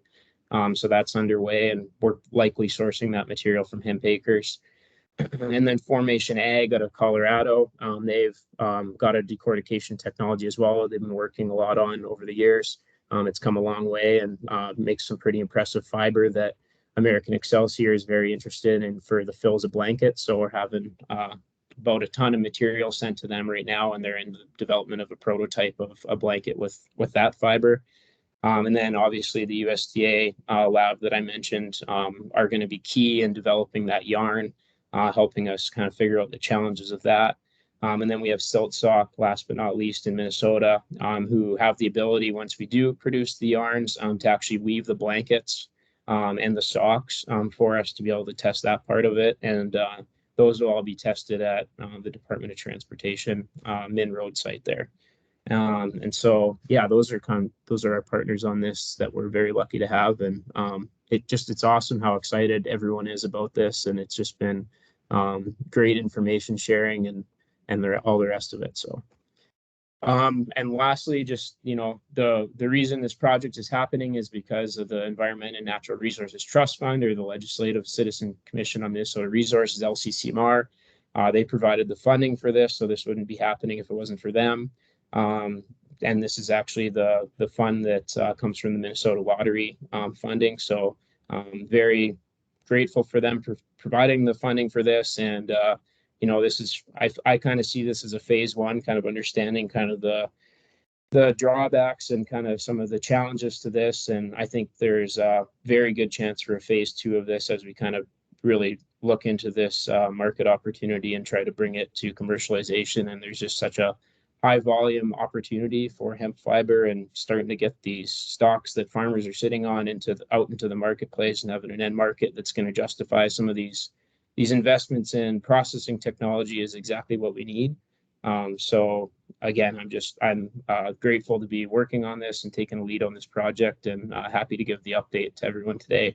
So that's underway, and we're likely sourcing that material from Hemp Acres. And then Formation Ag out of Colorado, they've got a decortication technology as well. They've been working a lot on over the years. It's come a long way and makes some pretty impressive fiber that American Excelsior is very interested in for the fills of blankets. So we're having about a ton of material sent to them right now, and they're in the development of a prototype of a blanket with that fiber. And then obviously the USDA lab that I mentioned are going to be key in developing that yarn, helping us kind of figure out the challenges of that. And then we have Silt Sock, last but not least, in Minnesota, who have the ability, once we do produce the yarns, to actually weave the blankets and the socks for us to be able to test that part of it. And those will all be tested at the Department of Transportation Min Road site there. And so, yeah, those are our partners on this that we're very lucky to have. And it's awesome how excited everyone is about this. And it's just been great information sharing and all the rest of it. So, and lastly, just, the reason this project is happening is because of the Environment and Natural Resources Trust Fund, or the Legislative Citizen Commission on Minnesota Resources, LCCMR. They provided the funding for this, so this wouldn't be happening if it wasn't for them. And this is actually the fund that comes from the Minnesota Lottery funding. So very grateful for them for providing the funding for this. And this is, I kind of see this as a phase one, kind of understanding kind of the drawbacks and kind of some of the challenges to this. And I think there's a very good chance for a phase two of this as we kind of really look into this market opportunity and try to bring it to commercialization. And there's just such a high volume opportunity for hemp fiber, and starting to get these stocks that farmers are sitting on out into the marketplace, and having an end market that's going to justify some of these investments in processing technology is exactly what we need. So again, I'm grateful to be working on this and taking a lead on this project, and happy to give the update to everyone today.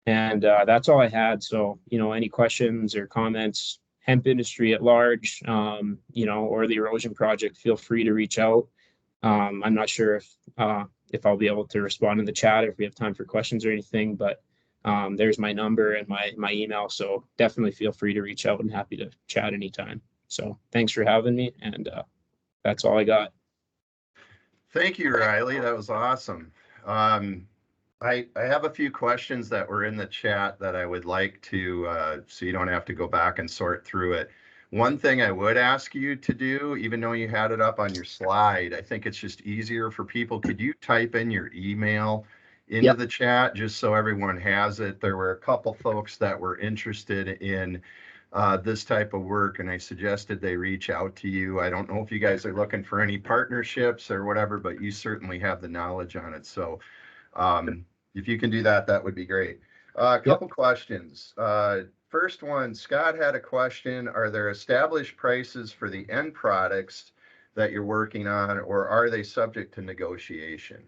And that's all I had. So, any questions or comments, hemp industry at large, or the erosion project, feel free to reach out. I'm not sure if I'll be able to respond in the chat if we have time for questions or anything, but there's my number and my email. So definitely feel free to reach out. I'm happy to chat anytime. So thanks for having me. And that's all I got. Thank you, Riley. That was awesome. I have a few questions that were in the chat that I would like to, so you don't have to go back and sort through it. One thing I would ask you to do, even though you had it up on your slide, I think it's just easier for people. Could you type in your email into the chat just so everyone has it? There were a couple folks that were interested in this type of work, and I suggested they reach out to you. I don't know if you guys are looking for any partnerships or whatever, but you certainly have the knowledge on it. So if you can do that, that would be great. A couple questions. First one, Scott had a question. Are there established prices for the end products that you're working on, or are they subject to negotiation?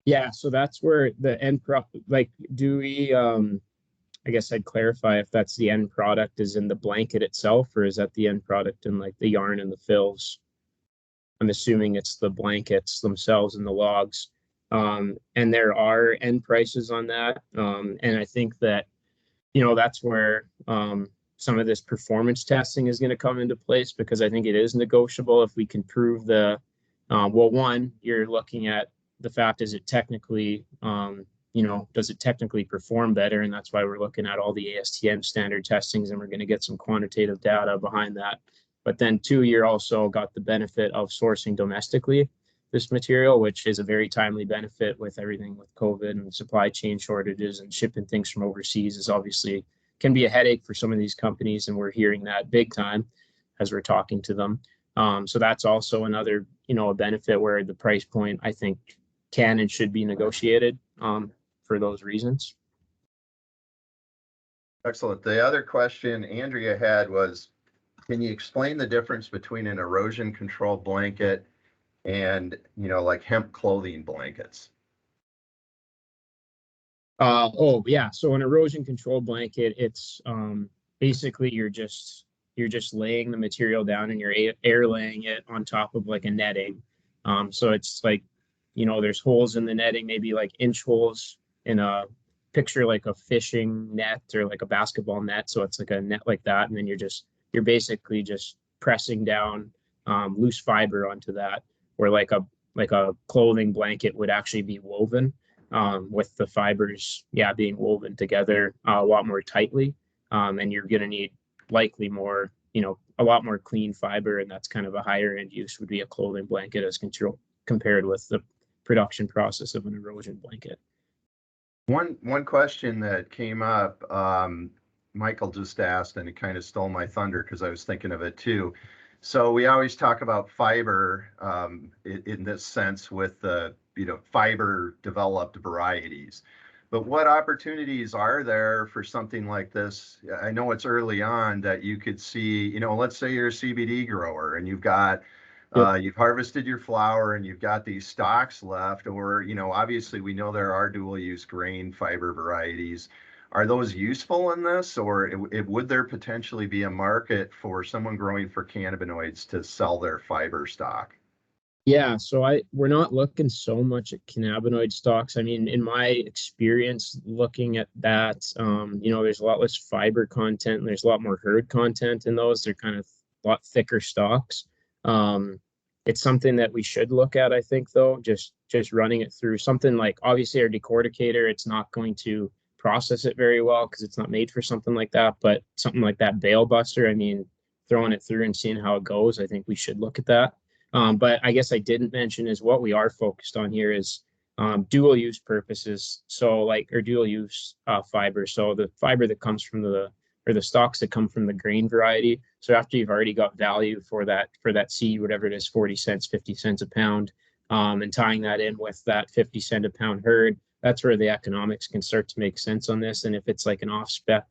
Yeah, so that's where the end do we, I guess I'd clarify if that's the end product is in the blanket itself, or is that the end product in like the yarn and the fills? I'm assuming it's the blankets themselves and the logs. And there are end prices on that. And I think that, that's where some of this performance testing is going to come into place, because I think it is negotiable if we can prove one, you're looking at the fact, is it technically, does it technically perform better? And that's why we're looking at all the ASTM standard testings, and we're going to get some quantitative data behind that. But then two, you're also got the benefit of sourcing domestically this material, which is a very timely benefit with everything with COVID and supply chain shortages, and shipping things from overseas is obviously can be a headache for some of these companies. And we're hearing that big time as we're talking to them. So that's also another, a benefit where the price point, I think, can and should be negotiated for those reasons. Excellent. The other question Andrea had was, can you explain the difference between an erosion control blanket and, like hemp clothing blankets? So an erosion control blanket, it's basically you're just laying the material down and you're air laying it on top of like a netting. So it's like, there's holes in the netting, maybe like inch holes in a picture, like a fishing net or like a basketball net. So it's like a net like that. And then you're basically just pressing down loose fiber onto that, where like a clothing blanket would actually be woven with the fibers, being woven together a lot more tightly. And you're going to need likely more, a lot more clean fiber. And that's kind of a higher end use would be a clothing blanket as compared with the production process of an erosion blanket. One question that came up, Michael just asked, and it kind of stole my thunder because I was thinking of it too. So we always talk about fiber in this sense with the fiber developed varieties. But what opportunities are there for something like this? I know it's early on that you could see, let's say you're a CBD grower and you've got you've harvested your flower and you've got these stalks left, or, obviously we know there are dual use grain fiber varieties. Are those useful in this, or would there potentially be a market for someone growing for cannabinoids to sell their fiber stock? Yeah, so we're not looking so much at cannabinoid stocks. I mean, in my experience looking at that, there's a lot less fiber content and there's a lot more herd content in those. They're kind of a lot thicker stocks. It's something that we should look at, I think, though, just running it through something like, obviously our decorticator, it's not going to process it very well because it's not made for something like that, but something like that bale buster, I mean, throwing it through and seeing how it goes, I think we should look at that. But I guess I didn't mention is what we are focused on here is dual use purposes. So or dual use fiber. So the fiber that comes from the stalks that come from the grain variety. So after you've already got value for that seed, whatever it is, 40 cents, 50 cents a pound, and tying that in with that 50 cent a pound herd, that's where the economics can start to make sense on this. And if it's like an off spec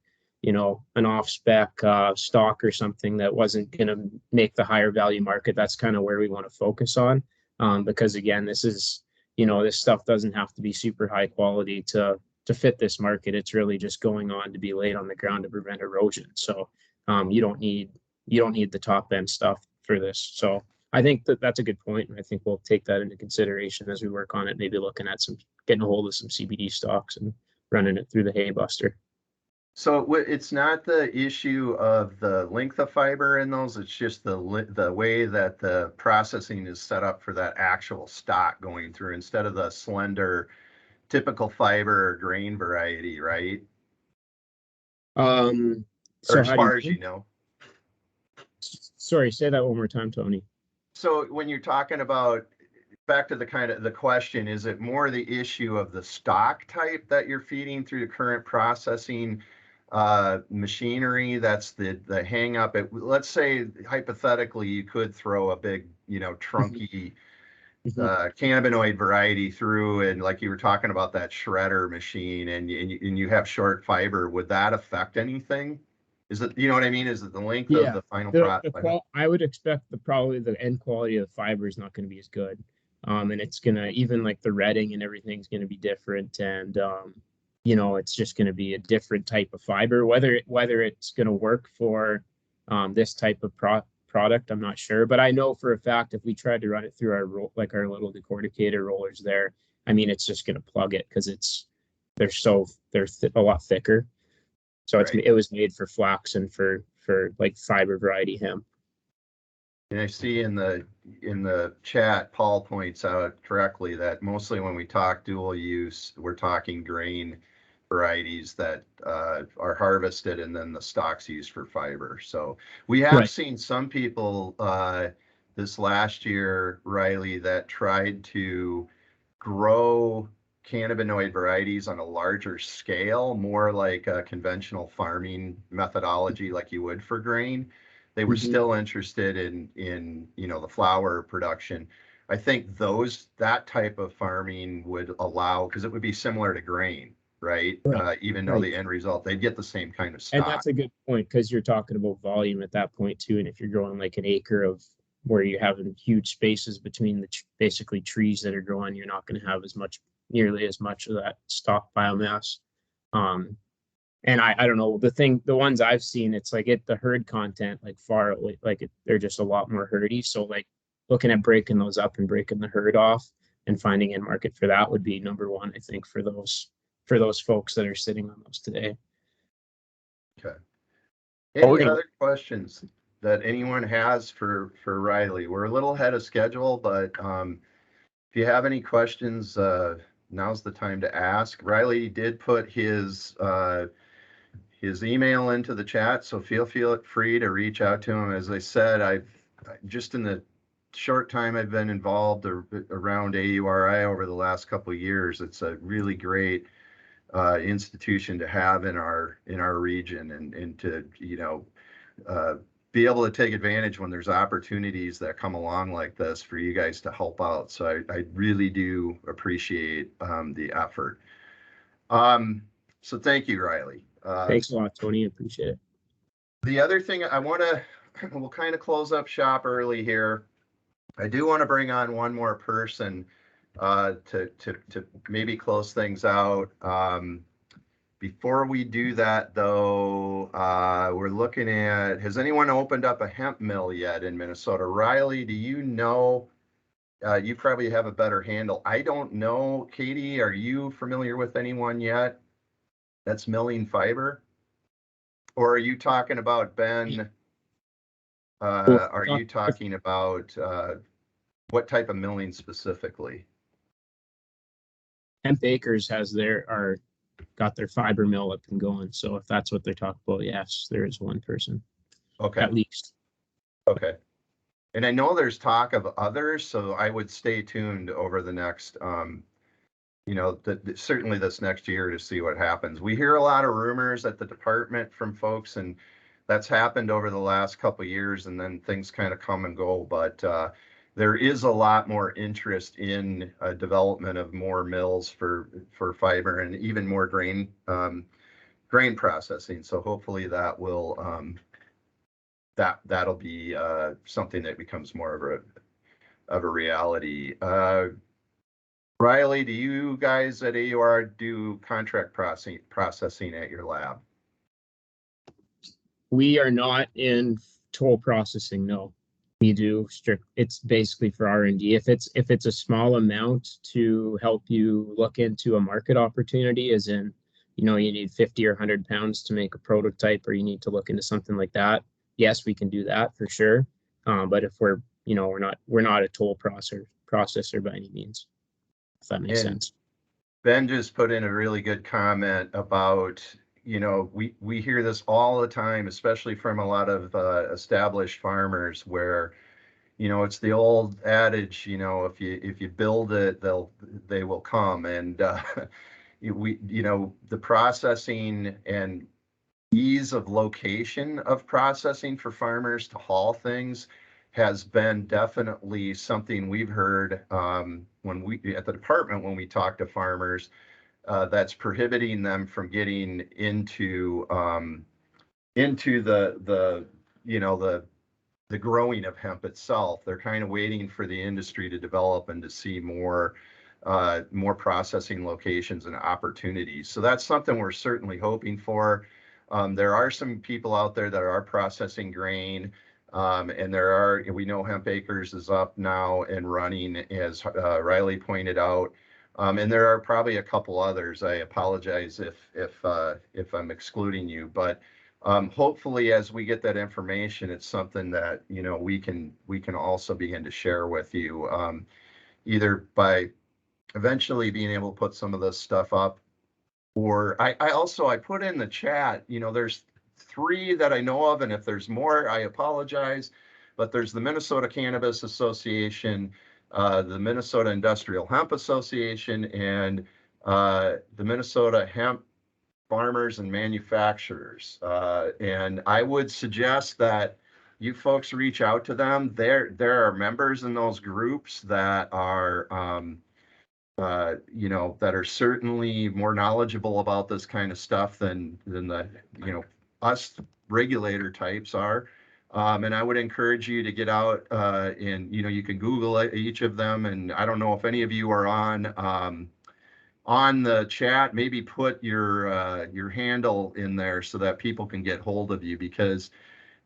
stock or something that wasn't going to make the higher value market, that's kind of where we want to focus on. Because again, this is, this stuff doesn't have to be super high quality to fit this market. It's really just going on to be laid on the ground to prevent erosion. So you don't need the top end stuff for this. So I think that's a good point. And I think we'll take that into consideration as we work on it, maybe looking at getting a hold of some CBD stocks and running it through the hay buster. So it's not the issue of the length of fiber in those, it's just the way that the processing is set up for that actual stock going through instead of the slender typical fiber or grain variety, right? So or as far as you know. Sorry, say that one more time, Tony. So when you're talking about, back to the question, is it more the issue of the stock type that you're feeding through the current processing machinery? That's the hang up. Let's say hypothetically you could throw a big, trunky cannabinoid variety through, and like you were talking about that shredder machine, and you have short fiber. Would that affect anything? Is it, what I mean? Is it the length of the final product? I would expect probably the end quality of the fiber is not going to be as good. And it's going to, even like the retting and everything's going to be different. And, it's just going to be a different type of fiber. Whether it's going to work for this type of product, I'm not sure. But I know for a fact if we tried to run it through our little decorticator rollers there, I mean, it's just going to plug it because they're a lot thicker. So it was made for flax and for like fiber variety hemp. And I see in the chat, Paul points out correctly that mostly when we talk dual use, we're talking grain varieties that are harvested and then the stalks used for fiber. So we have seen some people this last year, Riley, that tried to grow cannabinoid varieties on a larger scale, more like a conventional farming methodology like you would for grain. They were still interested in the flower production. I think that type of farming would allow, because it would be similar to grain, right? Even though the end result, they'd get the same kind of stock. And that's a good point, because you're talking about volume at that point too. And if you're growing like an acre of where you're having huge spaces between basically trees that are growing, you're not going to have nearly as much of that stock biomass. And I don't know, the ones I've seen, it's like the herd content, like far away, they're just a lot more herdy. So like looking at breaking those up and breaking the herd off and finding a market for that would be number one, I think, for those folks that are sitting on those today. Okay. Any other questions that anyone has for Riley? We're a little ahead of schedule, but if you have any questions, now's the time to ask. Riley did put his email into the chat, so feel free to reach out to him. As I said, I've just in the short time I've been involved around AURI over the last couple of years, it's a really great institution to have in our region, and to, you know, be able to take advantage when there's opportunities that come along like this for you guys to help out. So I really do appreciate the effort. So thank you, Riley. Thanks a lot, Tony. Appreciate it. The other thing I want to, we'll kind of close up shop early here. I do want to bring on one more person to maybe close things out. Before we do that, though, we're looking at, has anyone opened up a hemp mill yet in Minnesota? Riley, do you know? You probably have a better handle. I don't know. Katie, are you familiar with anyone yet that's milling fiber? Or are you talking about, Ben? Are you talking about what type of milling specifically? Hemp Acres has got their fiber mill up and going. So if that's what they're talking about, yes, there is one person. Okay. At least. Okay. And I know there's talk of others, so I would stay tuned over the next, you know, certainly this next year to see what happens. We hear a lot of rumors at the department from folks, and that's happened over the last couple of years, and then things kind of come and go. But there is a lot more interest in development of more mills for fiber, and even more grain processing. So hopefully that will that'll be something that becomes more of a reality. Riley, do you guys at AUR do contract processing at your lab? We are not in toll processing, no. We do it's basically for R&D. If it's a small amount to help you look into a market opportunity, as in, you know, you need 50 or 100 pounds to make a prototype, or you need to look into something like that, yes, we can do that for sure. But if we're not a toll processor by any means, if that makes sense. Ben just put in a really good comment about, you know, we hear this all the time, especially from a lot of established farmers, where, you know, it's the old adage, you know, if you build it, they will come. And you know, the processing and ease of location of processing for farmers to haul things has been definitely something we've heard when we at the department, when we talk to farmers, that's prohibiting them from getting into the you know, the growing of hemp itself. They're kind of waiting for the industry to develop and to see more processing locations and opportunities. So that's something we're certainly hoping for. There are some people out there that are processing grain, and we know Hemp Acres is up now and running, as Riley pointed out. And there are probably a couple others. I apologize if I'm excluding you, but hopefully as we get that information, it's something that, you know, we can also begin to share with you, either by eventually being able to put some of this stuff up, or I put in the chat, you know, there's 3 that I know of, and if there's more, I apologize, but there's the Minnesota Cannabis Association, the Minnesota Industrial Hemp Association, and the Minnesota Hemp Farmers and Manufacturers. And I would suggest that you folks reach out to them. There are members in those groups that are, you know, that are certainly more knowledgeable about this kind of stuff than the, you know, us regular types are. And I would encourage you to get out and, you know, you can Google each of them. And I don't know if any of you are on the chat, maybe put your handle in there so that people can get hold of you, because,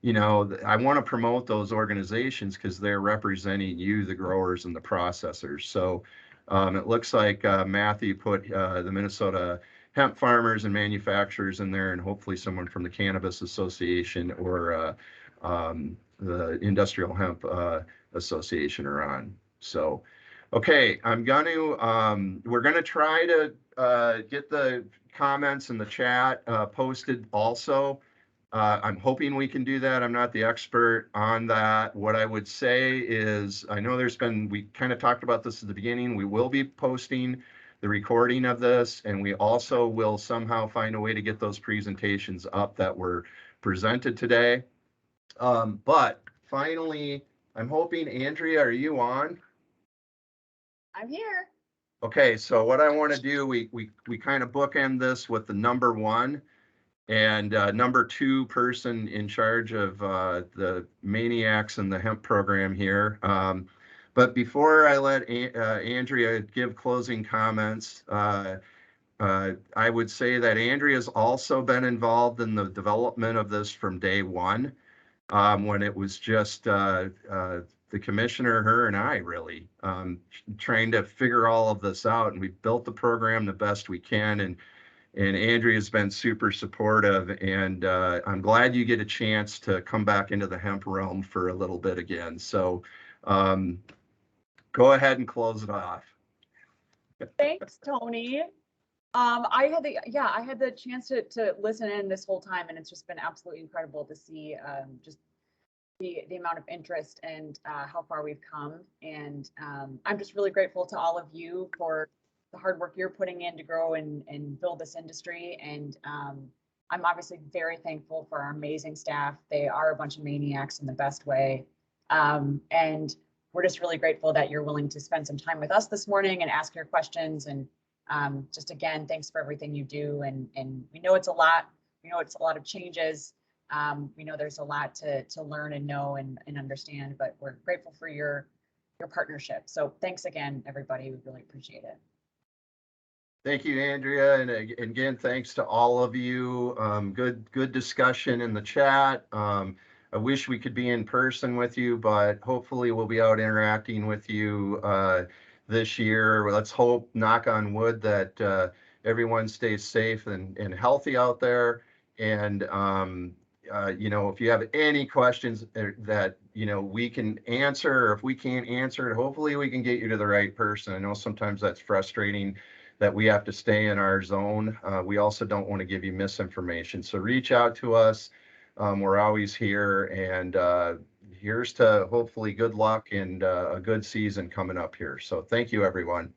you know, I want to promote those organizations because they're representing you, the growers and the processors. So it looks like Matthew put the Minnesota Hemp Farmers and Manufacturers in there, and hopefully someone from the Cannabis Association or the Industrial Hemp Association are on. So, okay, we're gonna try to get the comments in the chat posted also. I'm hoping we can do that. I'm not the expert on that. What I would say is, I know we kind of talked about this at the beginning. We will be posting the recording of this, and we also will somehow find a way to get those presentations up that were presented today. But finally, I'm hoping, Andrea, are you on? I'm here. Okay, so what I want to do, we kind of bookend this with the number one and number two person in charge of the maniacs in the hemp program here. But before I let Andrea give closing comments, I would say that Andrea's also been involved in the development of this from day one, when it was just the commissioner, her, and I really trying to figure all of this out. And we built the program the best we can. And Andrea's been super supportive, and I'm glad you get a chance to come back into the hemp realm for a little bit again. So go ahead and close it off. Thanks, Tony. I had the chance to listen in this whole time, and it's just been absolutely incredible to see just the amount of interest and how far we've come. And I'm just really grateful to all of you for the hard work you're putting in to grow and build this industry. And I'm obviously very thankful for our amazing staff. They are a bunch of maniacs in the best way. And we're just really grateful that you're willing to spend some time with us this morning and ask your questions. And just again, thanks for everything you do. And we know it's a lot. We know it's a lot of changes. We know there's a lot to learn and know and understand, but we're grateful for your partnership. So thanks again, everybody. We really appreciate it. Thank you, Andrea. And again, thanks to all of you. Good discussion in the chat. I wish we could be in person with you, but hopefully we'll be out interacting with you this year. Let's hope, knock on wood, that everyone stays safe and healthy out there. And if you have any questions that we can answer, or if we can't answer it, hopefully we can get you to the right person. I know sometimes that's frustrating that we have to stay in our zone. We also don't want to give you misinformation. So reach out to us. We're always here, and here's to hopefully good luck and a good season coming up here. So thank you, everyone.